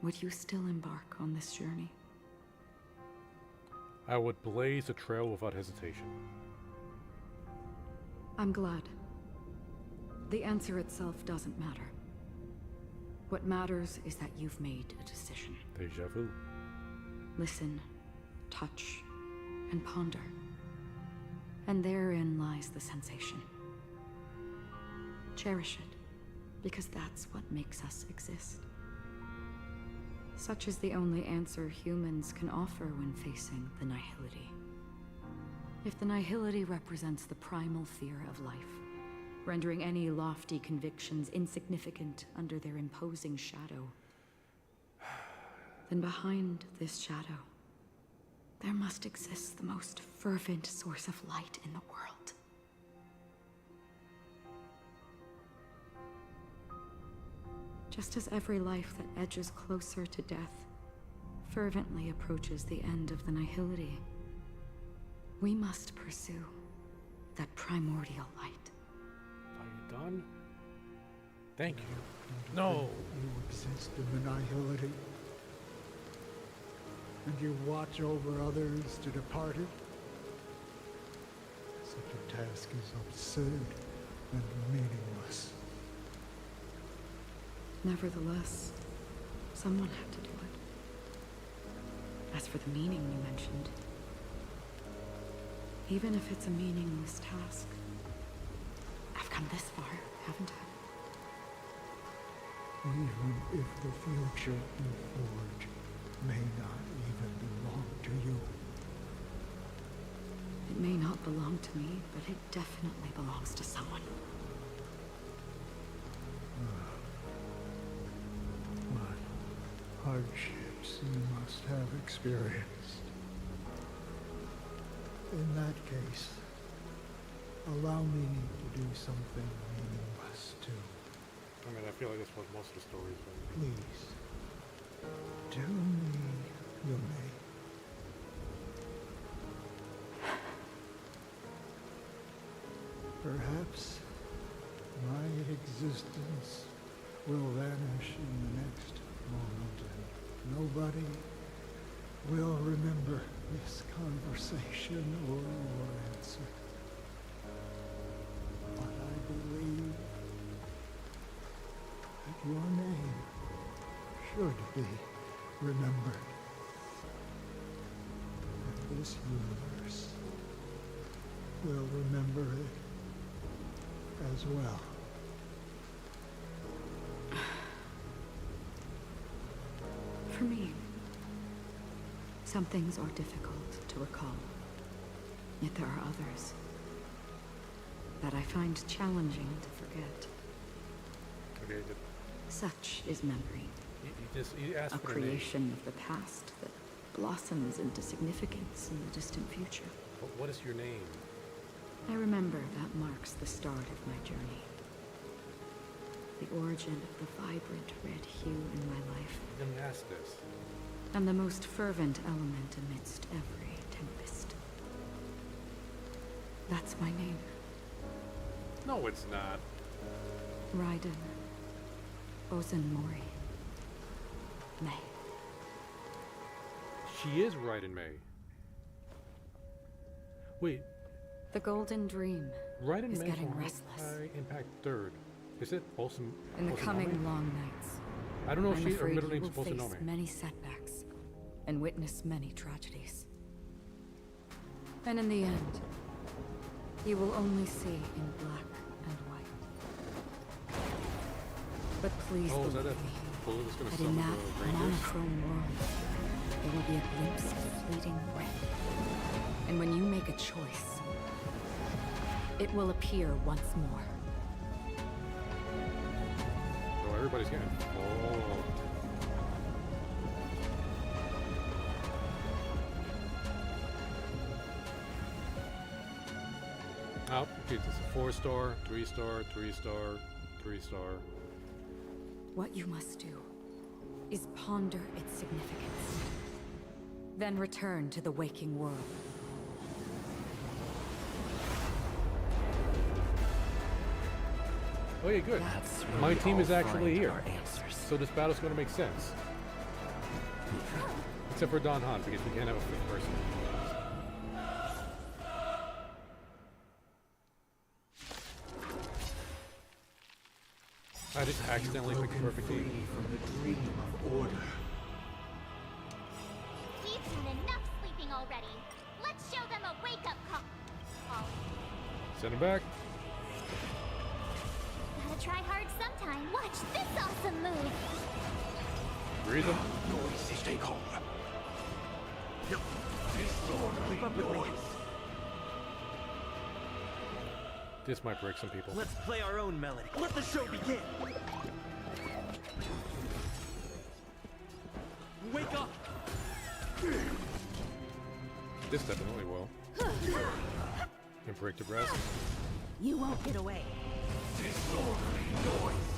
would you still embark on this journey? I would blaze a trail without hesitation. I'm glad. The answer itself doesn't matter. What matters is that you've made a decision. Deja vu. Listen, touch, and ponder. And therein lies the sensation. Cherish it, because that's what makes us exist. Such is the only answer humans can offer when facing the nihility. If the nihility represents the primal fear of life, rendering any lofty convictions insignificant under their imposing shadow, then behind this shadow, there must exist the most fervent source of light in the world. Just as every life that edges closer to death fervently approaches the end of the nihility, we must pursue that primordial light. Are you done? Thank you. No! You exist in the nihility, and you watch over others to depart it. Such a task is absurd and meaningless. Nevertheless, someone had to do it. As for the meaning you mentioned, even if it's a meaningless task, I've come this far, haven't I? Even if the future you forge may not even belong to you. It may not belong to me, but it definitely belongs to someone. What hardships you must have experienced. In that case, allow me to do something meaningless too. I mean, I feel like that's what most of the stories are. Please, do me your may. Perhaps my existence will vanish in the next moment, and nobody will remember this conversation or your answer. But I believe that your name should be remembered. And this universe will remember it as well. For me, some things are difficult to recall. Yet there are others that I find challenging to forget. Okay, Such is memory. You asked a for the name. creation of the past that blossoms into significance in the distant future. What is your name? I remember that marks the start of my journey. The origin of the vibrant red hue in my life. You didn't ask this. And the most fervent element amidst every tempest. That's my name. No, it's not. Raiden Ozanmori May. She is Raiden May. Wait. The Golden Dream Raiden is May getting from restless. High Impact 3rd. Is it Bolson? In the coming Bolsonaro? long nights, I don't know if I'm she her afraid middle you name's will face Bolsonaro. many setbacks and witness many tragedies. And in the end, you will only see in black and white. But please Oh, is believe that a me, bullet that's gonna that in summon that the Rangers? monochrome world, there will be a glimpse of fleeting red. And when you make a choice, it will appear once more. Oh, everybody's getting involved. Oh, okay, it's a 4-star, 3-star, 3-star, 3-star. What you must do is ponder its significance. Then return to the waking world. Oh yeah, good. That's My where team we is all actually find here. our answers. So this battle's going to make sense. Except for Don Han, because we can't have a fifth person. I just accidentally picked the perfect team. From the dream of order. We've seen enough sleeping already. Let's show them a wake-up call. Send him back. Gotta try hard sometime. Watch this awesome move. Breathe him. Noisy. Stay calm. Disorderly noise. This might break some people. Let's play our own melody. Let the show begin. Wake up. This definitely will. And break the rest. You won't get away.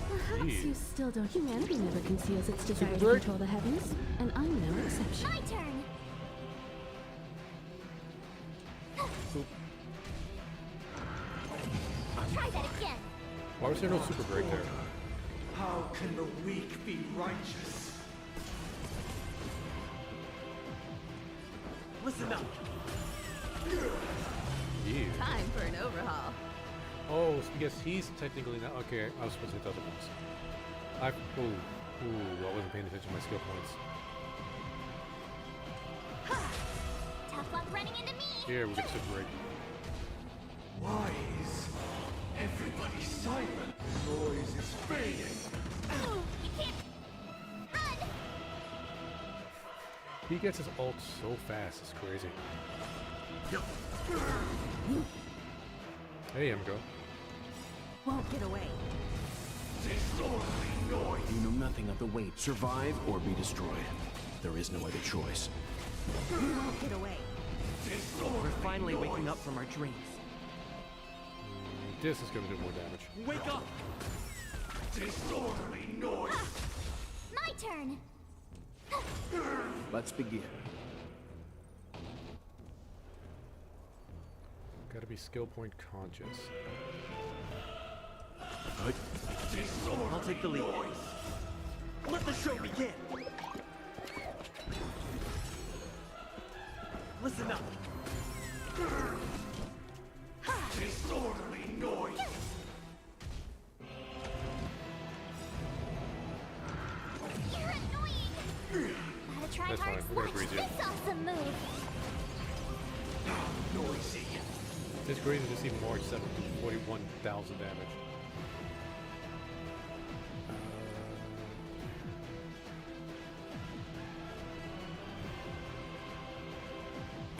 Perhaps Jeez. you still don't. Humanity never conceals its desire to Super break. control the heavens, and I'm no exception. My turn. Try that again. Why was there no super break there? How can the weak be righteous? Listen up. Yeah. Time for an overhaul. Oh, it's because he's technically not. Okay, I was supposed to hit the other ones. Ooh, I wasn't paying attention to my skill points. Tough luck running into me. Here, we get super break. Why is everybody silent? Noise is fading. You can't run. He gets his ult so fast, it's crazy. Hey, Emgo. Won't get away. Disorderly noise. You know nothing of the weight. Survive or be destroyed. There is no other choice. You won't get away. We're finally waking up from our dreams. This is gonna do more damage. Wake up. Disorderly noise. My turn. Let's begin. Gotta be skill point conscious. I'll take the lead. Let the show begin. Listen up. Disorderly noise. You're annoying. Gotta try That's hard. fine, we're gonna Watch breeze you. this awesome move. Noisy. It's crazy to see March 741,000 damage.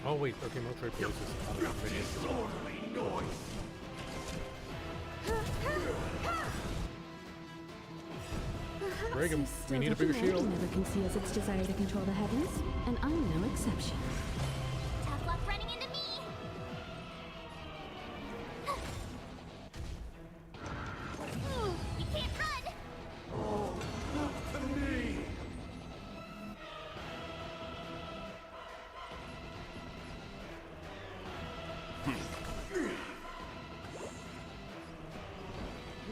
Oh wait, okay, military police is out of minions. Disorderly noise. Perhaps Break him. you We still need a don't. bigger Humanity shield. never conceals its desire to control the heavens, and I'm no exception. Tough luck running into me. You can't run. Oh, not to me.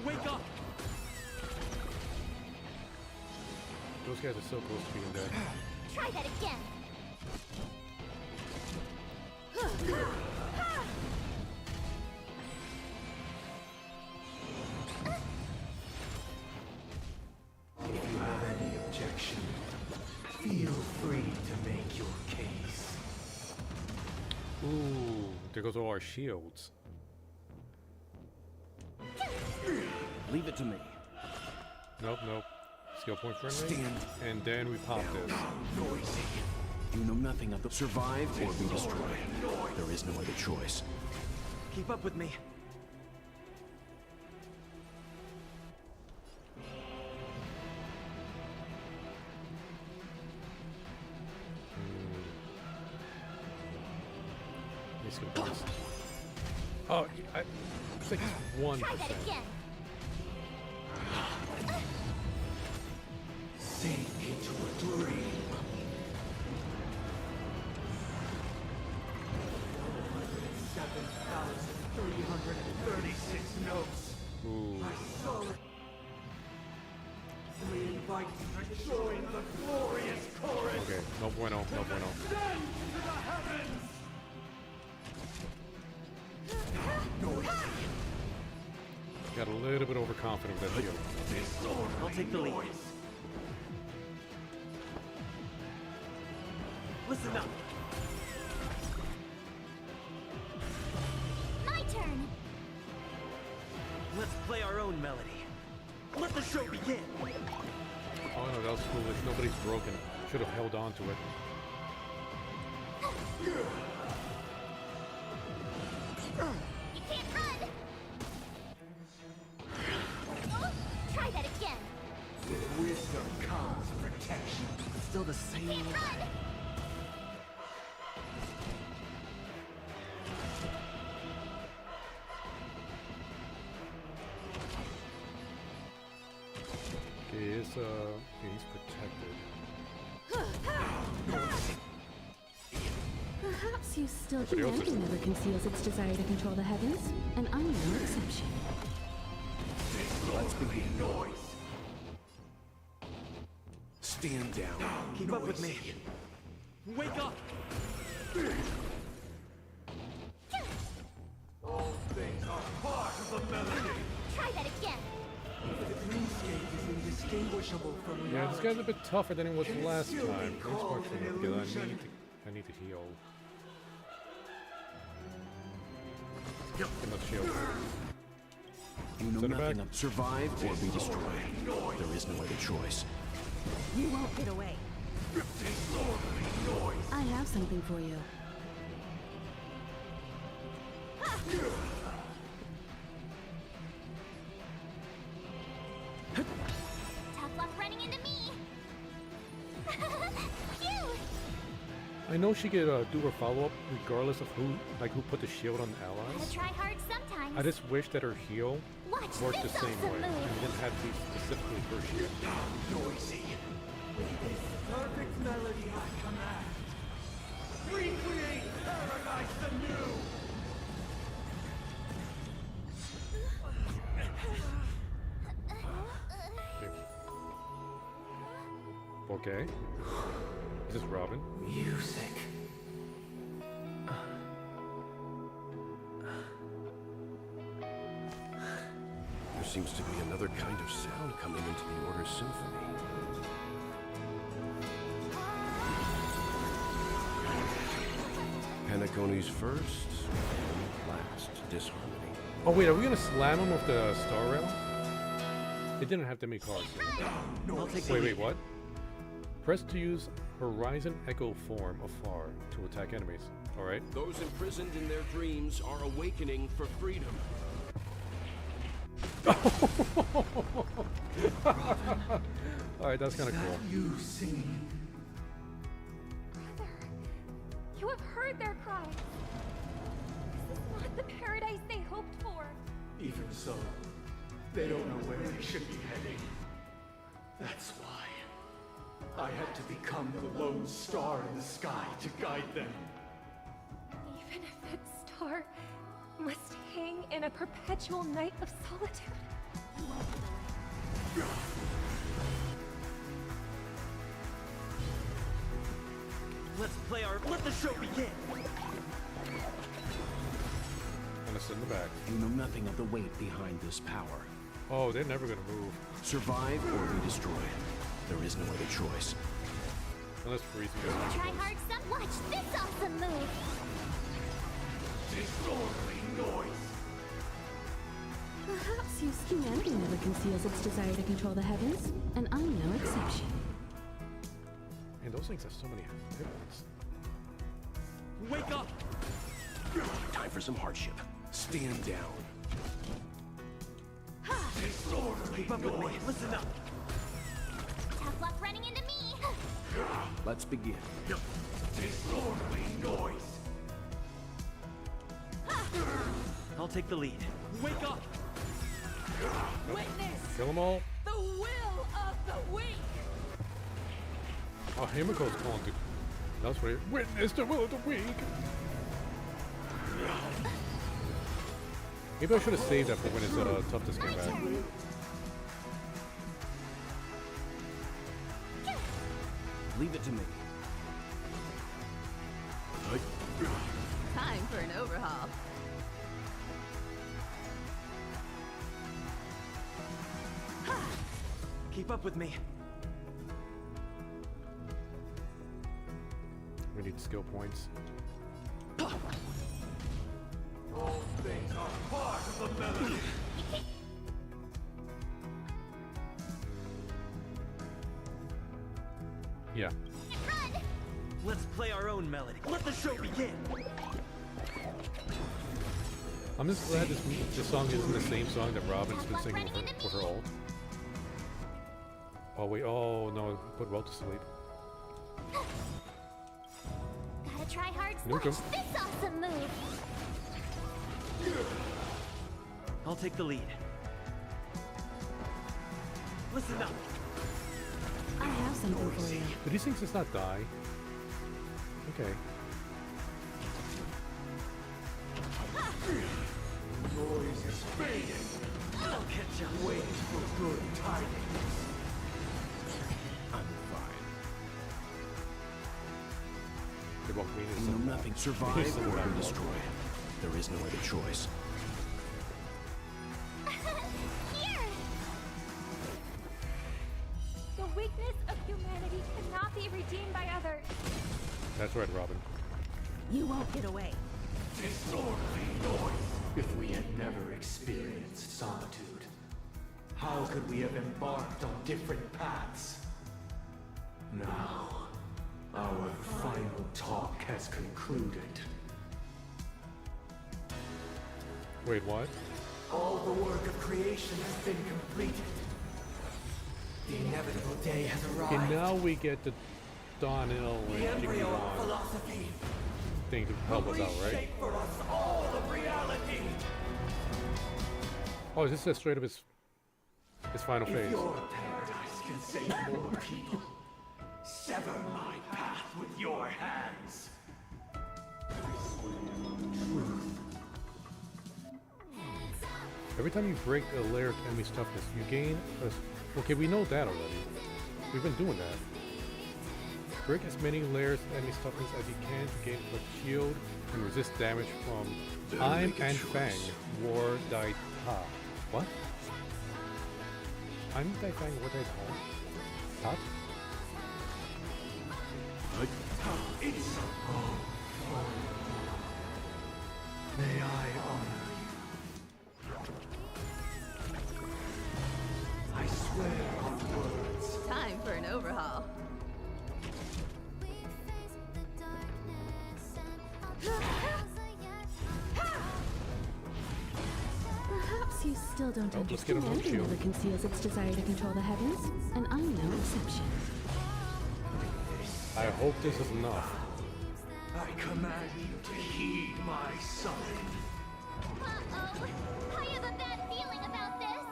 Wake up. Those guys are so close to being dead. Try that again. If you have any objection, feel free to make your case. Ooh, there goes all our shields. Leave it to me. Nope. Skill point friendly. Stand. And then we pop this. Noisy. You know nothing of the survive or be destroyed. There is no other choice. Keep up with me. These skill points. Oh, I think it's 1%. Try that again. Sink into a dream. 7,336 notes. Ooh. We invite you to join the glorious chorus. Okay, no bueno, no bueno. Ascend to the heavens. Got a little bit overconfident with that shield. I'll take the lead. Listen up. My turn. Let's play our own melody. Let the show begin. Oh no, that was foolish. Nobody's broken. Should have held on to it. You can't run. Oh, try that again. Wisdom comes protection. Still the same. Can't run. Okay, he's protected. Perhaps you still Everybody else humanity is- never conceals its desire to control the heavens, and I'm no exception. Let's begin. Noise. Stand down. Keep up with me. Wake up. All things are part of the melody. Try that again. The dreamscape is indistinguishable from reality. Yeah, this guy's a bit tougher than he was last still be time. Thanks called much for an that, because illusion. I need to heal. Give him a shield. You know Send it nothing back. of survive or be destroyed. There is no other choice. You won't get away. I have something for you. Tough luck running into me. Phew. I know she could do her follow-up regardless of who put the shield on the Gotta allies. try hard sometimes. I just wish that her heal Watch worked the this same awesome way move. and didn't have to be specifically her shield. Noisy. With this perfect melody I command. Recreate paradise anew. Okay. Is this Robin? Music. There seems to be another kind of sound coming into the Order's symphony. Penacony's first and last disharmony. Oh wait, are we gonna slam him with the star rail? It didn't have that many cards. I'll take the Wait, lead. what? Press to use Horizon Echo form afar to attack enemies. Alright. Those imprisoned in their dreams are awakening for freedom. Alright, that's kinda cool. You singing. Brother, you have heard their cries. This is not the paradise they hoped for. Even so, they don't know where they should be heading. That's why I had to become the lone star in the sky to guide them. Even if that star must hang in a perpetual night of solitude. Let's play our. Let the show begin. Gonna sit in the back. You know nothing of the weight behind this power. Oh, they're never gonna move. Survive or be destroyed. There is no other choice. Unless Freeze goes. Try hard some. Watch this awesome move. Disorderly noise. Perhaps use humanity never conceals its desire to control the heavens, and I'm no exception. And those things have so many hit points. Wake up! Time for some hardship. Stand down. Disorderly Keep up with me. Listen up. Tough luck running into me. Let's begin. Disorderly noise. I'll take the lead. Wake up! Witness Kill them all. the will of the weak. Oh, Himiko's calling to. That's right. Witness the will of the weak. Maybe I should have saved that for when his toughness came back. Leave it to me. Time for an overhaul. Keep up with me. We need skill points. All things are part of the melody. Yeah. Let's play our own melody. Let the show begin. I'm just glad this song isn't the same song that Robin's been singing with her ult. Oh wait, oh no, put Well to sleep. Gotta try hard Nuke him. slash this awesome move. I'll take the lead. Listen up. I have something for you. Did these things just not die? Okay. Noise is fading. I'll catch you. Wait for good tidings. I'm fine. They won't mean You know nothing survives or are destroyed. There is no other choice. Here! The weakness of humanity cannot be redeemed by others. That's right, Robin. You won't get away. Disorderly noise. If we had never experienced solitude, how could we have embarked on different paths? Now, our final talk has concluded. Wait, what? All the work of creation has been completed. The inevitable day has arrived. Okay, now we get the Donil The and embryo of Jiggy philosophy thing to help us out, right? reshape for us all of reality. Oh, is this straight up his final If phase? your paradise can save more people, sever my path with your hands. Truth. Every time you break a layer of enemy's toughness, you gain a... Okay, we know that already. We've been doing that. Break as many layers of enemy's toughness as you can to gain a shield and resist damage from I'm make a and choice. Fang War Dai Ta. What? I'm Dai Fang War Dai Ta? Tat? It's may I honor you? I swear on words. Time for an overhaul. Perhaps you still don't Oh, let's get a understand little shield. that conceals its desire to control the heavens, and I'm no exception. I hope this is enough. I command you to heed my summon. Uh-oh. I have a bad feeling about this.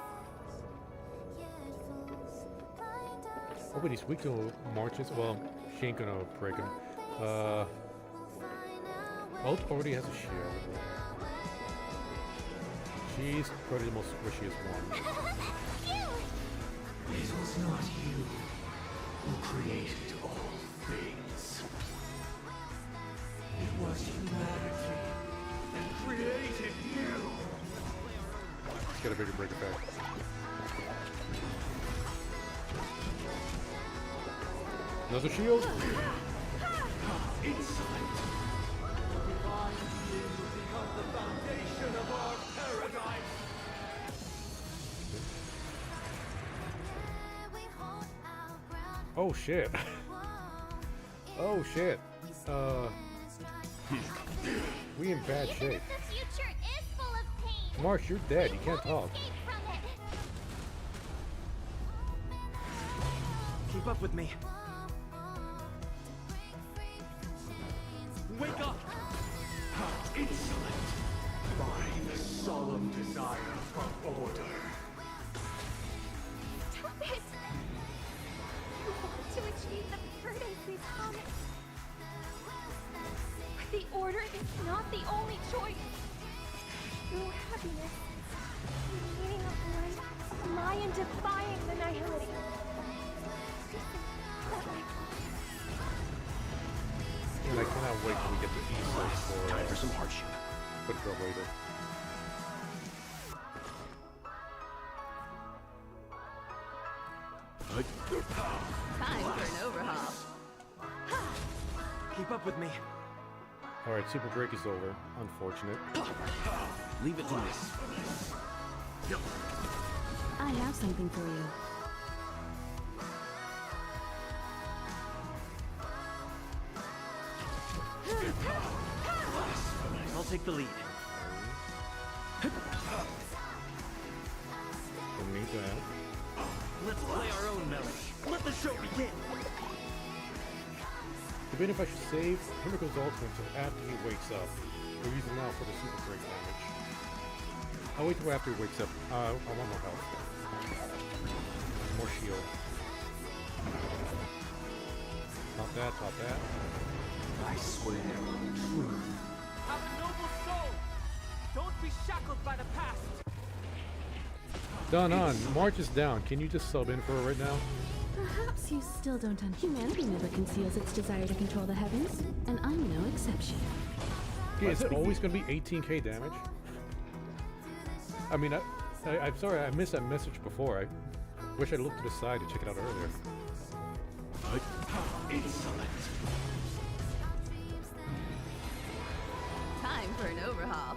Oh, but he's weak to marches. Well, she ain't gonna break him. Ult already has a shield. She's probably the most squishiest one. It was not you who created all things. It was humanity that created you. Let's get a bigger break effect. Another shield? Insolent. Divine being will become the foundation of our paradise. Oh shit. Oh shit. We in bad shape. The future is full of pain. Marsh, you're dead. You can't talk. Escape from it. Keep up with me. Wake up! How insolent. By the solemn desire for order. Stop it! You want to achieve the paradise we promised. But the order is not the only choice. True happiness I'm defying the nihility. And I cannot wait till we get to E6 Time for some hardship. for Trailblazer. Time for an overhaul. Keep up with me. Alright, Super Break is over. Unfortunate. Leave it to me. I have something for you. I'll take the lead. Don't need that. Let's play our own melody. Let the show begin. Debating if I should save Himiko's ultimate until after he wakes up, or use it now for the Super Break damage. I'll wait till after he wakes up. I want more health. More shield. Not that, not that. I swear on truth. Have a noble soul! Don't be shackled by the past! Done on. March is down. Can you just sub in for her right now? Perhaps you still don't understand. Humanity never conceals its desire to control the heavens, and I'm no exception. Yeah, is it always going to be 18k damage? I mean, I'm sorry, I missed that message before. I wish I looked to the side to check it out earlier. Insolent. Time for an overhaul.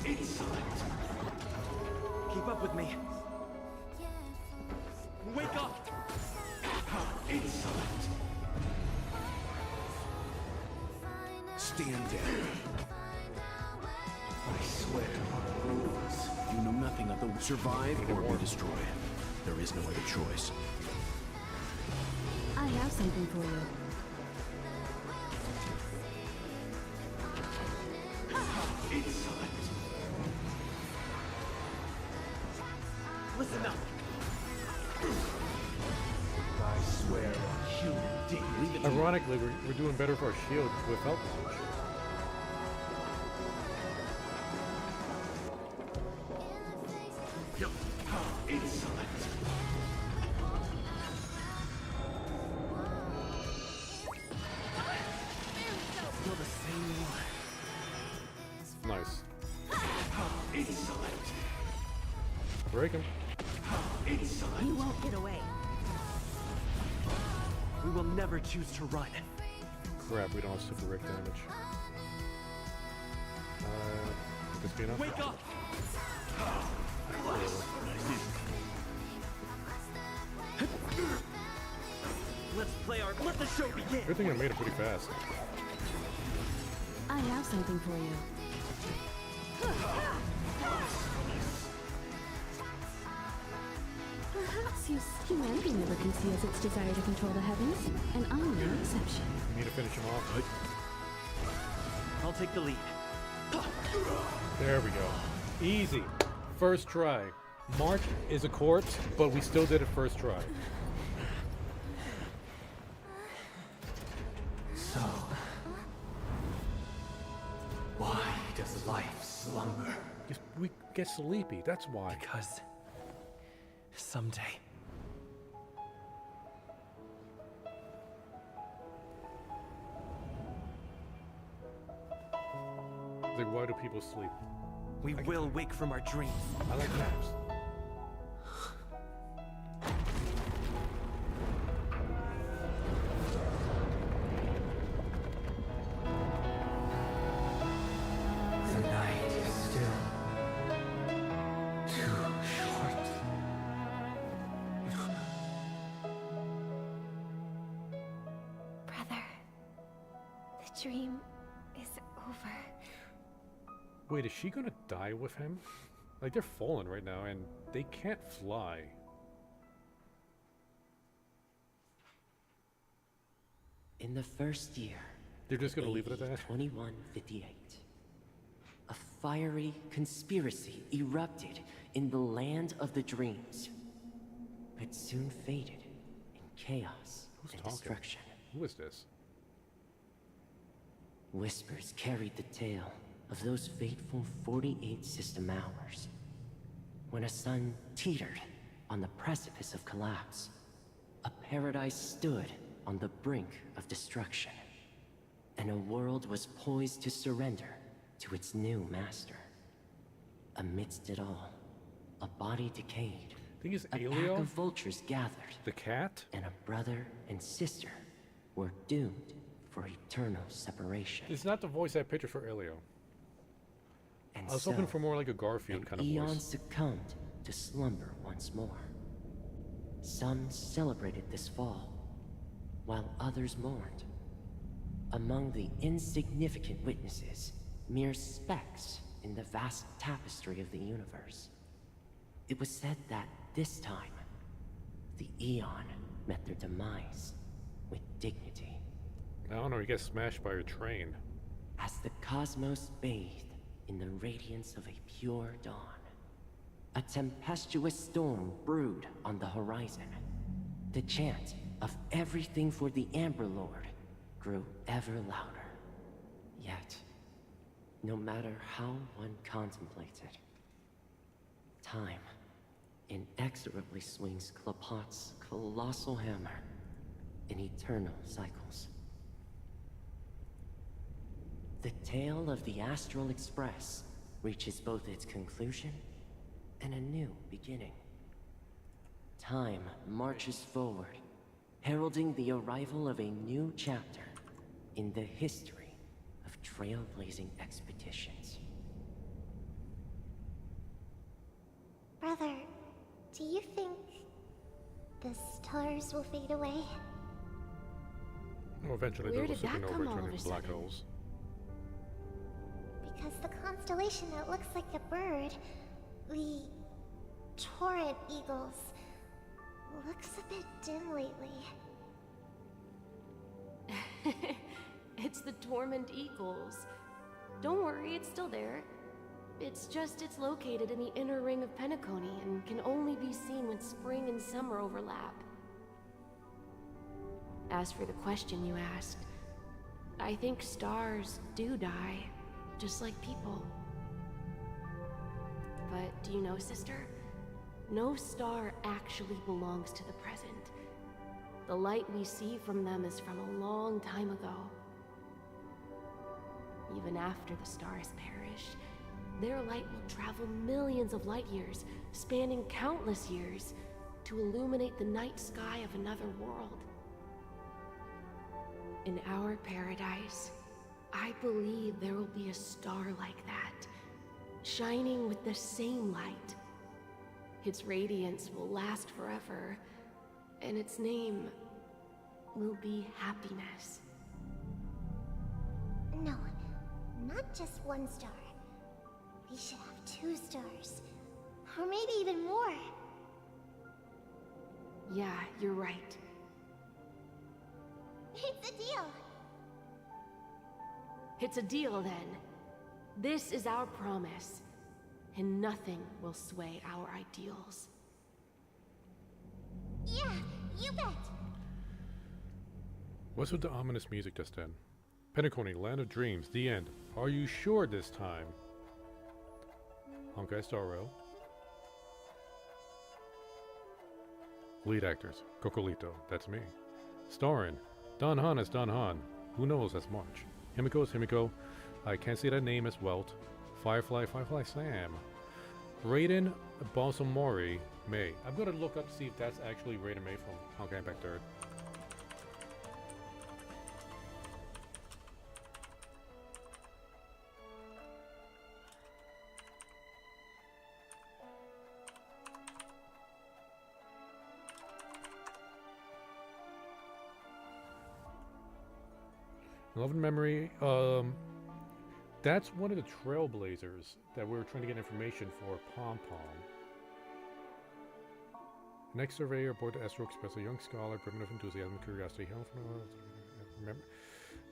Insolent. Keep up with me. Wake up! Insolent. Stand down. I swear on rules. You know nothing of the survive or be destroyed. There is no other choice. I have something for you. Insolent. Listen up. I swear on human dignity. Ironically, we're doing better for our shield without launch. Insolent. Still the same one. Nice. Insolent. Break him. Insolent. You won't get away. We will never choose to run. Crap, we don't have super break damage. Would this be enough? Wake up! Let's play our. Let the show begin. Good thing I made it pretty fast. I have something for you. Perhaps humanity never conceals its desire to control the heavens, and I'm no exception. You need to finish him off. I'll take the lead. There we go. Easy. First try. March is a corpse, but we still did it first try. So, why does life slumber? We get sleepy, that's why. Because someday. Like, why do people sleep? We will wake from our dreams. I like naps. The night is still too short. Brother, the dream is over. Wait, is she gonna die with him? Like, they're fallen right now, and they can't fly. In the first year, they're just gonna leave it at that? 2158, a fiery conspiracy erupted in the land of the dreams, but soon faded in chaos and destruction. Who is this? Whispers carried the tale of those fateful 48 system hours, when a sun teetered on the precipice of collapse. A paradise stood on the brink of destruction, and a world was poised to surrender to its new master. Amidst it all, a body decayed, I think it's a pack Elio, of vultures gathered, the cat. and a brother and sister were doomed for eternal separation. It's not the voice I pictured for Elio. And I was hoping for more like a Garfield kind of eon voice. succumbed to slumber once more. Some celebrated this fall, while others mourned. Among the insignificant witnesses, mere specks in the vast tapestry of the universe. It was said that this time, the Eon met their demise with dignity. I don't know, you get smashed by a train. As the cosmos bathed in the radiance of a pure dawn, a tempestuous storm brewed on the horizon. The chant of everything for the Amber Lord grew ever louder. Yet, no matter how one contemplated, time inexorably swings Klapot's colossal hammer in eternal cycles. The tale of the Astral Express reaches both its conclusion and a new beginning. Time marches forward, heralding the arrival of a new chapter in the history of trailblazing expeditions. Brother, do you think the stars will fade away? Well, eventually Where they'll did that supernova come turn all of into a black sudden? holes. Because the constellation that looks like a bird, the Torrent Eagles, looks a bit dim lately. It's the Torment Eagles. Don't worry, it's still there. It's just it's located in the inner ring of Penacony and can only be seen when spring and summer overlap. As for the question you asked, I think stars do die, just like people. But do you know, sister? No star actually belongs to the present. The light we see from them is from a long time ago. Even after the stars perish, their light will travel millions of light years, spanning countless years, to illuminate the night sky of another world. In our paradise, I believe there will be a star like that, shining with the same light. Its radiance will last forever, and its name will be happiness. No, not just one star. We should have 2 stars. Or maybe even more. Yeah, you're right. It's a deal. It's a deal then. This is our promise, and nothing will sway our ideals. Yeah, you bet. What's with the ominous music just then? Penacony, Land of Dreams, the end. Are you sure this time? Honkai Star Rail. Lead actors, Cocolito, that's me. Starring, Don Han as Don Han. Who knows, that's March. Himiko is Himiko. I can't say that name as Welt. Firefly Sam. Raiden Balsamori May. I'm gonna look up to see if that's actually Raiden May from Honkai Impact 3rd. Love and Memory, that's one of the trailblazers that we were trying to get information for, Pom Pom. Next surveyor aboard the Astro Express, a young scholar, primitive enthusiasm, curiosity, hail from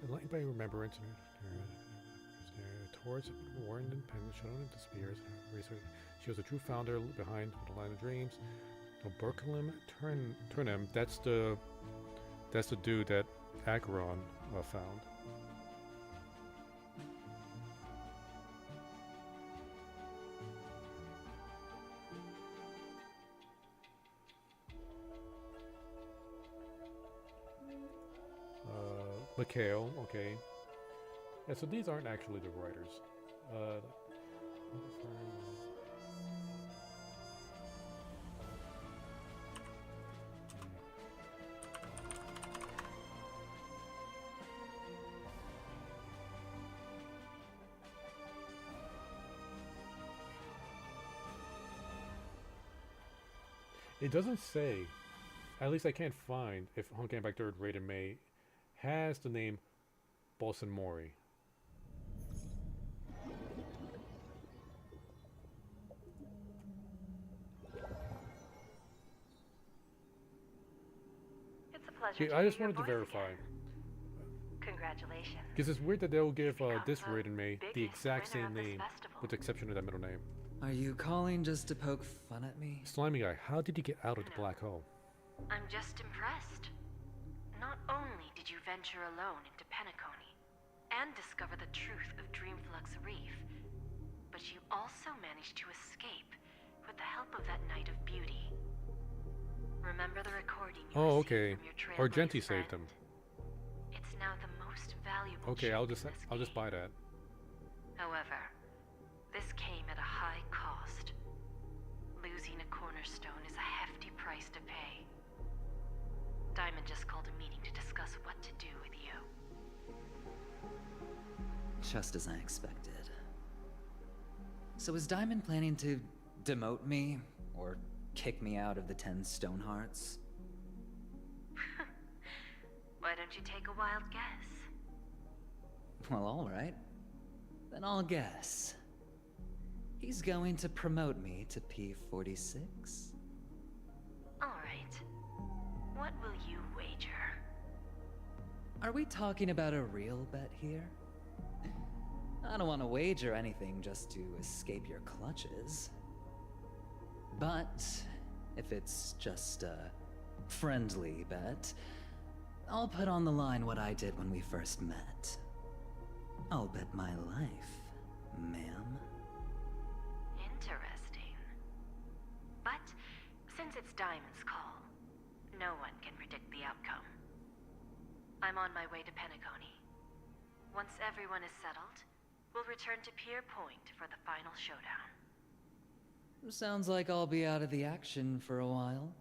enlightened by remembrance, towards war and independence, shown into spears, she was the true founder behind the Line of Dreams. Berkelim Turnem, that's the dude that Acheron found. Mikhail, okay. Yeah, so these aren't actually the writers. It doesn't say, at least I can't find, if Honkai Impact 3rd Rated May has the name Bolson Mori. It's a pleasure. Okay, I just wanted to verify. Congratulations. Because it's weird that they'll give this Rated May the exact same name, with the exception of that middle name. Are you calling just to poke fun at me? Slimy Guy, how did you get out of the black hole? I'm just impressed. Not only did you venture alone into Penacony and discover the truth of Dreamflux Reef, but you also managed to escape with the help of that Knight of Beauty. Remember the recording you Oh, received okay. from your Argenti trailblaze saved him. friend? It's now the most valuable. Okay, I'll chip just in this buy that. However, this came at a high cost. Losing a cornerstone is a hefty price to pay. Diamond just called a meeting to discuss what to do with you. Just as I expected. So is Diamond planning to demote me, or kick me out of the 10 Stonehearts? Why don't you take a wild guess? Well, alright. Then I'll guess. He's going to promote me to P46? Alright. What will you wager? Are we talking about a real bet here? I don't want to wager anything just to escape your clutches. But if it's just a friendly bet, I'll put on the line what I did when we first met. I'll bet my life, ma'am. Interesting. But since it's Diamond's call, no one can predict the outcome. I'm on my way to Penacony. Once everyone is settled, we'll return to Pier Point for the final showdown. Sounds like I'll be out of the action for a while.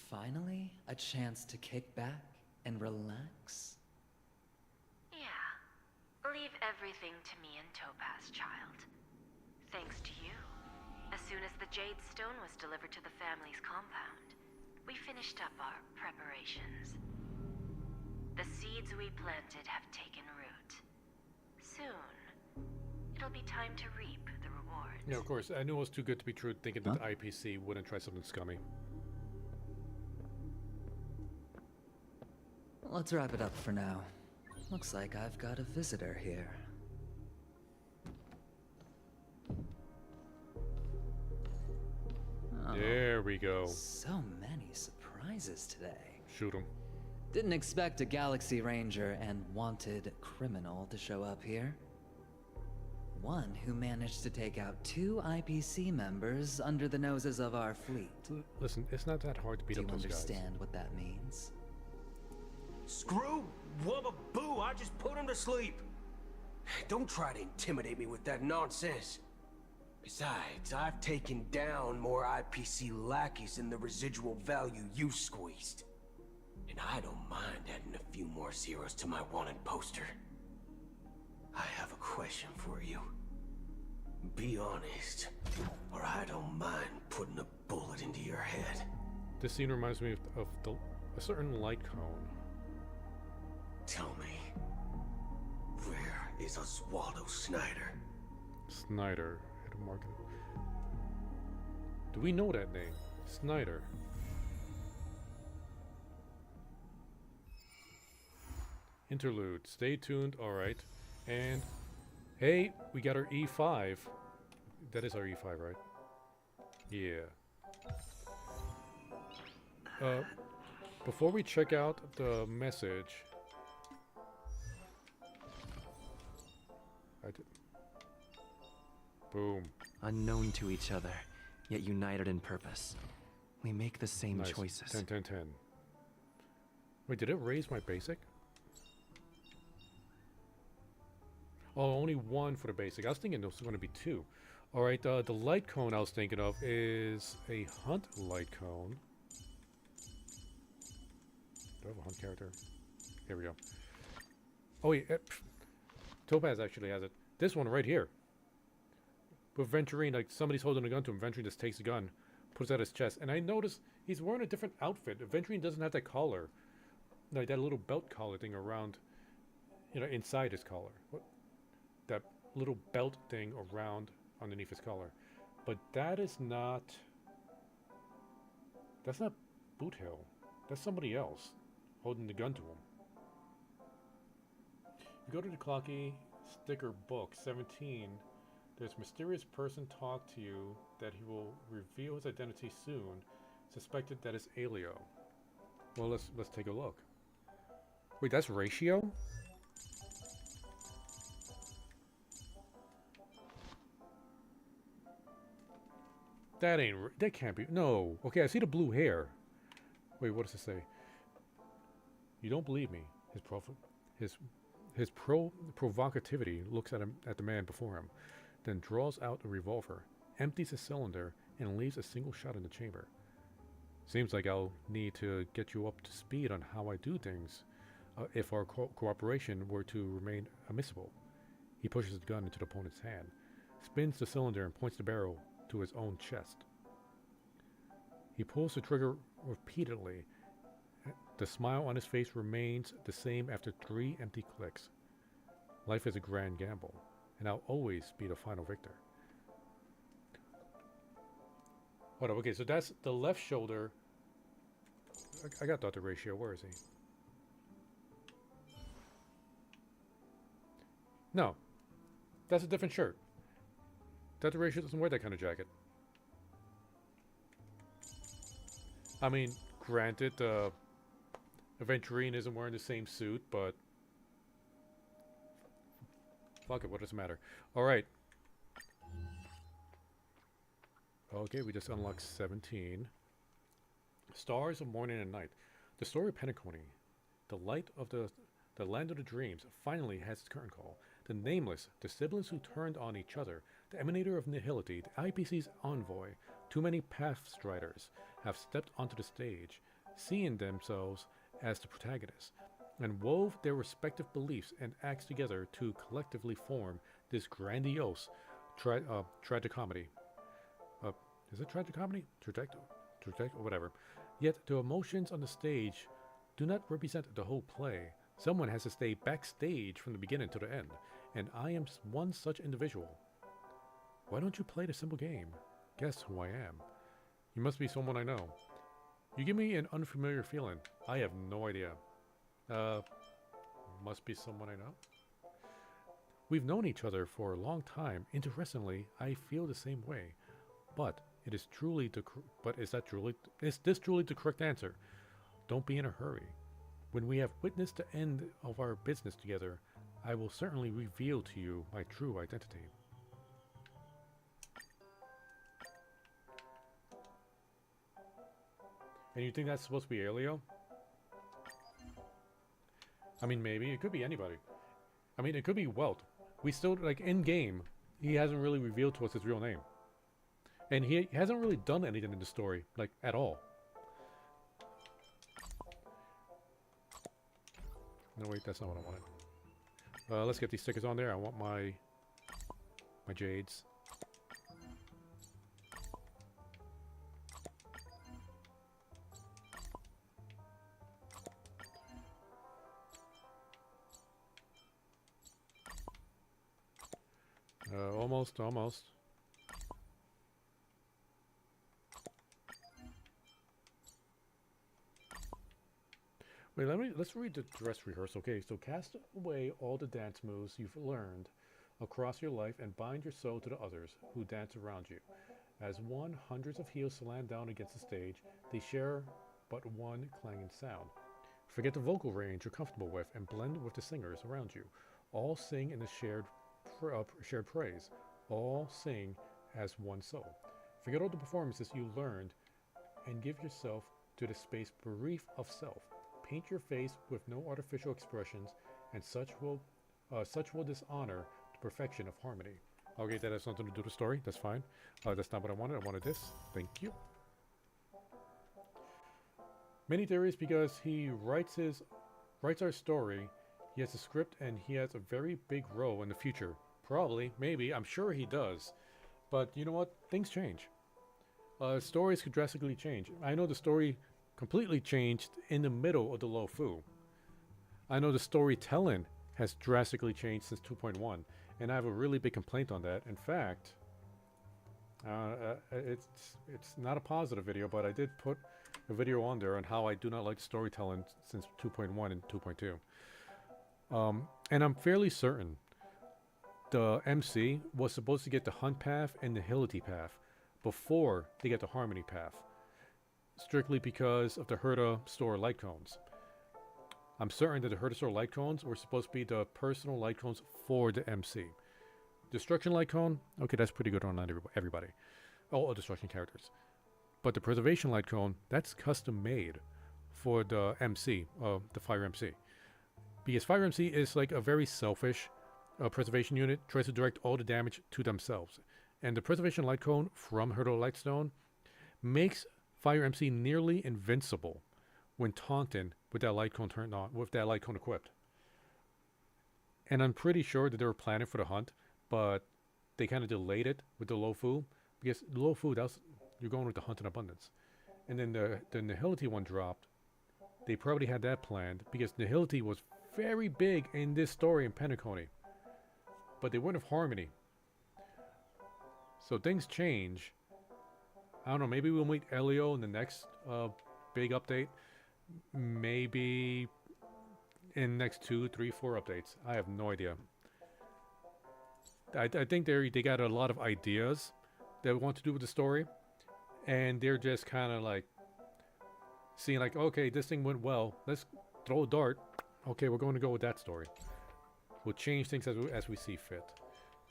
Finally, a chance to kick back and relax. Yeah. Leave everything to me and Topaz, child. Thanks to you. As soon as the Jade Stone was delivered to the family's compound, we finished up our preparations. The seeds we planted have taken root. Soon, it'll be time to reap the rewards. Yeah, of course. I knew it was too good to be true, thinking that the IPC wouldn't try something scummy. Let's wrap it up for now. Looks like I've got a visitor here. Oh, there we go. So many surprises today. Shoot him. Didn't expect a Galaxy Ranger and wanted criminal to show up here. One who managed to take out 2 IPC members under the noses of our fleet. Listen, it's not that hard to beat Do up you those guys. understand what that means? Screw Wubba Boo, I just put him to sleep. Don't try to intimidate me with that nonsense. Besides, I've taken down more IPC lackeys than the residual value you squeezed. And I don't mind adding a few more zeros to my wanted poster. I have a question for you. Be honest, or I don't mind putting a bullet into your head. This scene reminds me of a certain light cone. Tell me, where is Oswaldo Snyder? Snyder. Hit a mark. Do we know that name? Snyder. Interlude. Stay tuned. Alright. And hey, we got our E5. That is our E5, right? Yeah. Before we check out the message, boom. Unknown to each other, yet united in purpose. We make the same Nice. choices. 10, 10, 10. Wait, did it raise my basic? Oh, only one for the basic. I was thinking there was going to be two. All right, the light cone I was thinking of is a hunt light cone. Do I have a hunt character? Here we go. Oh, yeah. Topaz actually has it. This one right here. With Venturine, like somebody's holding a gun to him. Venturine just takes the gun, puts it at his chest. And I noticed he's wearing a different outfit. Venturine doesn't have that collar. Like that little belt collar thing around, inside his collar. What? That little belt thing around underneath his collar. But that is not... That's not Boot Hill. That's somebody else holding the gun to him. You go to the Clocky sticker book 17. There's a mysterious person talk to you that he will reveal his identity soon. Suspected that is Alio. Well, let's take a look. Wait, that's Ratio? That can't be. No. Okay, I see the blue hair. Wait, what does it say? You don't believe me. His provocativity looks at the man before him, then draws out a revolver, empties a cylinder, and leaves a single shot in the chamber. Seems like I'll need to get you up to speed on how I do things, if our cooperation were to remain admissible. He pushes the gun into the opponent's hand, spins the cylinder, and points the barrel to his own chest. He pulls the trigger repeatedly. The smile on his face remains the same after 3 empty clicks. Life is a grand gamble, and I'll always be the final victor. Hold up, okay, so that's the left shoulder. I got Dr. Ratio, where is he? No, that's a different shirt. Dr. Ratio doesn't wear that kind of jacket. I mean, granted, Aventurine isn't wearing the same suit, but fuck it, what does it matter? Alright. Okay, we just unlocked 17. Stars of Morning and Night. The story of Penacony. The light of the land of the dreams finally has its curtain call. The Nameless, the siblings who turned on each other, the Emanator of Nihility, the IPC's envoy, too many Pathstriders have stepped onto the stage, seeing themselves as the protagonists, and wove their respective beliefs and acts together to collectively form this grandiose tragicomedy. Is it tragicomedy? Or whatever. Yet the emotions on the stage do not represent the whole play. Someone has to stay backstage from the beginning to the end, and I am one such individual. Why don't you play the simple game? Guess who I am. You must be someone I know. You give me an unfamiliar feeling. I have no idea. Must be someone I know. We've known each other for a long time. Interestingly, I feel the same way. But it is truly is this truly the correct answer? Don't be in a hurry. When we have witnessed the end of our business together, I will certainly reveal to you my true identity. And you think that's supposed to be Alio? I mean, maybe. It could be anybody. I mean, it could be Welt. We still, like, in-game, he hasn't really revealed to us his real name. And he hasn't really done anything in the story, like, at all. No, wait, that's not what I wanted. Let's get these stickers on there. I want my jades. Almost. Wait, let's read the dress rehearsal. Okay, so cast away all the dance moves you've learned across your life and bind your soul to the others who dance around you. As one, hundreds of heels slant down against the stage. They share but one clanging sound. Forget the vocal range you're comfortable with and blend with the singers around you. All sing in the shared praise. All sing as one soul. Forget all the performances you learned and give yourself to the space bereft of self. Paint your face with no artificial expressions, and such will dishonor perfection of harmony. Okay, that has nothing to do with the story. That's fine. That's not what I wanted. I wanted this. Thank you. Many theories because he writes our story. He has a script and he has a very big role in the future. Probably, maybe, I'm sure he does. But you know what? Things change. Stories could drastically change. I know the story completely changed in the middle of the Lo Fu. I know the storytelling has drastically changed since 2.1, and I have a really big complaint on that. In fact, it's not a positive video, but I did put a video on there on how I do not like storytelling since 2.1 and 2.2. And I'm fairly certain the MC was supposed to get the Hunt path and the Hillity path before they get the Harmony path, strictly because of the Herta Store light cones. I'm certain that the Herta Store light cones were supposed to be the personal light cones for the MC. Destruction light cone, okay, that's pretty good on everybody. All destruction characters. But the preservation light cone, that's custom made for the MC, the Fire MC. Because Fire MC is like a very selfish preservation unit, tries to direct all the damage to themselves. And the preservation light cone from Herta Lightstone makes Fire MC nearly invincible when taunted with that light cone turned on, with that light cone equipped. And I'm pretty sure that they were planning for the Hunt, but they kind of delayed it with the Lo Fu, because the Lo Fu, you're going with the Hunt in abundance. And then the Nihility one dropped. They probably had that planned, because Nihility was very big in this story in Penacony. But they wouldn't have Harmony. So things change. I don't know, maybe we'll meet Elio in the next big update. Maybe in the next 2, 3, 4 updates. I have no idea. I think they got a lot of ideas that we want to do with the story. And they're just kind of like seeing like, okay, this thing went well. Let's throw a dart. Okay, we're going to go with that story. We'll change things as we see fit.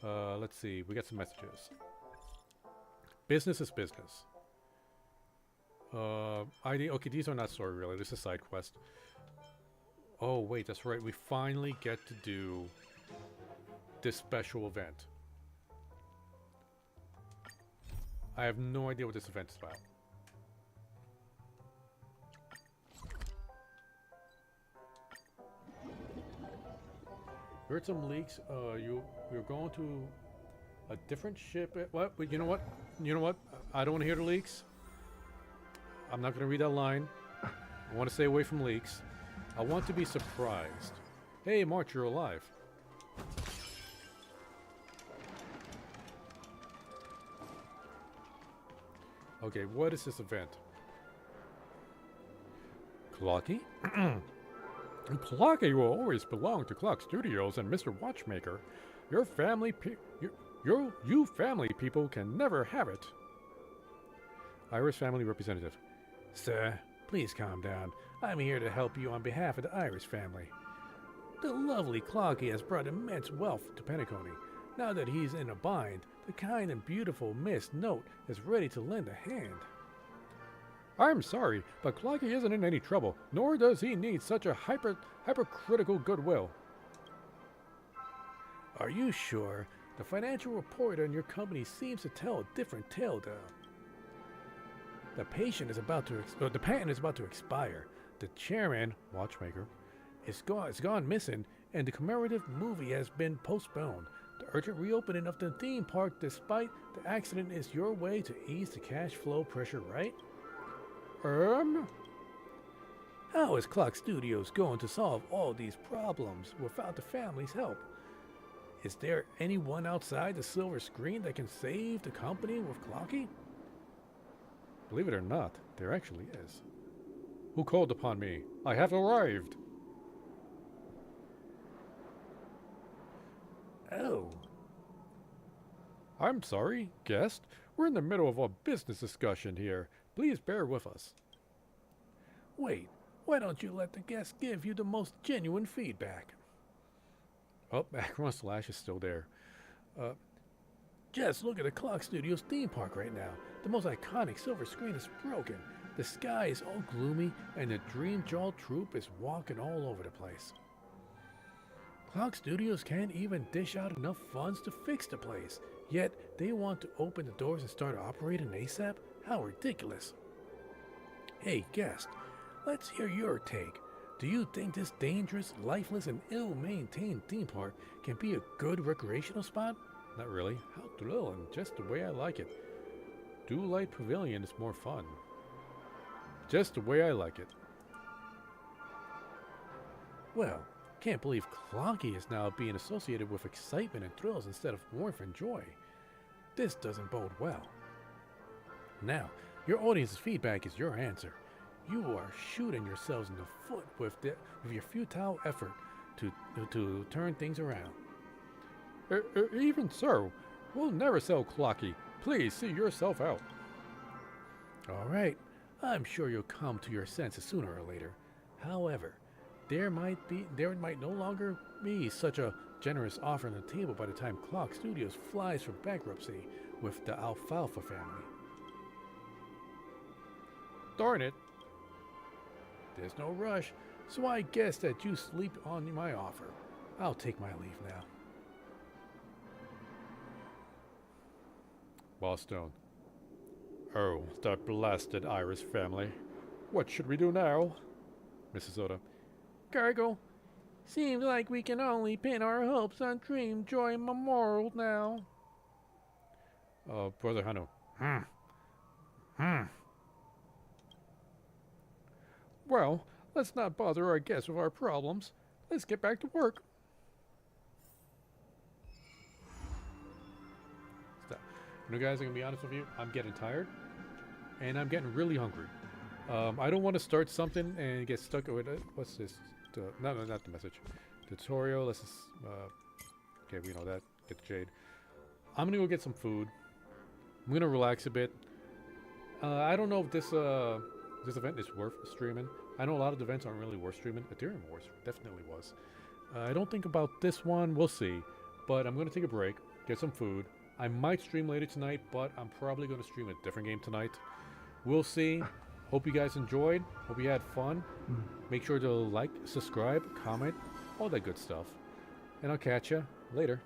Let's see. We got some messages. Business is business. Okay, these are not story really. This is a side quest. Oh wait, that's right. We finally get to do this special event. I have no idea what this event is about. Heard some leaks. You're going to a different ship. What? You know what? You know what? I don't want to hear the leaks. I'm not going to read that line. I want to stay away from leaks. I want to be surprised. Hey, March, you're alive. Okay, what is this event? Clocky? Clocky will always belong to Clock Studios and Mr. Watchmaker. Your family you family people can never have it. Iris family representative. Sir, please calm down. I'm here to help you on behalf of the Iris family. The lovely Clocky has brought immense wealth to Penacony. Now that he's in a bind, the kind and beautiful Miss Note is ready to lend a hand. I'm sorry, but Clocky isn't in any trouble, nor does he need such a hypercritical goodwill. Are you sure? The financial report on your company seems to tell a different tale, though. The patent is about to expire. The chairman, Watchmaker, is gone missing, and the commemorative movie has been postponed. The urgent reopening of the theme park, despite the accident, is your way to ease the cash flow pressure, right? How is Clock Studios going to solve all these problems without the family's help? Is there anyone outside the silver screen that can save the company with Clocky? Believe it or not, there actually is. Who called upon me? I have arrived. Oh. I'm sorry, guest. We're in the middle of a business discussion here. Please bear with us. Wait, why don't you let the guest give you the most genuine feedback? Oh, background slash is still there. Just look at the Clock Studios theme park right now. The most iconic silver screen is broken. The sky is all gloomy, and the Dream Jaw troupe is walking all over the place. Clock Studios can't even dish out enough funds to fix the place, yet they want to open the doors and start operating ASAP? How ridiculous. Hey, guest, let's hear your take. Do you think this dangerous, lifeless, and ill-maintained theme park can be a good recreational spot? Not really. How thrilling, just the way I like it. Do Light Pavilion is more fun. Just the way I like it. Well, can't believe Clonky is now being associated with excitement and thrills instead of warmth and joy. This doesn't bode well. Now, your audience's feedback is your answer. You are shooting yourselves in the foot with your futile effort to turn things around. Even so, we'll never sell Clocky. Please see yourself out. All right, I'm sure you'll come to your senses sooner or later. However, there might no longer be such a generous offer on the table by the time Clock Studios flies for bankruptcy with the Alfalfa family. Darn it. There's no rush, so I guess that you sleep on my offer. I'll take my leave now. Boston. Oh, that blasted Iris family. What should we do now? Mrs. Oda. Gargle, seems like we can only pin our hopes on Dream Joy Memorial now. Brother Hano. Well, let's not bother our guests with our problems. Let's get back to work. Stop. You know, guys, I'm going to be honest with you. I'm getting tired. And I'm getting really hungry. I don't want to start something and get stuck with it. What's this? No, not the message. Tutorial. Let's just... okay, we know that. Get the jade. I'm going to go get some food. I'm going to relax a bit. I don't know if this event is worth streaming. I know a lot of the events aren't really worth streaming. Ethereum Wars definitely was. I don't think about this one. We'll see. But I'm going to take a break, get some food. I might stream later tonight, but I'm probably going to stream a different game tonight. We'll see. Hope you guys enjoyed. Hope you had fun. Make sure to like, subscribe, comment, all that good stuff. And I'll catch you later.